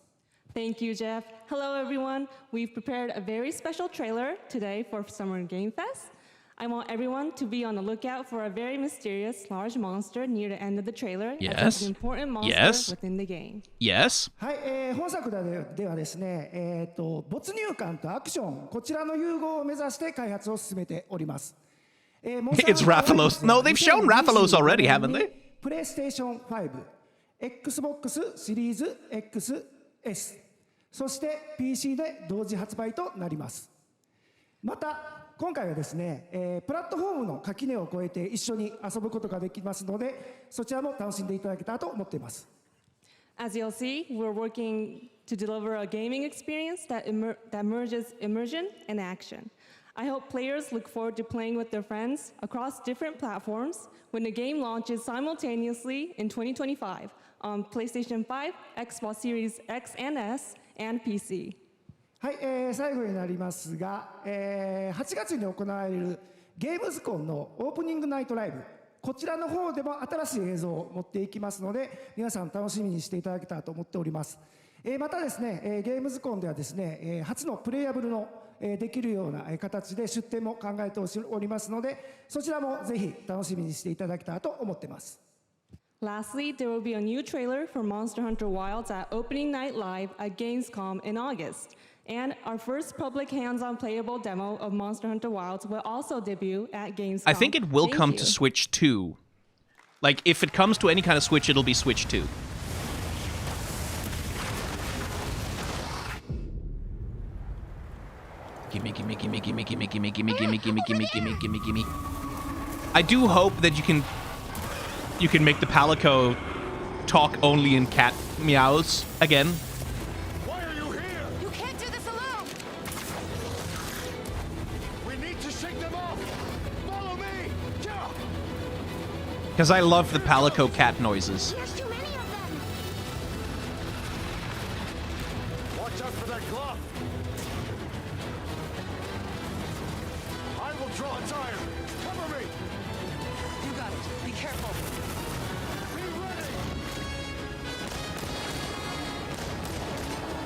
Thank you, Jeff. Hello, everyone. We've prepared a very special trailer today for Summer Game Fest. I want everyone to be on the lookout for a very mysterious large monster near the end of the trailer. Yes. As it's an important monster Yes. within the game. Yes. はい、本作ではですね、没入感とアクション、こちらの融合を目指して開発を進めております。It's Rathalos. No, they've shown Rathalos already, haven't they? PlayStation 5、Xbox シリーズ XS、そして PC で同時発売となります。また今回はですね、プラットフォームの垣根を越えて一緒に遊ぶことができますので、そちらも楽しんでいただけたらと思っています。As you'll see, we're working to deliver a gaming experience that merges immersion and action. I hope players look forward to playing with their friends across different platforms when the game launches simultaneously in 2025 on PlayStation 5, Xbox Series X and S, and PC. はい、最後になりますが、8月に行われるゲームズコンのオープニングナイトライブ、こちらの方でも新しい映像を持っていきますので、皆さん楽しみにしていただけたらと思っております。またですね、ゲームズコンではですね、初のプレイヤブルのできるような形で出展も考えておりますので、そちらもぜひ楽しみにしていただけたらと思っています。Lastly, there will be a new trailer for Monster Hunter Wilds at Opening Night Live at Gamescom in August. And our first public hands-on playable demo of Monster Hunter Wilds will also debut at Gamescom. I think it will Thank come you. to Switch 2. Like, if it comes to any kind of Switch, it'll be Switch 2. Gimme, gimme, gimme, gimme, gimme, gimme, gimme, gimme, gimme, gimme, gimme, gimme, gimme. I do hope that you can make the Palico talk only in cat meows again. Why are you here? You can't do this alone! We need to shake them off. Follow me. Yeah. Because I love the Palico cat noises. There's too many of them! Watch out for that glove. I will draw a tire. Cover me. You got it. Be careful. Be ready.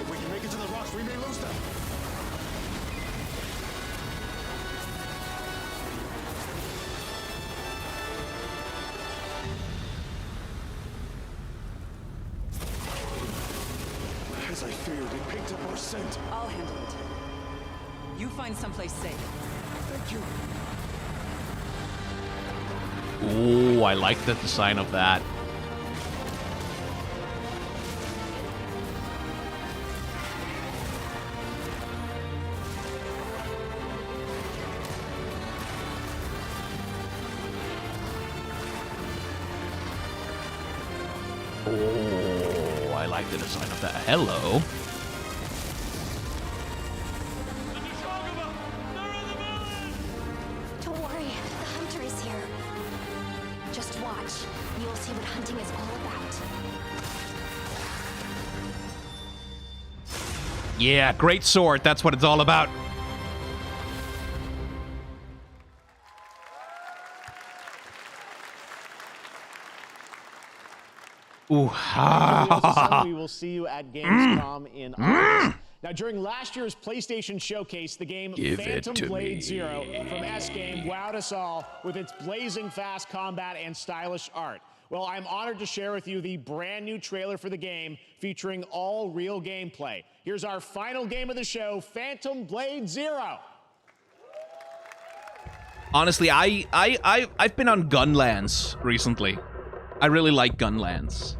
If we can make it to the rocks, we may lose them. As I feared, it picked up our scent. I'll handle it. You find someplace safe. Thank you. Ooh, I like the design of that. Oh, I like the design of that. Hello. Don't worry, the hunter is here. Just watch. You'll see what hunting is all about. Yeah, great sword. That's what it's all about. Ooh. We will see you at Gamescom in August. Now, during last year's PlayStation Showcase, the game Give it Phantom to Blade me. Zero from S-Game wowed us all with its blazing fast combat and stylish art. Well, I'm honored to share with you the brand new trailer for the game featuring all real gameplay. Here's our final game of the show, Phantom Blade Zero. Honestly, I've been on Gunlands recently. I really like Gunlands.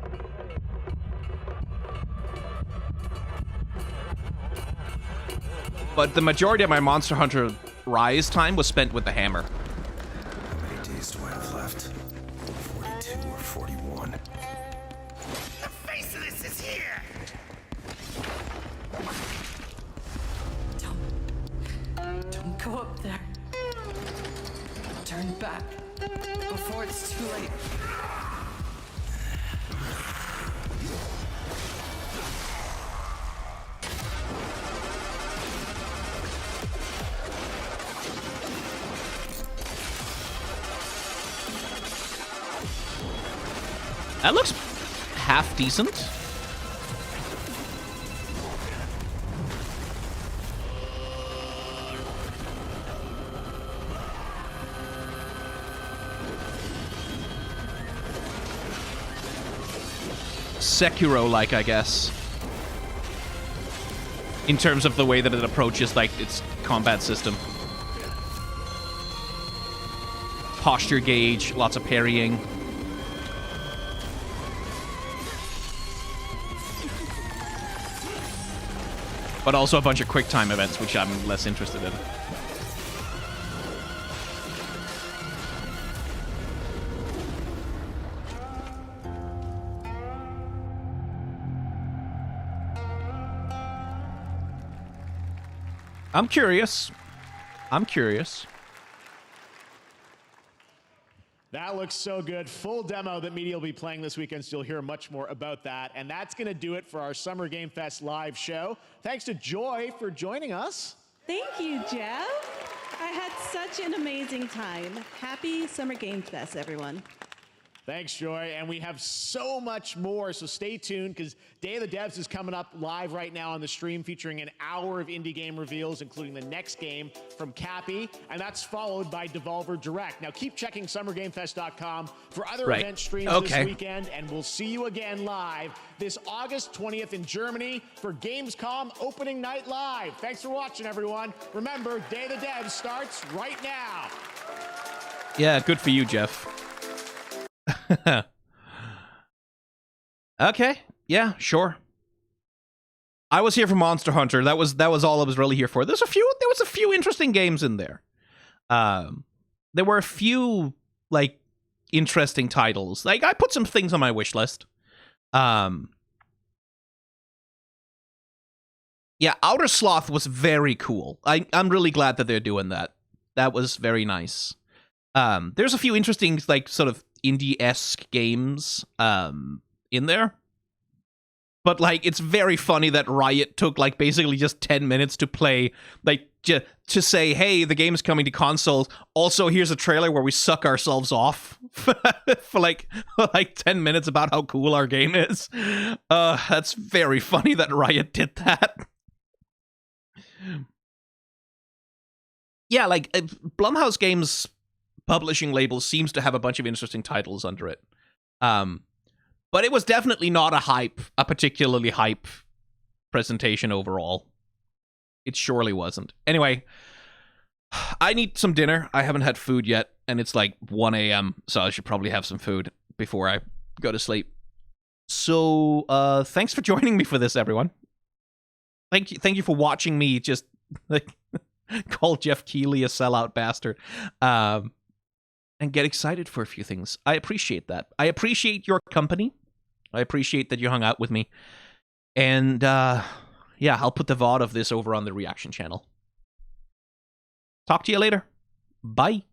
But the majority of my Monster Hunter Rise time was spent with the hammer. How many days do I have left? 42 or 41? The face of this is here! Don't go up there. Turn back before it's too late. That looks half decent. Sekiro-like, I guess. In terms of the way that it approaches, like, its combat system. Posture gauge, lots of parrying. But also a bunch of quick time events, which I'm less interested in. I'm curious. I'm curious. That looks so good. Full demo that media will be playing this weekend, so you'll hear much more about that. And that's going to do it for our Summer Game Fest live show. Thanks to Joy for joining us. Thank you, Jeff. I had such an amazing time. Happy Summer Game Fest, everyone. Thanks, Joy. And we have so much more, so stay tuned because Day of the Devs is coming up live right now on the stream, featuring an hour of indie game reveals, including the next game from Cappy, and that's followed by Devolver Direct. Now keep checking SummerGameFest.com for other event streams this weekend, and we'll see you again live this August 20th in Germany for Gamescom Opening Night Live. Thanks for watching, everyone. Remember, Day of the Devs starts right now. Yeah, good for you, Jeff. Okay, yeah, sure. I was here for Monster Hunter. That was all I was really here for. There was a few interesting games in there. There were a few like interesting titles. Like I put some things on my wish list. Yeah, Outer Sloth was very cool. I'm really glad that they're doing that. That was very nice. There's a few interesting like sort of indie-esque games in there. But like it's very funny that Riot took like basically just 10 minutes to play, like to say, hey, the game's coming to consoles. Also, here's a trailer where we suck ourselves off for like 10 minutes about how cool our game is. That's very funny that Riot did that. Yeah, like Blumhouse Games publishing label seems to have a bunch of interesting titles under it. But it was definitely not a particularly hype presentation overall. It surely wasn't. Anyway, I need some dinner. I haven't had food yet, and it's like 1 a.m., so I should probably have some food before I go to sleep. So, thanks for joining me for this, everyone. Thank you for watching me just like call Jeff Keighley a sellout bastard. And get excited for a few things. I appreciate that. I appreciate your company. I appreciate that you hung out with me. And, yeah, I'll put the VOD of this over on the reaction channel. Talk to you later. Bye.